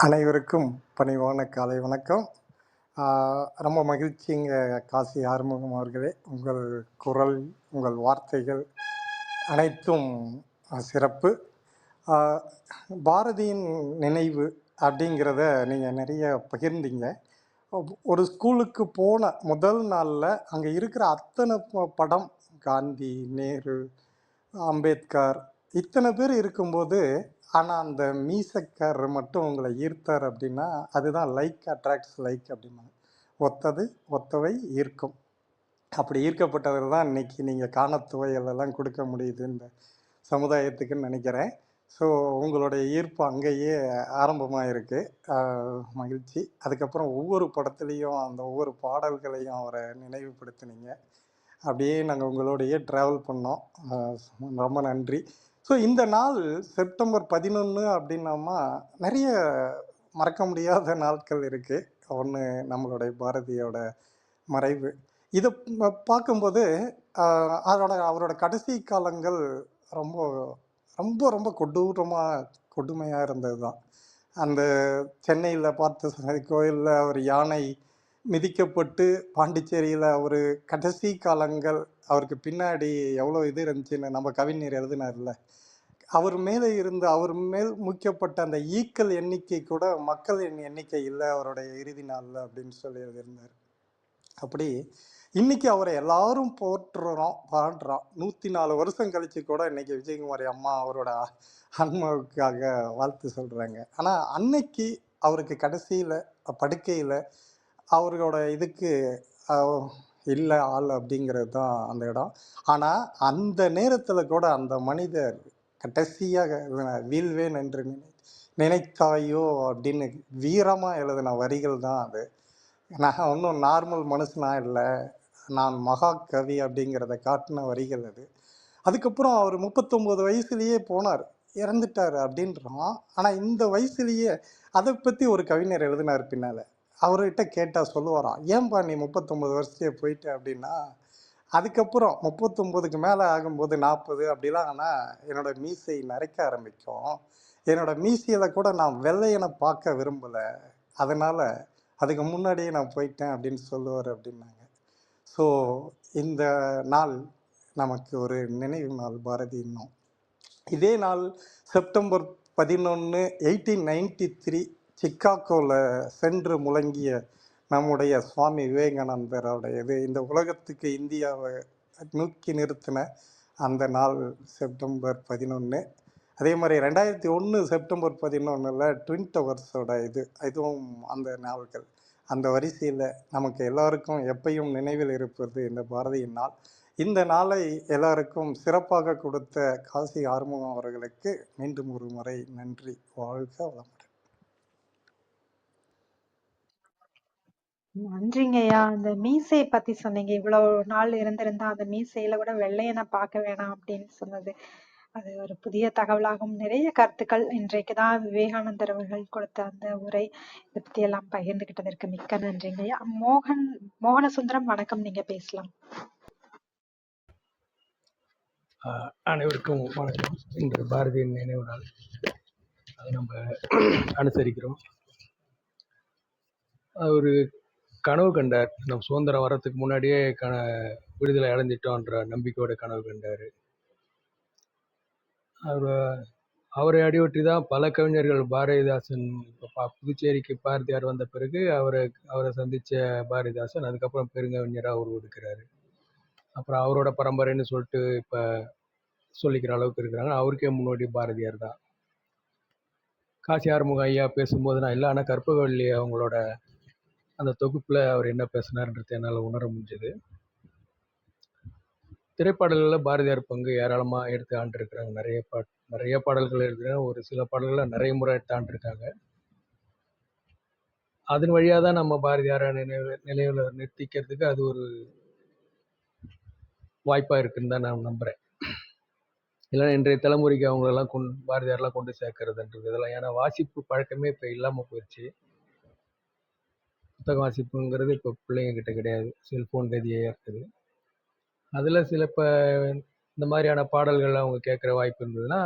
அனைவருக்கும் பணிவான காலை வணக்கம். ரொம்ப மகிழ்ச்சிங்க காசி ஆறுமுகம் அவர்களே. உங்கள் குரல், உங்கள் வார்த்தைகள் அனைத்தும் சிறப்பு. பாரதியின் நினைவு அப்படிங்கிறத நீங்கள் நிறைய பகிர்ந்தீங்க. ஒரு ஸ்கூலுக்கு போன முதல் நாளில் அங்கே இருக்கிற அத்தனை படம், காந்தி, நேரு, அம்பேத்கர், இத்தனை பேர் இருக்கும்போது, ஆனால் அந்த மீசக்காரர் மட்டும் உங்களை ஈர்த்தார் அப்படின்னா, அதுதான் லைக் அட்ராக்ட்ஸ் லைக் அப்படிம்பாங்க. ஒத்தது ஒத்தவை ஈர்க்கும். அப்படி ஈர்க்கப்பட்டவர் தான் இன்னைக்கு நீங்கள் காணத்துவையெல்லாம் கொடுக்க முடியுது இந்த சமுதாயத்துக்குன்னு நினைக்கிறேன். ஸோ உங்களுடைய ஈர்ப்பு அங்கேயே ஆரம்பமாக இருக்குது. மகிழ்ச்சி. அதுக்கப்புறம் ஒவ்வொரு படத்துலேயும் அந்த ஒவ்வொரு பாடல்களையும் அவரை நினைவுபடுத்தினீங்க. அப்படியே நாங்கள் உங்களோடையே ட்ராவல் பண்ணோம். ரொம்ப நன்றி. ஸோ இந்த நாள் செப்டம்பர் 11 அப்படின்னோமா நிறைய மறக்க முடியாத நாட்கள் இருக்குது. ஒன்று நம்மளுடைய பாரதியோட மறைவு. இதை பார்க்கும்போது அவரோட கடைசி காலங்கள் ரொம்ப ரொம்ப ரொம்ப கொடுமையாக இருந்தது தான். அந்த சென்னையில் பார்த்த கோயிலில் அவர் யானை மிதிக்கப்பட்டு பாண்டிச்சேரியில் ஒரு கடைசி காலங்கள் அவருக்கு பின்னாடி எவ்வளோ இது இருந்துச்சுன்னு நம்ம கவிஞர் எழுதினார்ல, அவர் மேலே இருந்து அவர் மேல் முக்கியப்பட்ட அந்த ஈக்கள் எண்ணிக்கை கூட மக்களின் எண்ணிக்கை இல்லை அவருடைய இறுதி நாளில் அப்படின்னு சொல்லி எழுதியிருந்தார். அப்படி இன்னைக்கு அவரை எல்லாரும் போற்றுறோம், பாடுறோம். 104 வருஷம் கழிச்சு கூட இன்னைக்கு விஜயகுமாரி அம்மா அவரோட ஆன்மாவுக்காக வாழ்த்து சொல்றாங்க. ஆனால் அன்னைக்கு அவருக்கு கடைசியில் படுக்கையில் அவர்களோட இதுக்கு இல்லை ஆள் அப்படிங்கிறது தான் அந்த இடம். ஆனால் அந்த நேரத்தில் கூட அந்த மனிதர் கடைசியாக வீழ்வேன் என்று நினைத்தாயோ அப்படின்னு வீரமாக எழுதின வரிகள் தான் அது. நான் ஒன்றும் நார்மல் மனுஷனா இல்லை, நான் மகாகவி அப்படிங்கிறத காட்டின வரிகள் அது. அதுக்கப்புறம் அவர் 39 வயசுலேயே போனார், இறந்துட்டார் அப்படின்றான். ஆனால் இந்த வயசுலேயே அதை பற்றி ஒரு கவிஞர் எழுதினார் பின்னால். அவர்கிட்ட கேட்டால் சொல்லுவாராம், ஏன்பா நீ 39 வருஷத்தையே போயிட்ட அப்படின்னா, அதுக்கப்புறம் 39க்கு மேலே ஆகும்போது 40 அப்படிலாம் ஆனால் என்னோட மீசை நரைக்க ஆரம்பிக்கும். என்னோட மீசையில் கூட நான் வெள்ளையனை பார்க்க விரும்பலை, அதனால் அதுக்கு முன்னாடியே நான் போயிட்டேன் அப்படின்னு சொல்லுவார் அப்படின்னாங்க. ஸோ இந்த நாள் நமக்கு ஒரு நினைவு நாள் பாரதி. இன்னும் இதே நாள் செப்டம்பர் 11 1893 சிக்காகோவில் சென்று முழங்கிய நம்முடைய சுவாமி விவேகானந்தரோடையது இந்த உலகத்துக்கு இந்தியாவை நோக்கி நிறுத்தின அந்த நாள் செப்டம்பர் 11. அதே மாதிரி 2001 செப்டம்பர் 11 ட்வின் டவர்ஸோட இதுவும் அந்த நாள்கள். அந்த வரிசையில் நமக்கு எல்லாருக்கும் எப்பையும் நினைவில் இருப்பது இந்த பாரதியின் நாள். இந்த நாளை எல்லாருக்கும் சிறப்பாக கொடுத்த காசி ஆறுமுகம் அவர்களுக்கு மீண்டும் ஒரு முறை நன்றி. வாழ்க வளமுடன். நன்றிங்கய்யா. அந்த மீசையை பத்தி சொன்னீங்க. இவ்வளவு நாள் இருந்திருந்தா அந்த மீசையில கூட வெள்ளையனை பார்க்க வேணாம் அப்படின்னு சொன்னது, அது ஒரு புதிய தகவலாகும். நிறைய கருத்துக்கள் இன்றைக்குதான் விவேகானந்தர் அவர்கள் கொடுத்த அந்த உரை, இதை பத்தி எல்லாம் பகிர்ந்துகிட்டதற்கு மிக்க நன்றிங்கய்யா. மோகனசுந்தரம் வணக்கம், நீங்க பேசலாம். அனைவருக்கும் வணக்கம். இன்று பாரதியின் நினைவு நாள், அதை நம்ம அனுசரிக்கிறோம். அவர் கனவு கண்டார், நம்ம சுதந்திரம் வர்றதுக்கு முன்னாடியே விடுதலை அடைஞ்சிட்டோன்ற நம்பிக்கையோட கனவு கண்டார். அவரை அடியொற்றி தான் பல கவிஞர்கள், பாரதிதாசன் புதுச்சேரிக்கு பாரதியார் வந்த பிறகு அவரை சந்தித்த பாரதிதாசன் அதுக்கப்புறம் பெருங்கவிஞராக உருவெடுக்கிறாரு. அப்புறம் அவரோட பரம்பரைன்னு சொல்லிட்டு இப்போ சொல்லிக்கிற அளவுக்கு இருக்கிறாங்க. அவருக்கே முன்னோடி பாரதியார் தான். காசி ஆறுமுகம் ஐயா பேசும்போது நான் இல்லை, ஆனால் கற்பகவல்லி அவங்களோட அந்த தொகுப்பில் அவர் என்ன பேசினார்ன்றது என்னால் உணர முடிஞ்சது. திரைப்பாடல்களில் பாரதியார் பங்கு ஏராளமாக எடுத்து ஆண்டிருக்கிறாங்க. நிறைய பாடல்கள் எழுதுகிறாங்க. ஒரு சில பாடல்களில் நிறைய முறை எடுத்து ஆண்டிருக்காங்க. அதன் வழியாக தான் நம்ம பாரதியாரை நினைவில் நிறுத்திக்கிறதுக்கு அது ஒரு வாய்ப்பாக இருக்குன்னு தான் நான் நம்புகிறேன். இல்லைன்னா இன்றைய தலைமுறைக்கு அவங்களெல்லாம் பாரதியாரெலாம் கொண்டு சேர்க்கறதுன்றது இதெல்லாம், ஏன்னா வாசிப்பு பழக்கமே இப்போ இல்லாமல் போயிடுச்சு. புத்தக வாசிப்புங்கிறது இப்போ பிள்ளைங்க கிட்ட கிடையாது, செல்ஃபோன் கதியாக இருக்குது. அதில் சில இப்போ இந்த மாதிரியான பாடல்கள் அவங்க கேட்குற வாய்ப்பு இருந்ததுன்னா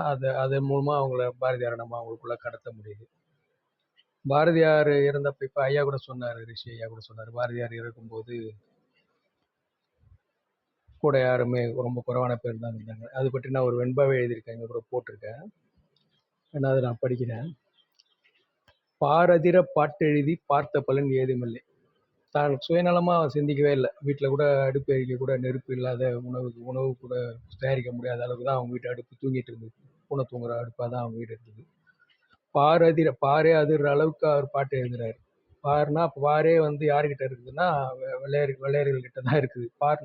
அதன் மூலமாக அவங்கள பாரதியாரை நம்ம அவங்களுக்குள்ளே கடத்த முடியுது. பாரதியார் இறந்தப்போ இப்போ ஐயா கூட சொன்னார், ரிஷி ஐயா கூட சொன்னார், பாரதியார் இறக்கும்போது கூட யாருமே ரொம்ப குறைவான பேர் தான் இருந்தாங்க. அது பற்றி நான் ஒரு வெண்பாவே எழுதியிருக்கேன், இங்கே கூட போட்டிருக்கேன், ஏன்னா அதை நான் படிக்கிறேன். பாரதிர பாட்டெழுதி பார்த்த பலன் ஏதுமில்லை. தான் சுயநலமா சிந்திக்கவே இல்லை. வீட்டுல கூட அடுப்பு எரிக்க கூட நெருப்பு இல்லாத உணவு கூட தயாரிக்க முடியாத அளவுக்கு தான் அவங்க வீட்டு அடுப்பு தூங்கிட்டு இருந்தது. பூனை தூங்குற அடுப்பா தான் அவங்க வீடு இருந்தது. பாரே அதிர்ற அளவுக்கு அவர் பாட்டு எழுதுறாரு. பாருனா பாரே யாருக்கிட்ட இருக்குதுன்னா வெள்ளையர்கள் கிட்ட தான் இருக்குது. பார்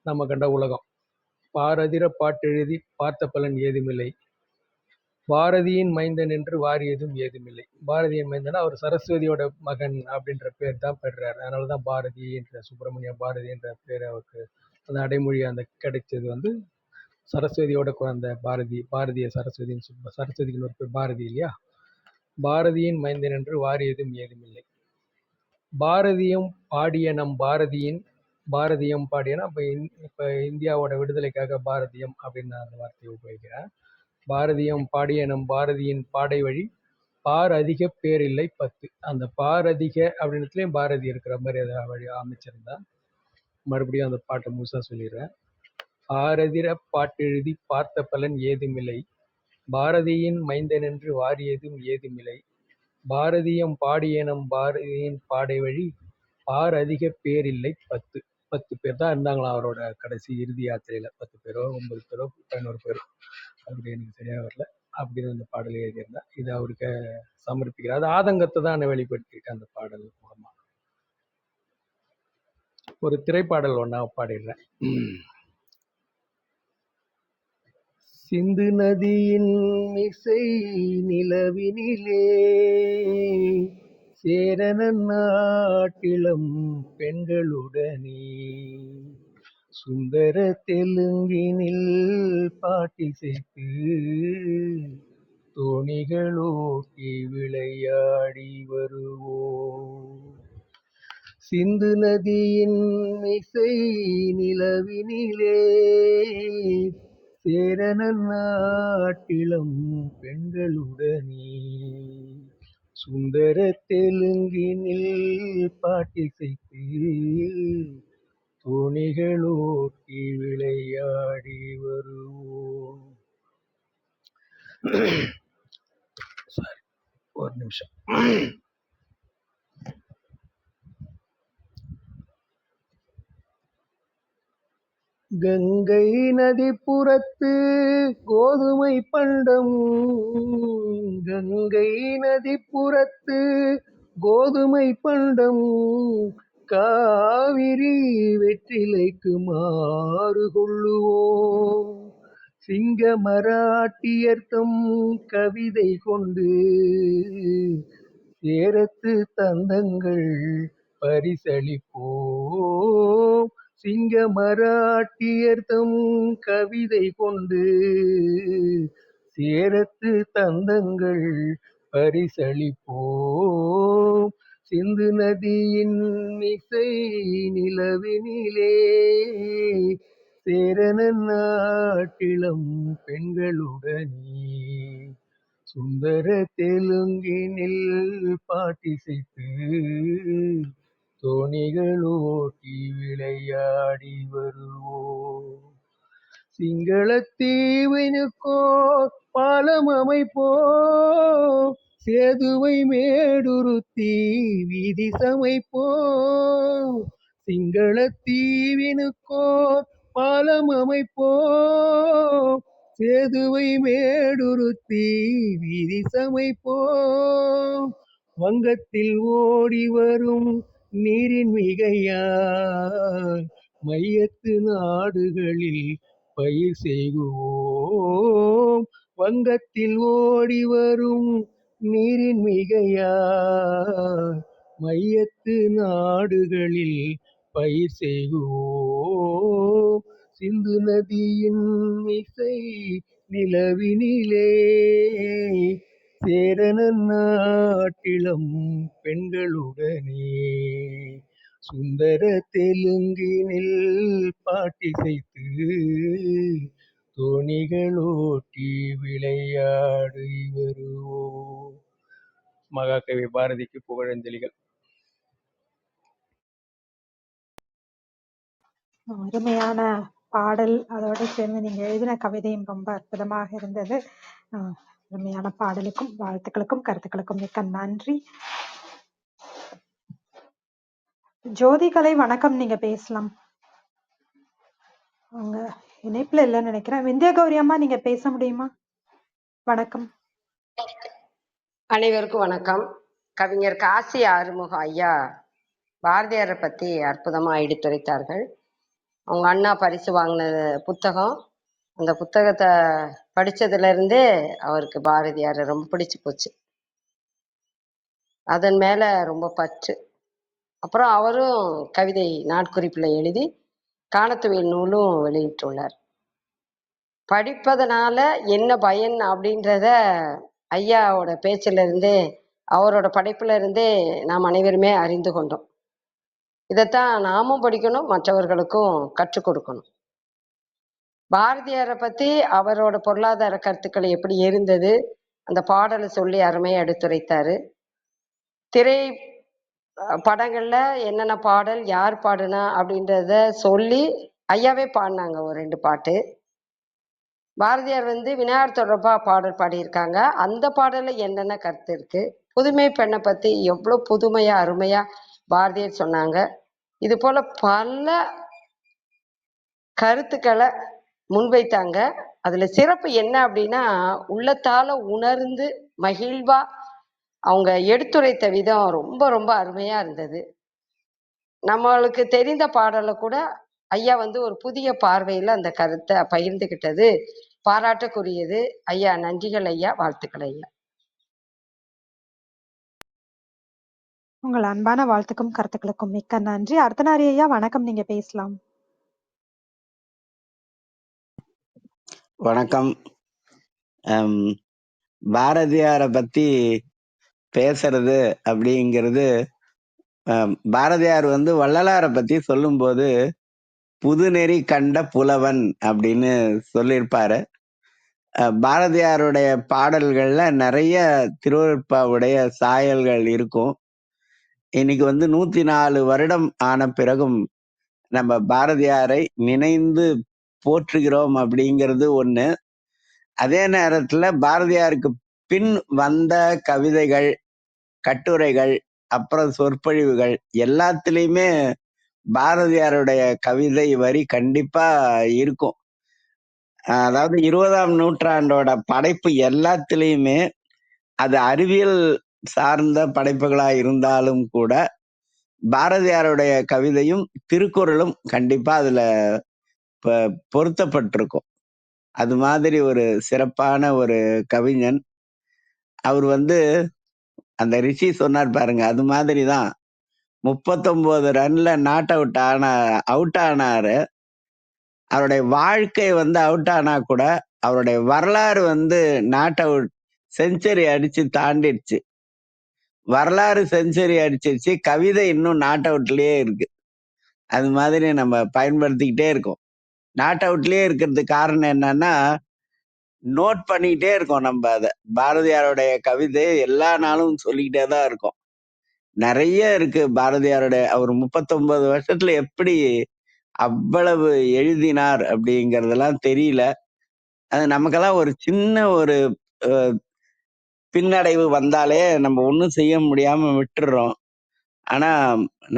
நம்ம கண்ட உலகம். பாரதிர பாட்டெழுதி பார்த்த பலன் ஏதுமில்லை, பாரதியின் மைந்தன் என்று வாரியதும் ஏதுமில்லை. பாரதியின் மைந்தனா அவர் சரஸ்வதியோட மகன் அப்படின்ற பேர் தான் பெறாரு. அதனாலதான் பாரதி என்ற சுப்பிரமணிய பாரதி என்ற பேர் அவருக்கு அந்த அடைமொழி கிடைச்சது சரஸ்வதியோட குழந்தை பாரதிய சரஸ்வதிக்கு ஒரு பேர் பாரதி இல்லையா. பாரதியின் மைந்தன் என்று வாரியதும் ஏதுமில்லை. பாரதியம் பாடிய நம் பாரதியம் பாடியனா இப்ப இந்தியாவோட விடுதலைக்காக பாரதியம் அப்படின்னு நான் அந்த வார்த்தையை உபயோகிக்கிறேன். பாரதியம் பாடிய நம் பாரதியின் பாடை வழி பார் அதிக பேர் இல்லை 10. அந்த பார் அதிக அப்படின்றதுலயும் பாரதி இருக்கிற மாதிரி ஏதாவது வழி அமைச்சிருந்தா மறுபடியும் அந்த பாட்டை முழுசா சொல்லிடுறேன். ஆரதிர பாட்டெழுதி பார்த்த பலன் ஏதுமில்லை, பாரதியின் மைந்தன் என்று வாரியதும் ஏதுமில்லை. பாரதியம் பாடிய நம் பாரதியின் பாடை வழி பார் அதிக பேர் இல்லை 10. 10 பேர் தான் இருந்தாங்களாம் அவரோட கடைசி இறுதி யாத்திரையில. 10 பேரோ 9 பேரோ 11 பேரோ அப்படி எனக்கு சரியா வரல. அப்படின்னு அந்த பாடல் எழுதியிருந்தேன். இது அவருக்கு சமர்ப்பிக்கிறார். அது ஆதங்கத்தை தான் வெளிப்படுத்திருக்கேன் அந்த பாடல் மூலமா. ஒரு திரைப்பாடல் ஒன்னா பாடிடுறேன். சிந்து நதியின் இசை நிலவினிலே சேரன நாட்டிலம் பெண்களுடனே சுந்தர தெலுங்கினில் பாட்டிசைத்து தோணிகளோட்டி விளையாடி வருவோம். சிந்து நதியின் இசை நிலவினிலே சேரன நாட்டிலம் பெண்களுடனே சுந்தர தெலுங்கினில் பாட்டிசைத்து தோணிகளோட்டி விளையாடி வருவோம். ஒரு நிமிஷம். கங்கை நதி புறத்து கோதுமை பண்டம், கங்கை நதி புறத்து கோதுமை பண்டம் காவிரி வெற்றிலைக்கு மாறு கொள்ளுவோம். சிங்க மராட்டியர்த்தம் கவிதை கொண்டு சேரத்து தந்தங்கள் பரிசளிப்போம். சிங்க மராட்டியர்த்தம் கவிதை கொண்டு சேரத்து தந்தங்கள் பரிசளிப்போம். சிந்து நதியின் இசை நிலவினிலே சேரன நாட்டிலம் பெண்களுடனே சுந்தர தெலுங்கினில் பாட்டிசைத்து தோணிகளோட்டி விளையாடி வருவோம். சிங்களத்தீவினுக்கோ பாலம் அமைப்போம், சேதுவை மேடுருத்தி வீதி சமைப்போம். சிங்களத்தீவினுக்கோ பாலம் அமைப்போம், சேதுவை மேடுருத்தி வீதி சமைப்போம். வங்கத்தில் ஓடி வரும் நீரின் மிகையால் மையத்து நாடுகளில் பயிர் செய்குவோம். வங்கத்தில் ஓடி வரும் நீரின் மிகையால் மையத்து நாடுகளில் பயிர் செய்குவோம். சிந்து நதியின் இசை நிலவினிலே சேரன நாட்டிலம் பெண்களுடனே சுந்தர தெலுங்கினில் பாட்டிசைத்து தோணிகளோட்டி விளையாடி வருவோம். மகாகவி பாரதிக்கு புகழஞ்சலிகள். அருமையான பாடல். அதோட சேர்ந்து நீங்க எழுதின கவிதையும் ரொம்ப அற்புதமாக இருந்தது. அருமையான பாடலுக்கும் வாழ்த்துக்களுக்கும் கருத்துக்களுக்கும் மிக்க நன்றி. ஜோதிகலை வணக்கம், நீங்க பேசலாம். அவங்க இணைப்புல இல்லைன்னு நினைக்கிறேன். விந்தியா கௌரி அம்மா, நீங்க பேச முடியுமா? வணக்கம். அனைவருக்கும் வணக்கம். கவிஞர் காசி ஆறுமுக ஐயா பாரதியாரை பற்றி அற்புதமாக எடுத்துரைத்தார்கள். அவங்க அண்ணா பரிசு வாங்கின புத்தகம், அந்த புத்தகத்தை படித்ததுலேருந்தே அவருக்கு பாரதியாரை ரொம்ப பிடிச்சி போச்சு. அதன் மேலே ரொம்ப பற்று. அப்புறம் அவரும் கவிதை நாட்குறிப்பில் எழுதி காணத்துவியல் நூலும் வெளியிட்டுள்ளார். படிப்பதனால என்ன பயன் அப்படின்றத ஐயாவோட பேச்சிலிருந்தே, அவரோட படைப்புல இருந்தே நாம் அனைவருமே அறிந்து கொண்டோம். இதைத்தான் நாமும் படிக்கணும், மற்றவர்களுக்கும் கற்றுக் கொடுக்கணும். பாரதியாரை பற்றி அவரோட பொருளாதார கருத்துக்கள் எப்படி இருந்தது, அந்த பாடலை சொல்லி அருமையாக எடுத்துரைத்தாரு. திரை படங்கள்ல என்னென்ன பாடல் யார் பாடுனா அப்படின்றத சொல்லி ஐயாவே பாடினாங்க ஒரு 2 பாட்டு. பாரதியார் விநாயகர் தொடர்பா பாடல் பாடியிருக்காங்க. அந்த பாடல்ல என்னென்ன கருத்து இருக்கு, புதுமை பெண்ணை பத்தி எவ்வளோ புதுமையா அருமையா பாரதியார் சொன்னாங்க. இது போல பல கருத்துக்களை முன்வைத்தாங்க. அதுல சிறப்பு என்ன அப்படின்னா, உள்ளத்தால உணர்ந்து மகிழ்வா அவங்க எடுத்துரைத்த விதம் ரொம்ப ரொம்ப அருமையா இருந்தது. நம்மளுக்கு தெரிந்த பாடலை கூட ஐயா ஒரு புதிய பார்வையில அந்த கருத்தை பகிர்ந்துகிட்டது பாராட்டுக்குரியது. ஐயா நன்றிகள் ஐயா, வாழ்த்துக்கள் ஐயா. உங்கள் அன்பான வாழ்த்துக்கும் கருத்துக்களுக்கும் மிக்க நன்றி. அர்த்தநாரி ஐயா வணக்கம், நீங்க பேசலாம். வணக்கம். பாரதியாரை பத்தி பேசுறது அப்படிங்கிறது, பாரதியார் வள்ளலாரை பத்தி சொல்லும்போது புதுநெறி கண்ட புலவன் அப்படின்னு சொல்லியிருப்பாரு. பாரதியாருடைய பாடல்கள்ல நிறைய திருவருட்பாவுடைய சாயல்கள் இருக்கும். இன்னைக்கு 104 வருடம் ஆன பிறகும் நம்ம பாரதியாரை நினைந்து போற்றுகிறோம் அப்படிங்கிறது ஒண்ணு. அதே நேரத்துல பாரதியாருக்கு பின் வந்த கவிதைகள், கட்டுரைகள், அப்புறம் சொற்பொழிவுகள் எல்லாத்துலயுமே பாரதியாருடைய கவிதை வரி கண்டிப்பா இருக்கும். அதாவது 20ஆம் நூற்றாண்டோட படைப்பு எல்லாத்துலயுமே, அது அறிவியல் சார்ந்த படைப்புகளா இருந்தாலும் கூட பாரதியாருடைய கவிதையும் திருக்குறளும் கண்டிப்பா அதுல பொருத்தப்பட்டிருக்கும். அது மாதிரி ஒரு சிறப்பான ஒரு கவிஞன். அவர் அந்த ரிஷி சொன்னார் பாருங்க, அது மாதிரிதான் 39 ரன்ல நாட் அவுட் ஆனாரு. அவருடைய வாழ்க்கை அவுட் ஆனா கூட அவருடைய வரலாறு நாட் அவுட் செஞ்சுரி அடிச்சு தாண்டிடுச்சு. வரலாறு செஞ்சுரி அடிச்சிருச்சு, கவிதை இன்னும் நாட் அவுட்லயே இருக்கு. அது மாதிரி நம்ம பயன்படுத்திக்கிட்டே இருக்கோம். நாட் அவுட்லயே இருக்கிறதுக்கு காரணம் என்னன்னா, நோட் பண்ணிக்கிட்டே இருக்கோம் நம்ம. அதை பாரதியாருடைய கவிதை எல்லா நாளும் சொல்லிக்கிட்டே தான் இருக்கோம். நிறைய இருக்கு பாரதியாருடைய. அவர் 39 வருஷத்துல எப்படி அவ்வளவு எழுதினார் அப்படிங்கறதெல்லாம் தெரியல. அது நமக்கெல்லாம் ஒரு சின்ன ஒரு பின்னடைவு வந்தாலே நம்ம ஒண்ணும் செய்ய முடியாம விட்டுறோம். ஆனா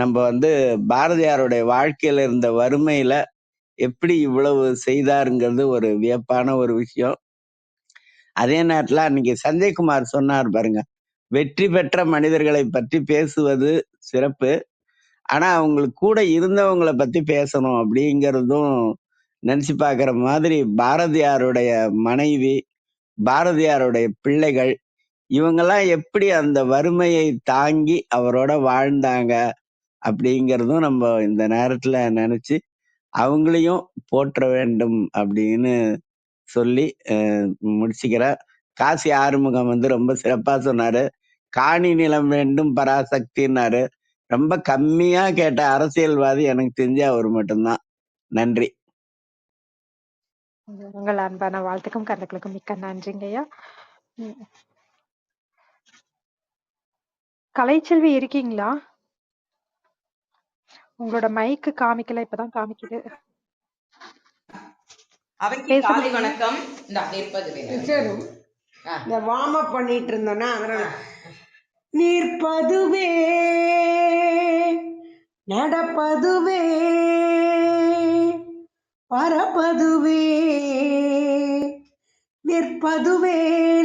நம்ம பாரதியாருடைய வாழ்க்கையில இருந்த வறுமையில எப்படி இவ்வளவு செய்தாருங்கிறது ஒரு வியப்பான ஒரு விஷயம். அதே நேரத்துல அன்னைக்கு சஞ்சய்குமார் சொன்னார் பாருங்க, வெற்றி பெற்ற மனிதர்களை பற்றி பேசுவது சிறப்பு, ஆனா அவங்களுக்கு கூட இருந்தவங்களை பத்தி பேசணும் அப்படிங்கிறதும் நினைச்சு பார்க்கிற மாதிரி. பாரதியாருடைய மனைவி, பாரதியாருடைய பிள்ளைகள், இவங்கெல்லாம் எப்படி அந்த வறுமையை தாங்கி அவரோட வாழ்ந்தாங்க அப்படிங்கிறதும் நம்ம இந்த நேரத்துல நினைச்சு அவங்களையும் போற்ற வேண்டும் அப்படின்னு சொல்லி முடிச்சுக்கிறேன். காசி ஆறுமுகம் ரொம்ப சிறப்பா சொன்னாரு. காணி நிலம் வேண்டும் பராசக்தின்னாரு. ரொம்ப கம்மியா கேட்ட அரசியல்வாதி எனக்கு தெரிஞ்ச அவர் மட்டும்தான். நன்றி. உங்கள் அன்பான வாழ்த்துக்கும் கருத்துக்களுக்கும் மிக்க நன்றிங்கய்யா. கலைச்செல்வி இருக்கீங்களா? உங்களோட மைக்கு காமிக்கல, இப்பதான் காமிக்குது. காலை வணக்கம். இந்த வார்ம் அப் பண்ணிட்டு இருந்தோம்னா அதனால நிற்பதுவே நடப்பதுவே பறப்பதுவே நிற்பதுவே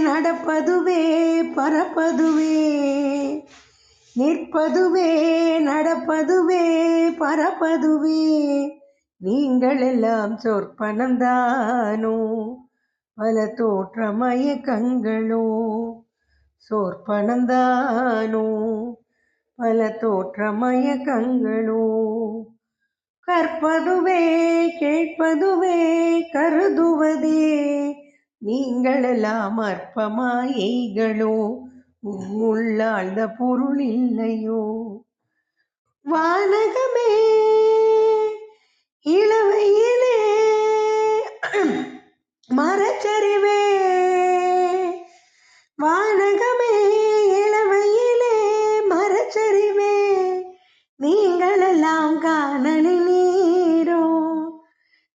நடப்பதுவே பறப்பதுவே நிற்பதுவே நடப்பதுவே பறப்பதுவே நீங்கள் எல்லாம் சொற்பனந்தானோ பல தோற்ற மயக்கங்களோ சொற்பனந்தானோ பல தோற்ற மயக்கங்களோ கற்பதுவே கேட்பதுவே கருதுவதே நீங்கள் எல்லாம் அற்பமாயைகளோ உள்ளாழ்ந்த பொருள் இல்லையோ வானகமே இளவையிலே மரச்சரிவே வானகமே இளவையிலே மரச்சரிவே நீங்களெல்லாம் காணலி நீரோ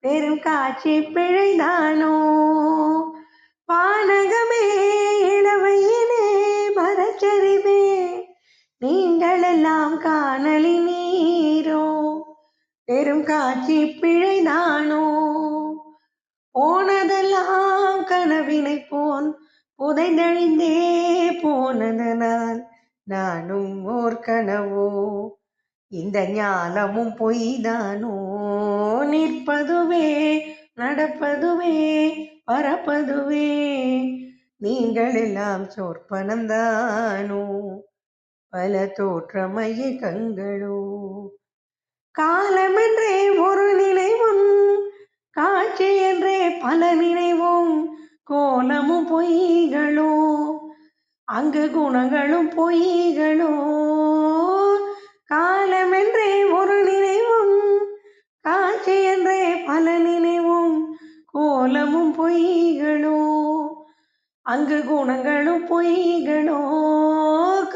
பெரும் காட்சி பிழைதானோ வானகமே இளவையிலே மரச்சரிவே நீங்களெல்லாம் காணலி நீரோ பெரும் காட்சி பிழைதானோ போனதெல்லாம் கனவினை போல் புதைந்தழிந்தே போனதனால் நானும் ஓர் கனவோ இந்த ஞானமும் பொய்தானோ நிற்பதுவே நடப்பதுவே பறப்பதுவே நீங்கள் எல்லாம் சொற்பனந்தானோ பல தோற்ற மயக்கங்களோ காலமென்றே ஒரு நினைவும் காட்சி என்றே பல நினைவும் கோலமும் பொய்களோ அங்கு குணங்களும் பொய்களோ காலமென்றே ஒரு நினைவும் காட்சி என்றே பல நினைவும் கோலமும் பொய்களோ அங்கு குணங்களும் பொய்களோ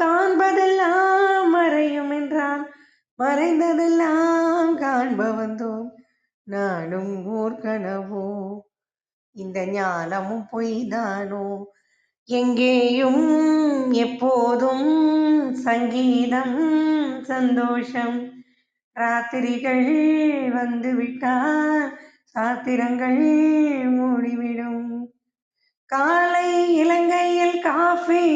காண்பதெல்லாம் மறையும் என்றால் மறைந்ததெல்லாம் காண்ப வந்தோம் நானும் ஓர் கனவோ இந்த ஞானமும் பொய்தானோ எங்கேயும் எப்போதும் சங்கீதம் சந்தோஷம் ராத்திரிகள் வந்துவிட்டால் சாத்திரங்கள் மூடிவிடும் காலை இலங்கையில் காஃபி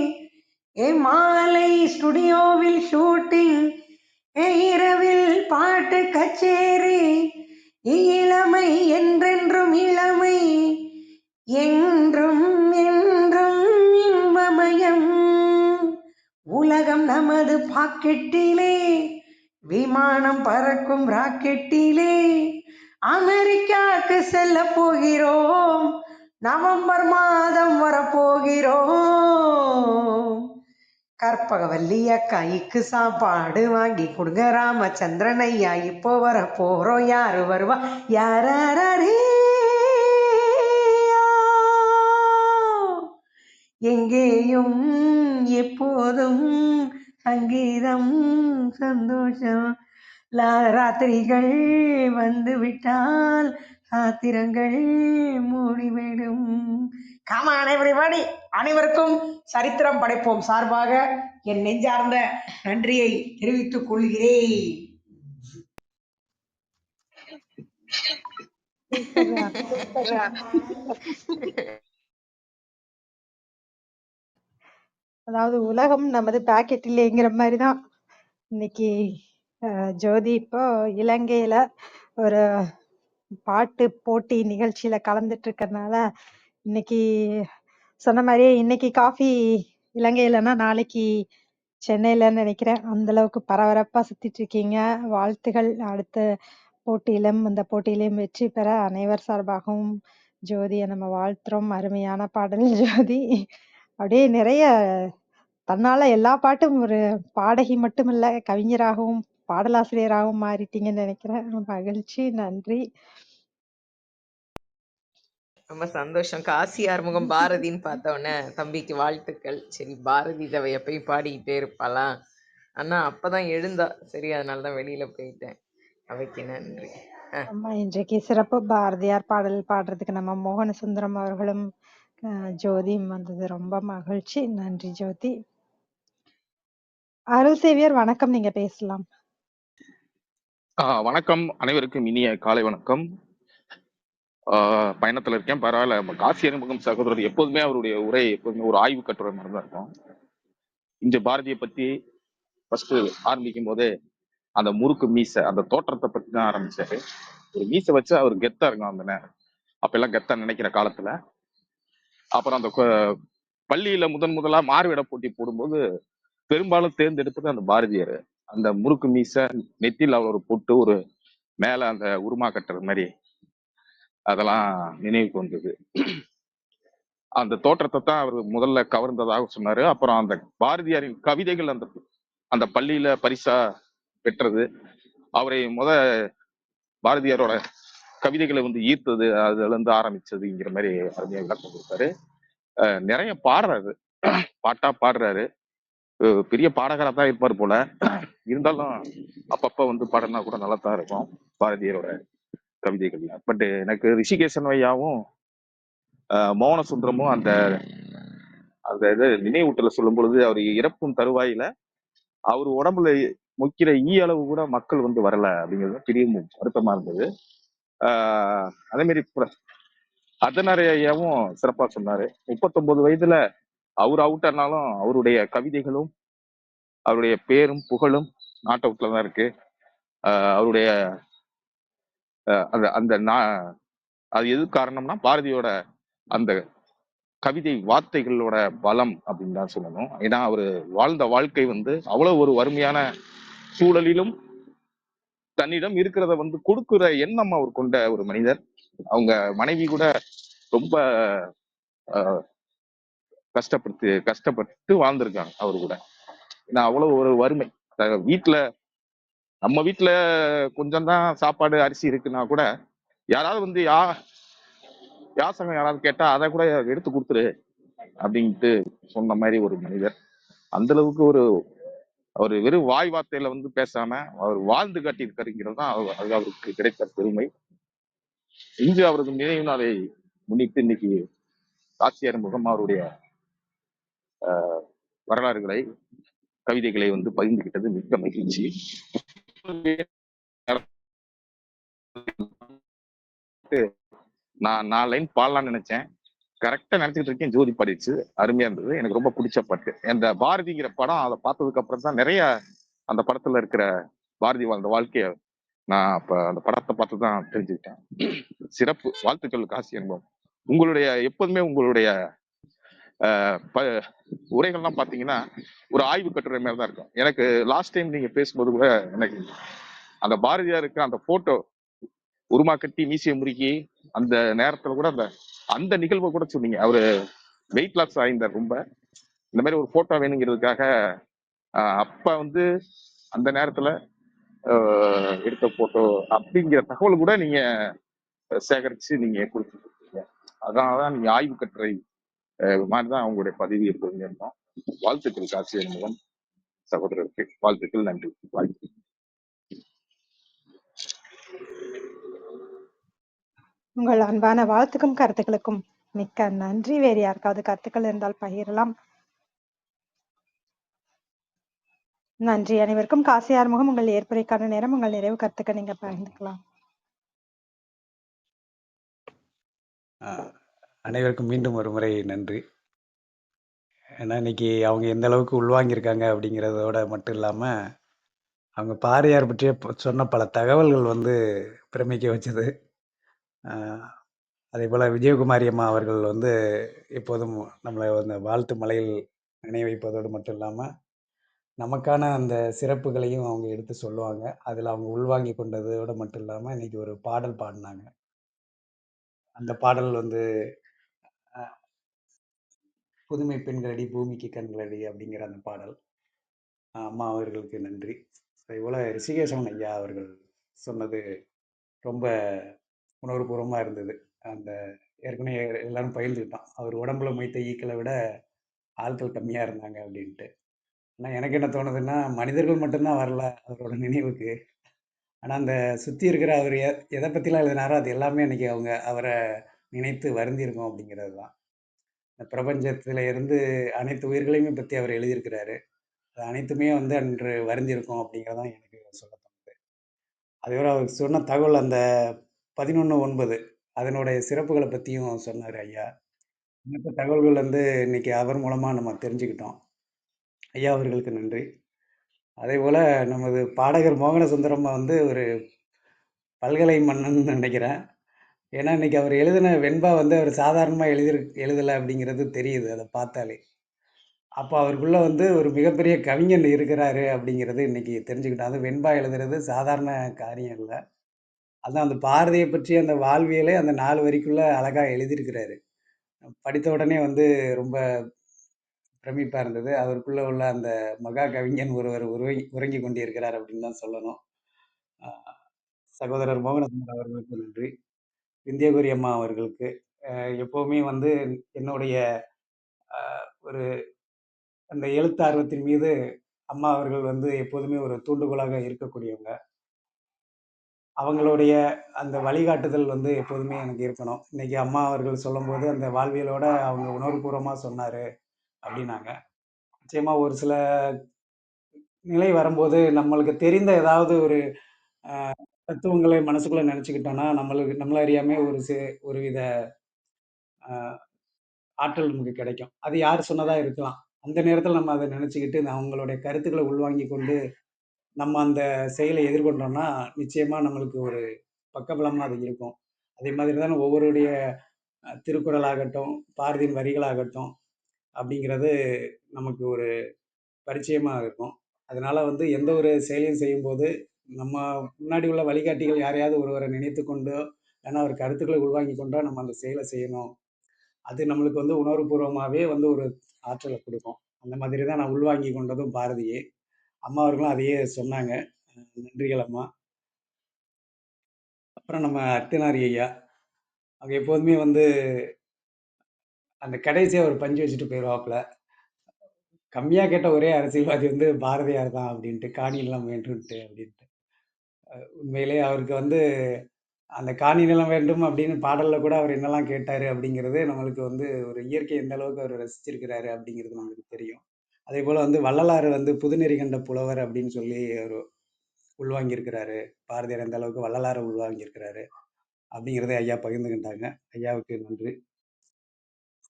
மாலை ஸ்டுடியோவில் ஷூட்டிங் இரவில் பாட்டு கச்சேரி இளமை என்றென்றும் இளமை என்றும் என்றும் இன்பமயம் உலகம் நமது பாக்கெட்டிலே விமானம் பறக்கும் ராக்கெட்டிலே அமெரிக்காவுக்கு செல்ல போகிறோம் நவம்பர் மாதம் வரப்போகிறோம் கற்பகவல்லி அக்காய்க்கு சாப்பாடு வாங்கி கொடுங்க ராமச்சந்திரன் ஐயா இப்போ வர போறோம் யாரு வருவா யாரே எங்கேயும் எப்போதும் சங்கீதம் சந்தோஷம் ராத்திரிகள் வந்து விட்டால் சாத்திரங்கள் மூடிவிடும். காமான் எவ்ரிபடி, அனைவருக்கும் சரித்திரம் படைப்போம் சார்பாக என் நெஞ்சார்ந்த நன்றியை தெரிவித்துக் கொள்கிறேன். அதாவது உலகம் நமது பாக்கெட் இல்லைங்கிற மாதிரிதான் இன்னைக்கு ஜோதி இப்போ இலங்கையில ஒரு பாட்டு போட்டி நிகழ்ச்சியில கலந்துட்டு இருக்கறனால இன்னைக்கு சொன்ன மாதிரியே இன்னைக்கு காஃபி இலங்கையிலன்னா நாளைக்கு சென்னையிலன்னு நினைக்கிறேன். அந்த அளவுக்கு பரபரப்பா சுத்திட்டு இருக்கீங்க. வாழ்த்துகள். அடுத்த போட்டியிலும் அந்த போட்டியிலையும் வெற்றி பெற அனைவர் சார்பாகவும் ஜோதியை நம்ம வாழ்த்துறோம். அருமையான பாடல் ஜோதி. அப்படியே நிறைய தன்னால எல்லா பாட்டும் ஒரு பாடகி மட்டுமில்ல, கவிஞராகவும் பாடலாசிரியராகவும் மாறிட்டீங்கன்னு நினைக்கிறேன். மகிழ்ச்சி, நன்றி. ரொம்ப சந்தோஷம். காசி ஆறுமுகம் பாரதின்னு பார்த்த உடனே தம்பிக்கு வாழ்த்துக்கள். சரி, பாரதி தவைய போய் பாடிக்கிட்டே இருப்பாளாம். ஆனா அப்பதான் எழுந்தா, சரி அதனாலதான் வெளியில போயிட்டேன். அவைக்கு நன்றி. இன்றைக்கு சிறப்பு பாரதியார் பாடல் பாடுறதுக்கு நம்ம மோகன சுந்தரம் அவர்களும் ஜோதி வந்தது ரொம்ப மகிழ்ச்சி. நன்றி ஜோதி. அருள் சேவியர் வணக்கம், நீங்க பேசலாம். வணக்கம், அனைவருக்கும் இனிய காலை வணக்கம். பயணத்துல இருக்கேன், பரவாயில்ல. காசி அனுபவம் சகோதரர் எப்போதுமே அவருடைய உரை எப்போதுமே ஒரு ஆய்வு கட்டுரை மாதிரி தான் இருக்கும். இந்த பாரதியை பத்தி ஃபர்ஸ்ட் ஆரம்பிக்கும் போதே அந்த முறுக்கு மீசை, அந்த தோற்றத்தை பத்தி தான் ஆரம்பிச்சாரு. ஒரு மீசை வச்சு அவர் கெத்தா இருக்கும் அந்த நேரம், அப்ப எல்லாம் கெத்தா நினைக்கிற காலத்துல. அப்புறம் அந்த பள்ளியில முதலா மாறுவேட போட்டி போடும்போது பெரும்பாலும் தேர்ந்தெடுப்பது அந்த பாரதியார். அந்த முறுக்கு மீசை, நெத்தியில் அவர் பொட்டு, ஒரு மேல அந்த உருமா கட்டுறது மாதிரி, அதெல்லாம் நினைவுக்கு வந்தது. அந்த தோற்றத்தை தான் அவர் முதல்ல கவர்ந்ததாக சொன்னாரு. அப்புறம் அந்த பாரதியாரின் கவிதைகள் அந்த அந்த பள்ளியில பரிசா பெற்றது, அவரை பாரதியாரோட கவிதைகளை வந்து ஈர்த்தது, அதுல இருந்து ஆரம்பிச்சதுங்கிற மாதிரி அருமையா விளக்கம் கொடுத்தாரு. நிறைய பாடுறாரு, பாட்டா பாடுறாரு. பெரிய பாடகரா தான் இருப்பார் போல, இருந்தாலும் அப்பப்ப வந்து பாடினா கூட நல்லா தான் இருக்கும் பாரதியாரோட கவிதைகள்ல. பட் எனக்கு ரிஷிகேசன் ஐயாவும் மோகன சுந்தரமும் அந்த அந்த இது நினைவூட்டல சொல்லும் பொழுது, அவர் இறப்பும் தருவாயில அவர் உடம்புல முக்கிற அளவு கூட மக்கள் வந்து வரல அப்படிங்கிறது பெரிய வருத்தமா இருந்தது. அதே மாதிரி அதனரை ஐயாவும் சிறப்பா சொன்னாரு. 39 வயதுல அவர் அவுட் ஆனாலும் அவருடைய கவிதைகளும் அவருடைய பேரும் புகழும் நாட் அவுட்ல தான் இருக்கு. அவருடைய அந்த அது எது காரணம்னா பாரதியோட அந்த கவிதை வார்த்தைகளோட பலம் அப்படின்னு தான் சொல்லணும். ஏன்னா அவரு வாழ்ந்த வாழ்க்கை வந்து அவ்வளவு ஒரு வறுமையான சூழலிலும் தன்னிடம் இருக்கிறத வந்து கொடுக்குற எண்ணம் அவர் கொண்ட ஒரு மனிதர். அவங்க மனைவி கூட ரொம்ப கஷ்டப்பட்டு வாழ்ந்திருக்காங்க அவரு கூட. ஏன்னா அவ்வளவு ஒரு வறுமை. வீட்டுல நம்ம வீட்டுல கொஞ்சம் தான் சாப்பாடு அரிசி இருக்குன்னா கூட யாராவது வந்து யாசகம் யாராவது கேட்டா அதை கூட எடுத்து கொடுத்துரு அப்படின்ட்டு சொன்ன மாதிரி ஒரு மனிதர். அந்த அளவுக்கு ஒரு வெறும் வாய் வார்த்தையில வந்து பேசாம அவர் வாழ்ந்து காட்டியிருக்காருங்கிறது தான் அது அவருக்கு கிடைத்த பெருமை. இன்று அவரது நினைவு நாளை முன்னிட்டு இன்னைக்கு காசி அனுபவம் அவருடைய வரலாறுகளை, கவிதைகளை வந்து பகிர்ந்துகிட்டது மிக்க மகிழ்ச்சி. நான் 4 லைன் பாடலாம்னு நினைச்சேன், கரெக்டா நினைச்சிட்டு இருக்கேன். ஜோதி பாடிச்சு, அருமையா இருந்தது. எனக்கு ரொம்ப பிடிச்ச பாட்டு அந்த பாரதிங்கிற படம். அதை பார்த்ததுக்கு அப்புறம் தான் நிறைய அந்த படத்துல இருக்கிற பாரதி வாழ்ந்த வாழ்க்கைய நான் அப்ப அந்த படத்தை பார்த்து தான் தெரிஞ்சுக்கிட்டேன். சிறப்பு, வாழ்த்துக்கள் காசி அனுபவம். உங்களுடைய எப்போதுமே உங்களுடைய உரைகள்லாம் பாத்தீங்கன்னா ஒரு ஆய்வு கட்டுரை மாதிரி தான் இருக்கும். எனக்கு லாஸ்ட் டைம் நீங்க பேசும்போது கூட எனக்கு அந்த பாரதியாருக்கு அந்த போட்டோ உருமா கட்டி மீசிய முறுக்கி அந்த நேரத்துல கூட அந்த நிகழ்வை கூட சொன்னீங்க. அவரு வெயிட் லாஸ் ஆயிருந்தார் ரொம்ப. இந்த மாதிரி ஒரு போட்டோ வேணுங்கிறதுக்காக அப்ப வந்து அந்த நேரத்துல எடுத்த போட்டோ அப்படிங்கிற தகவல் கூட நீங்க சேகரிச்சு நீங்க கொடுத்துருக்கீங்க. அதனாலதான் நீங்க ஆய்வு கட்டுரை மாதிரிதான் அவங்களுடைய பதவி இருக்குதுங்க. வாழ்த்துக்கள் காசி அனுபவம் சகோதரருக்கு, வாழ்த்துக்கள். நன்றி. வாழ்த்து. உங்கள் அன்பான வாழ்த்துக்கும் கருத்துக்களுக்கும் மிக்க நன்றி. வேறு யாருக்காவது கருத்துக்கள் இருந்தால் பகிரலாம். நன்றி அனைவருக்கும். காசி ஆறுமுகம், உங்கள் ஏற்புரைக்கான நேரம். உங்கள் நிறைவு கருத்துக்கள் நீங்க பகிர்ந்துக்கலாம். அனைவருக்கும் மீண்டும் ஒரு முறை நன்றி. ஏன்னா இன்னைக்கு அவங்க எந்த அளவுக்கு உள்வாங்கியிருக்காங்க அப்படிங்கிறதோட மட்டும் இல்லாமல் அவங்க பாரதியார் பற்றிய சொன்ன பல தகவல்கள் வந்து பிரமிக்க வச்சது. அதே போல் விஜயகுமாரி அம்மா அவர்கள் வந்து எப்போதும் நம்மளை அந்த வாழ்த்து மலையில் நினைவு வைப்பதோடு மட்டும் இல்லாமல் நமக்கான அந்த சிறப்புகளையும் அவங்க எடுத்து சொல்லுவாங்க. அதில் அவங்க உள்வாங்கி கொண்டதோடு மட்டும் இல்லாமல் இன்னைக்கு ஒரு பாடல் பாடினாங்க. அந்த பாடல் வந்து புதுமை பெண்களடி பூமிக்கு கண்களடி அப்படிங்கிற அந்த பாடல். அம்மா அவர்களுக்கு நன்றி. அதேபோல் ரிஷிகேசவன் ஐயா அவர்கள் சொன்னது ரொம்ப உணர்வுபூர்வமாக இருந்தது. அந்த ஏற்கனவே எல்லாரும் பகிர்ந்துக்கிட்டோம், அவர் உடம்புல மொய்த்த ஈக்களை விட ஆட்கள் கம்மியாக இருந்தாங்க அப்படின்ட்டு. ஆனால் எனக்கு என்ன தோணுதுன்னா, மனிதர்கள் மட்டும்தான் வரல அவரோட நினைவுக்கு. ஆனால் அந்த சுற்றி இருக்கிற அவர் எதை பற்றிலாம் எழுதினாரோ அது எல்லாமே அன்றைக்கி அவரை நினைத்து வருந்திருக்கோம் அப்படிங்கிறது தான். பிரபஞ்சத்தில் இருந்து அனைத்து உயிர்களையுமே பற்றி அவர் எழுதியிருக்கிறாரு. அது அனைத்துமே வந்து அன்று வருந்திருக்கும் அப்படிங்கிறதான் எனக்கு சொல்ல தோணுது. அதேபோல் அவர் சொன்ன தகவல் அந்த 11.9 அதனுடைய சிறப்புகளை பற்றியும் சொன்னார் ஐயா. மற்ற தகவல்கள் வந்து இன்னைக்கு அவர் மூலமாக நம்ம தெரிஞ்சுக்கிட்டோம். ஐயா அவர்களுக்கு நன்றி. அதேபோல் நமது பாடகர் மோகன சுந்தரம் வந்து ஒரு பல்கலை மன்னன்னு நினைக்கிறேன். ஏன்னா இன்னைக்கு அவர் எழுதின வெண்பா வந்து அவர் சாதாரணமாக எழுதலை அப்படிங்கிறது தெரியுது அதை பார்த்தாலே. அப்போ அவருக்குள்ள வந்து ஒரு மிகப்பெரிய கவிஞன் இருக்கிறாரு அப்படிங்கிறது இன்னைக்கு தெரிஞ்சுக்கிட்டோம். அது வெண்பா எழுதுறது சாதாரண காரியம் இல்லை. அதான் அந்த பாரதியை பற்றி அந்த வாழ்வியலை அந்த 4 வரிக்குள்ள அழகா எழுதியிருக்கிறாரு. படித்த உடனே வந்து ரொம்ப பிரமிப்பா இருந்தது. அவருக்குள்ள உள்ள அந்த மகா கவிஞன் ஒருவர் உறங்கிக் கொண்டிருக்கிறார் அப்படின்னு தான் சொல்லணும். அ சகோதரர் மோகனசுந்தரம் அவர்களுக்கு நன்றி. விந்தியகுரி அம்மா அவர்களுக்கு எப்பவுமே வந்து என்னுடைய ஒரு அந்த எழுத்து ஆர்வத்தின் மீது அம்மா அவர்கள் வந்து எப்போதுமே ஒரு தூண்டுகோலாக இருக்கக்கூடியவங்க. அவங்களுடைய அந்த வழிகாட்டுதல் வந்து எப்போதுமே எனக்கு இருக்கணும். இன்னைக்கு அம்மா அவர்கள் சொல்லும்போது அந்த வாழ்வியலோட அவங்க உணர்வுபூர்வமா சொன்னாரு அப்படின்னாங்க. நிச்சயமா ஒரு சில நிலை வரும்போது நம்மளுக்கு தெரிந்த ஏதாவது ஒரு அ தத்துவங்களை மனசுக்குள்ள நெனச்சுக்கிட்டோம்னா, நம்மள அறியாமயே ஒருவித அ ஆற்றல் நமக்கு கிடைக்கும். அது யார் சொன்னதா இருக்கலாம். அந்த நேரத்தில நம்ம அத நெனச்சுக்கிட்டு அவங்களுடைய கருத்துக்கள உள்வாங்கிக் கொண்டு, நம்ம அந்த செயலை எதிர்கொண்டோம்னா, நிச்சயமா நம்மளுக்கு ஒரு பக்கபலமா அது இருக்கும். அதே மாதிரி தான் ஒவ்வொருடைய திருக்குறளாகட்டும், பாரதியின் வரிகளாகட்டும் அப்படிங்கிறது நமக்கு ஒரு பரிச்சயமா இருக்கும். அதனால வந்து எந்த ஒரு செயலையும் செய்யும்போது, நம்ம முன்னாடி உள்ள வழிகாட்டிகள் யாரையாவது ஒருவர நினைத்துக் கொண்டோ, இல்லன்னா அவர் கருத்துக்களை உள்வாங்கிக் கொண்டோ நம்ம அந்த செயல செய்யணும். அது நம்மளுக்கு வந்து உணர்வுபூர்வமாவே வந்து ஒரு ஆற்றல குடுக்கும். அந்த மாதிரி தான் நான் உள்வாங்கிக் கொண்டதும் பாரதியே. அம்மா அவர்களும் அதையே சொன்னாங்க. நன்றிகள் அம்மா. அப்புறம் நம்ம அர்த்தனாரி ஐயா. அவங்க எப்போதுமே வந்து அந்த கடைசியா ஒரு பஞ்சு வச்சுட்டு போயிருவாப்புல. கம்மியா கேட்ட ஒரே அரசியல்வாதி வந்து பாரதியார் தான் அப்படின்ட்டு. காணி நிலம் வேண்டும்ன்ட்டு அப்படின்ட்டு. உண்மையிலேயே அவருக்கு வந்து அந்த காணி நிலம் வேண்டும் அப்படின்னு பாடல்ல கூட அவர் என்னெல்லாம் கேட்டாரு அப்படிங்கிறது நம்மளுக்கு வந்து ஒரு இயற்கை எந்த அளவுக்கு அவர் ரசிச்சிருக்கிறாரு அப்படிங்கிறது நம்மளுக்கு தெரியும். அதேபோல வந்து வள்ளலார் வந்து புதுநெறி கண்ட புலவர் அப்படின்னு சொல்லி அவரு உள்வாங்கியிருக்கிறாரு. பாரதியார் எந்த அளவுக்கு வள்ளலார உள்வாங்கியிருக்கிறாரு அப்படிங்கிறதை ஐயா பகிர்ந்துகிட்டாங்க. ஐயாவுக்கு நன்றி.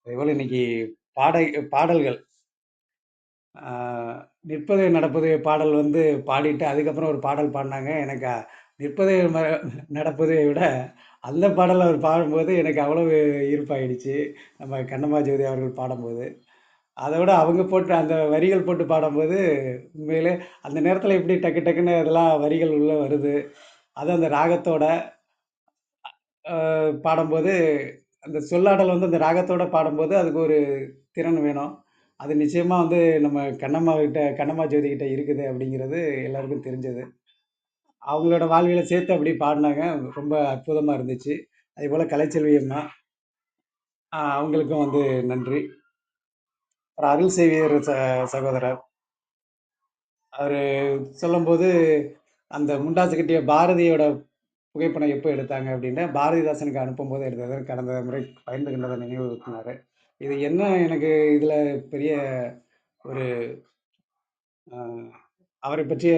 அதேபோல இன்னைக்கு பாடல்கள் ஆ நிற்பதை நடப்பது பாடல் வந்து பாடிட்டு, அதுக்கப்புறம் ஒரு பாடல் பாடுனாங்க. எனக்கு நிற்பதை நடப்பதை விட, அந்த பாடல் அவர் பாடும்போது எனக்கு அவ்வளவு ஈர்ப்பாயிடுச்சு. நம்ம கண்ணம்மா ஜோதி அவர்கள் பாடும்போது. அத விட அவங்க போட்டு அந்த வரிகள் போட்டு பாடும்போது, உண்மையிலே அந்த நேரத்தில எப்படி டக்கு டக்குன்னு அதெல்லாம் வரிகள் உள்ள வருது. அதுவும் அந்த ராகத்தோட பாடும்போது, அந்த சொல்லாடல் வந்து அந்த ராகத்தோட பாடும்போது, அதுக்கு ஒரு திறன் வேணும். அது நிச்சயமா வந்து நம்ம கண்ணம்மா ஜோதி கிட்ட இருக்குது அப்படிங்கிறது எல்லாருக்கும் தெரிஞ்சது. அவங்களோட வாழ்வியல சேர்த்து அப்படி பாடுனாங்க. ரொம்ப அற்புதமா இருந்துச்சு. அதேபோல கலைச்செல்வி அம்மா, அவங்களுக்கும் வந்து நன்றி. அப்புறம் அருள் சேவியர் சகோதரர். அவரு சொல்லும்போது, அந்த முண்டாசு கட்டிய பாரதியோட புகைப்படம் எப்போ எடுத்தாங்க அப்படின்னா, பாரதிதாசனுக்கு அனுப்பும்போது எடுத்தது. கடந்த முறை பகிர்ந்துகின்றத நினைவுறுத்தினாரு. இது என்ன எனக்கு இதுல பெரிய ஒரு அ அவரைப் பற்றிய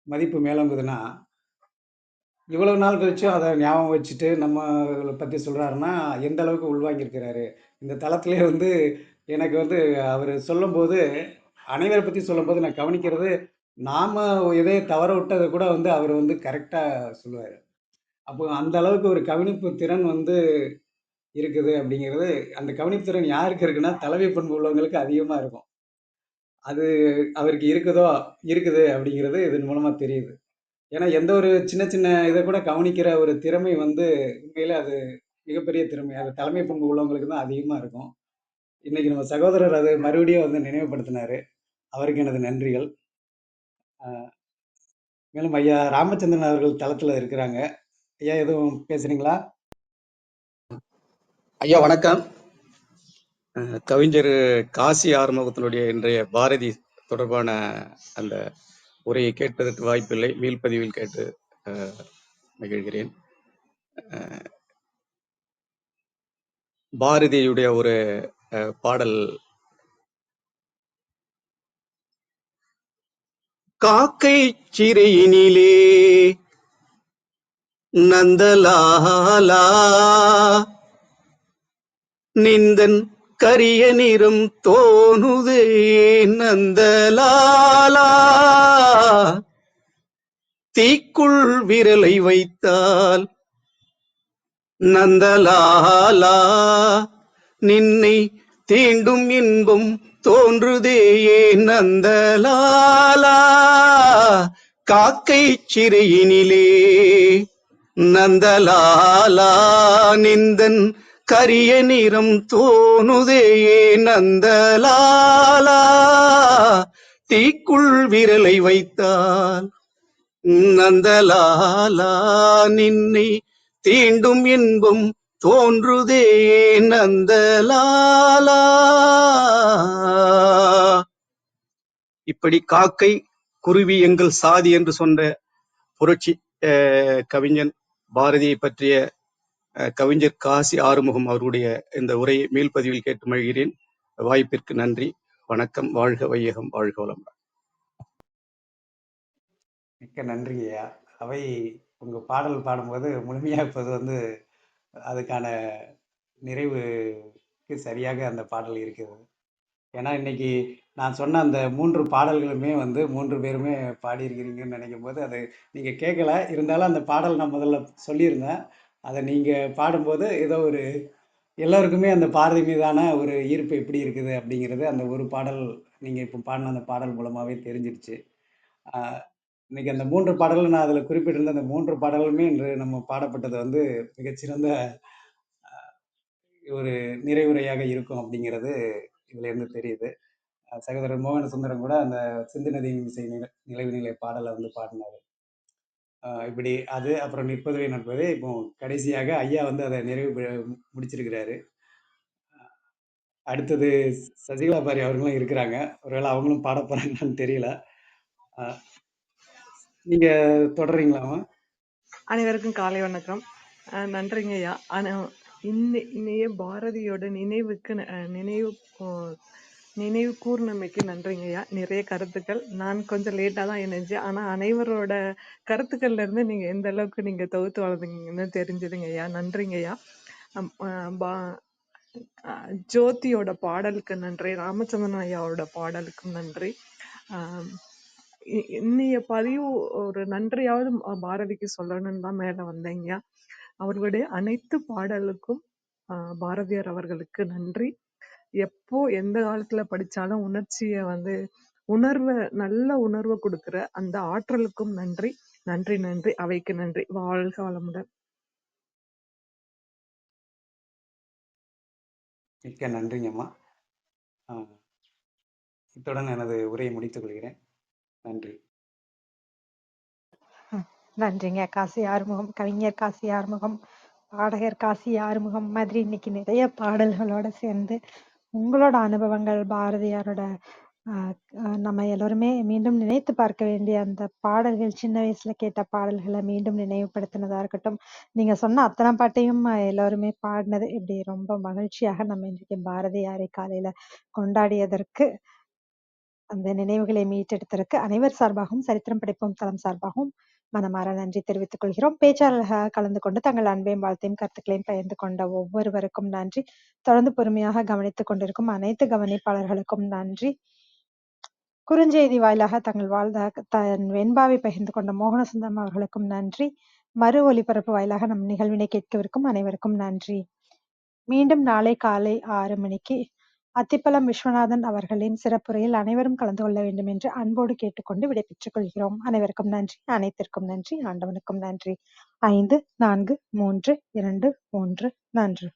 மதிப்பு மேலோங்குதுன்னா, இவ்வளவு நாள் கழிச்சும் அத ஞாபகம் வச்சுட்டு நம்மள பத்தி சொல்றாருன்னா, எந்த அளவுக்கு உள்வாங்கியிருக்கிறாரு. இந்த தளத்திலே வந்து எனக்கு வந்து அவரு சொல்லும்போது, அனைவர பத்தி சொல்லும்போது நான் கவனிக்கிறது, நாம எதையோ தவற விட்டத கூட வந்து அவரு வந்து கரெக்ட்டா சொல்லுவாரு. அப்போ அந்த அளவுக்கு ஒரு கவனிப்பு திறன் வந்து இருக்குது அப்படிங்கிறது, அந்த கவனிப்பு திறன் யாருக்கு இருக்குன்னா, தலைமை பண்பு உள்ளவங்களுக்கு அதிகமா இருக்கும். அது அவருக்கு இருக்குது அப்படிங்கிறது இதன் மூலமா தெரியுது. ஏன்னா எந்த ஒரு சின்ன சின்ன இத கூட கவனிக்கிற ஒரு திறமை வந்து உண்மையிலே அது மிகப்பெரிய திறமை. அது தலைமை பண்பு உள்ளவங்களுக்கு தான் அதிகமா இருக்கும். இன்னைக்கு நம்ம சகோதரர் அத மறுபடியும் வந்து நினைவுபடுத்தினாரு. அவருக்கு எனது நன்றிகள். அ மேலும் ஐயா ராமச்சந்திரன் அவர்கள் தளத்துல இருக்கிறாங்க. ஐயா எதுவும் பேசுறீங்களா? ஐயா வணக்கம். கவிஞர் காசி ஆறுமுகத்தினுடைய இன்றைய பாரதி தொடர்பான அந்த உரையை கேட்பதற்கு வாய்ப்பில்லை. மீள்பதிவில் கேட்டு மகிழ்கிறேன். பாரதியுடைய ஒரு பாடல், காக்கை சிறையினிலே நந்தலாலா நிந்தன் கரிய நிறம் தோணுதே நந்தலாலா, தீக்குள் விரலை வைத்தால் நந்தலாலா நின்னை தீண்டும் இன்பம் தோன்றுதேயே நந்தலாலா, காக்கை சிறையினிலே நந்தலாலா நிந்தன் கரிய நிறம் தோணுதேயே நந்தலாலா, தீக்குள் விரலை வைத்தால் நந்தலாலா நின்னை தீண்டும் இன்பம் தோன்றுதே நந்தலாலா. இப்படி காக்கை குருவி எங்கள் சாதி என்று சொன்ன புரட்சி கவிஞன் பாரதியை பற்றிய கவிஞர் காசி ஆறுமுகம் அவருடைய இந்த உரையை மீள்பதிவில் கேட்டு மகிழ்கிறேன். வாய்ப்பிற்கு நன்றி. வணக்கம். வாழ்க வையகம், வாழ்க வளமுடன். மிக்க நன்றி ஐயா. அவை உங்கள் பாடல் பாடும்போது முழுமையாக இப்போது அதுக்கான நிறைவுக்கு சரியாக அந்த பாடல் இருக்கிறது. ஏன்னா இன்னைக்கு நான் சொன்ன அந்த 3 பாடல்களுமே 3 பேருமே பாடியிருக்கிறீங்கன்னு நினைக்கும் போது அது நீங்கள் கேட்கல, இருந்தாலும் அந்த பாடல் நான் முதல்ல சொல்லியிருந்தேன். அதை நீங்கள் பாடும்போது ஏதோ ஒரு எல்லோருக்குமே அந்த பாரதி மீதான ஒரு ஈர்ப்பு எப்படி இருக்குது அப்படிங்கிறது அந்த ஒரு பாடல் நீங்கள் இப்போ பாடின அந்த பாடல் மூலமாகவே தெரிஞ்சிடுச்சு. இன்னைக்கு அந்த 3 பாடல்கள் நான் அதில் குறிப்பிட்டிருந்த அந்த 3 பாடல்களுமே இன்று நம்ம பாடப்பட்டது மிகச்சிறந்த ஒரு நிறைவுரையாக இருக்கும் அப்படிங்கிறது இதுல இருந்து தெரியுது. சகோதரர் மோகன சுந்தரம் கூட அந்த சிந்து நதியின் இசை நிலைவு நிலை பாடலை பாடினாரு. இப்படி அது அப்புறம் நிற்பதுவே நட்பது. இப்போ கடைசியாக ஐயா அதை நிறைவு முடிச்சிருக்கிறாரு. அடுத்தது சசிகலா பாரி அவர்களும் இருக்கிறாங்க. ஒருவேளை அவங்களும் பாட போறாங்கன்னு தெரியல. நீங்க தொடர்றீங்களாமா? அனைவருக்கும் காலை வணக்கம். நன்றிங்க ஐயா. இன்னைய பாரதியோட நினைவுக்கு நினைவு கூர்ணமைக்கு நன்றிங்க ஐயா. நிறைய கருத்துக்கள் நான் கொஞ்சம் லேட்டாக தான் இணைஞ்சேன். ஆனால் அனைவரோட கருத்துக்கள்ல இருந்து நீங்க எந்த அளவுக்கு நீங்க தொகுத்து வளர்ந்தீங்கன்னு தெரிஞ்சதுங்க ஐயா. நன்றிங்க ஐயா. ஜோதியோட பாடலுக்கு நன்றி. ராமச்சந்திரன் ஐயாவோட பாடலுக்கும் நன்றி. இன்னைய பதிவு ஒரு நன்றியாவது பாரதிக்கு சொல்லணும்னு தான் மேல வந்தேங்க. அவர்களுடைய அனைத்து பாடலுக்கும் பாரதியார் அவர்களுக்கு நன்றி. எப்போ எந்த காலத்துல படிச்சாலும் உணர்ச்சிய நல்ல உணர்வை கொடுக்கிற அந்த ஆற்றலுக்கும் நன்றி. நன்றி நன்றி. அவைக்கு நன்றி. வாழ்க வளமுடன். மிக்க நன்றிங்கம்மா. இத்துடன் எனது உரையை முடித்துக் கொள்கிறேன். நன்றி. நன்றிங்க காசி ஆறுமுகம், கவிஞர் காசி ஆறுமுகம், பாடகர் காசி ஆறுமுகம் மாதிரி இன்னைக்கு நிறைய பாடல்களோட சேர்ந்து உங்களோட அனுபவங்கள் பாரதியாரோட நம்ம எல்லோருமே மீண்டும் நினைத்து பார்க்க வேண்டிய அந்த பாடல்கள், சின்ன வயசுல கேட்ட பாடல்களை மீண்டும் நினைவுபடுத்தினதா இருக்கட்டும், நீங்க சொன்ன அத்தனை பாட்டையும் எல்லாருமே பாடினது இப்படி ரொம்ப மகிழ்ச்சியாக நம்ம இன்றைக்கு பாரதியாரை காலையில கொண்டாடியதற்கு, அந்த நினைவுகளை மீட்டெடுத்ததற்கு அனைவர் சார்பாகவும் சரித்திரம் படைப்போம் தளம் சார்பாகவும் மனமாற நன்றி தெரிவித்துக் கொள்கிறோம். பேச்சாளர்களாக கலந்து கொண்டு தங்கள் அன்பையும் வாழ்த்தையும் கருத்துக்களையும் பகிர்ந்து கொண்ட ஒவ்வொருவருக்கும் நன்றி. தொடர்ந்து பொறுமையாக கவனித்துக் கொண்டிருக்கும் அனைத்து கவனிப்பாளர்களுக்கும் நன்றி. குறுஞ்செய்தி வாயிலாக தன் வெண்பாவை பகிர்ந்து கொண்ட மோகனசுந்தரம் அவர்களுக்கும் நன்றி. மறு ஒலிபரப்பு வாயிலாக நம் நிகழ்வினை கேட்கவிருக்கும் அனைவருக்கும் நன்றி. மீண்டும் நாளை காலை 6 மணிக்கு அத்திப்பழம் விஸ்வநாதன் அவர்களின் சிறப்புரையில் அனைவரும் கலந்து கொள்ள வேண்டும் என்று அன்போடு கேட்டுக்கொண்டு விடைபெற்றுக் கொள்கிறோம். அனைவருக்கும் நன்றி, அனைத்திற்கும் நன்றி, ஆண்டவனுக்கும் நன்றி. 5, 4, 3, 2, 1 நன்றி.